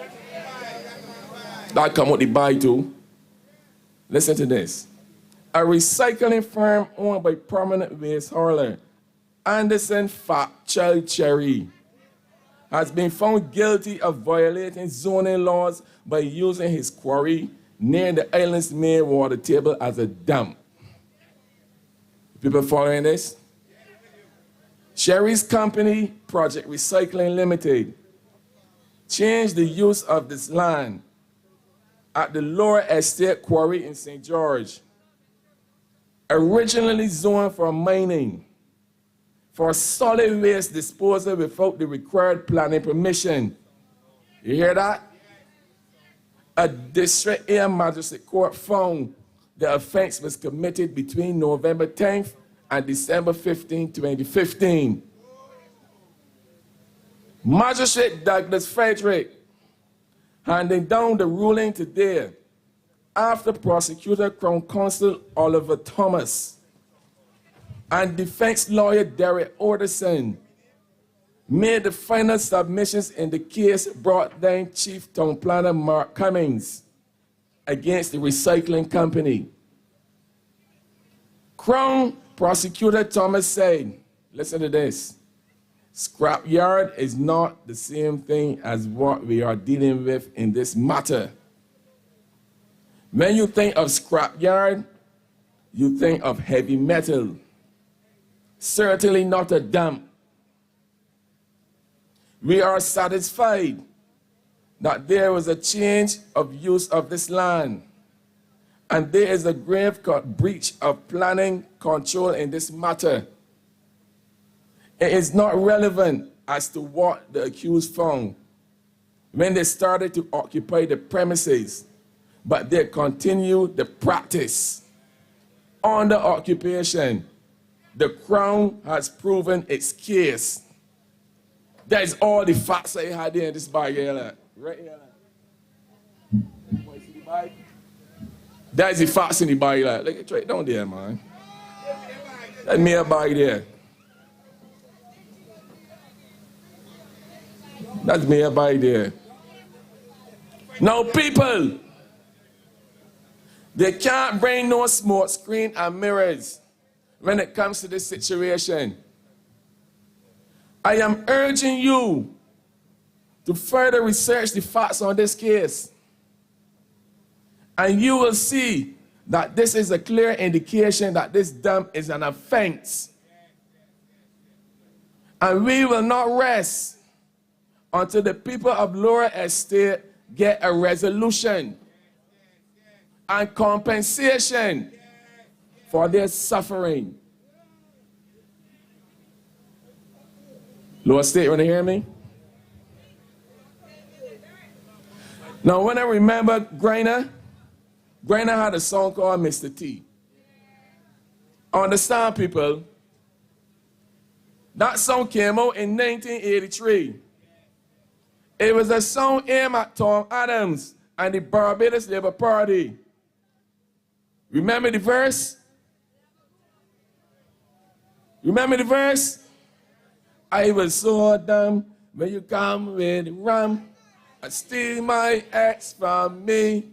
That come with the buy too. Listen to this. A recycling firm owned by prominent waste hauler Anderson Fairchild Cherry has been found guilty of violating zoning laws by using his quarry near the island's main water table as a dump. People following this? Cherry's company, Project Recycling Limited, changed the use of this land at the Lower Estate Quarry in St. George, originally zoned for mining, for solid waste disposal without the required planning permission. You hear that? A District A Magistrate Court found the offense was committed between November 10th and December 15, 2015. Magistrate Douglas Frederick handing down the ruling today after prosecutor Crown Counsel Oliver Thomas and defense lawyer Derek Orderson made the final submissions in the case brought down Chief Town Planner Mark Cummings against the recycling company. Crown Prosecutor Thomas said, listen to this, scrapyard is not the same thing as what we are dealing with in this matter. When you think of scrapyard, you think of heavy metal. Certainly not a dump. We are satisfied that there was a change of use of this land, and there is a grave breach of planning control in this matter. It is not relevant as to what the accused found. when they started to occupy the premises, but they continued the practice. Under occupation, the Crown has proven its case. That is all the facts I had there in this bag here. Right here. That is the facts in the bag. Look, it's right down there, man. That's me a bag there. That's me a bag there. Now, people, they can't bring no smoke screen and mirrors when it comes to this situation. I am urging you to further research the facts on this case. And you will see that this is a clear indication that this dump is an offense. And we will not rest until the people of Lower Estate get a resolution and compensation for their suffering. Lower Estate, you want to hear me? Now, when I remember Greiner had a song called Mr. T. Understand, people? That song came out in 1983. It was a song aimed at Tom Adams and the Barbados Labour Party. Remember the verse? Remember the verse? I was so dumb when you come with the rum and steal my ex from me.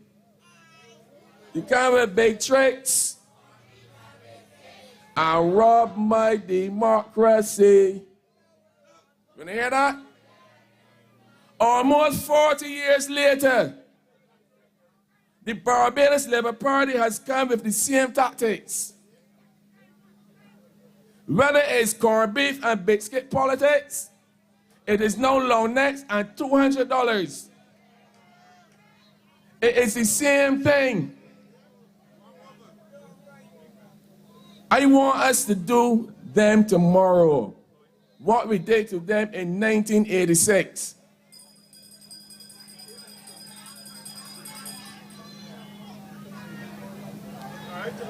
You come with big tricks and rob my democracy. You want to hear that? Almost 40 years later, the Barbados Labour Party has come with the same tactics. Whether it's corned beef and biscuit politics, it is no long necks and $200. It is the same thing. I want us to do them tomorrow what we did to them in 1986.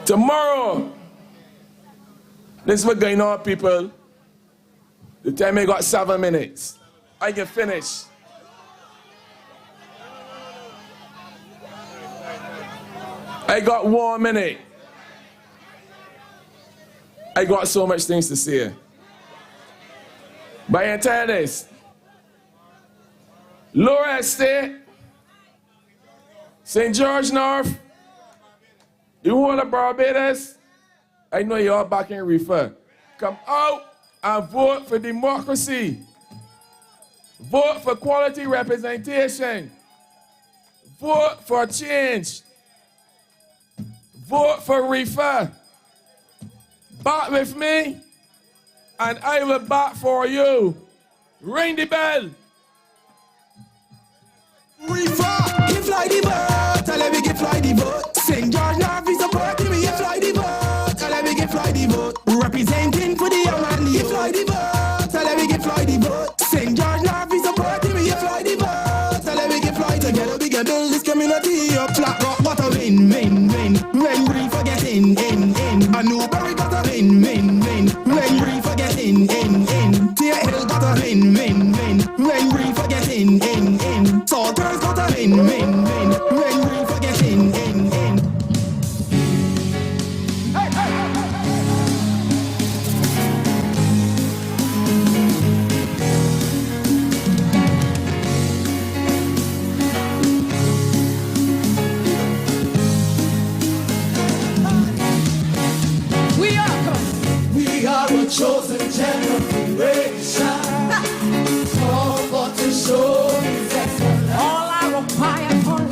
Tomorrow, this is what's going on, people. The time I got 7 minutes. I can finish. I got 1 minute. I got so much things to say. But I tell this. Lower Estate, St. George North, the whole of Barbados, I know you're all back in Reifer. Come out and vote for democracy. Vote for quality representation. Vote for change. Vote for Reifer. Back with me, and I will back for you. Ring the bell. Reifer, give Floyd the vote. Tell him we give Floyd the vote. St. George North is supporting me. Give Floyd the vote. Tell him we give Floyd the vote. Representing for the young and the give Floyd the vote. Tell him we give Floyd the vote. St. George North is supporting me. Give Floyd the vote. Tell him we give Floyd together. We can build this community up. Flat rock, what a win, win, win. When Reifer get in. A Newbury got a win, win, win. When Reifer get in. Tear Hill got a win, win, win. When Reifer get in. Salters got a win, win, win. When Reifer get in. Hey, hey, hey, We are a chosen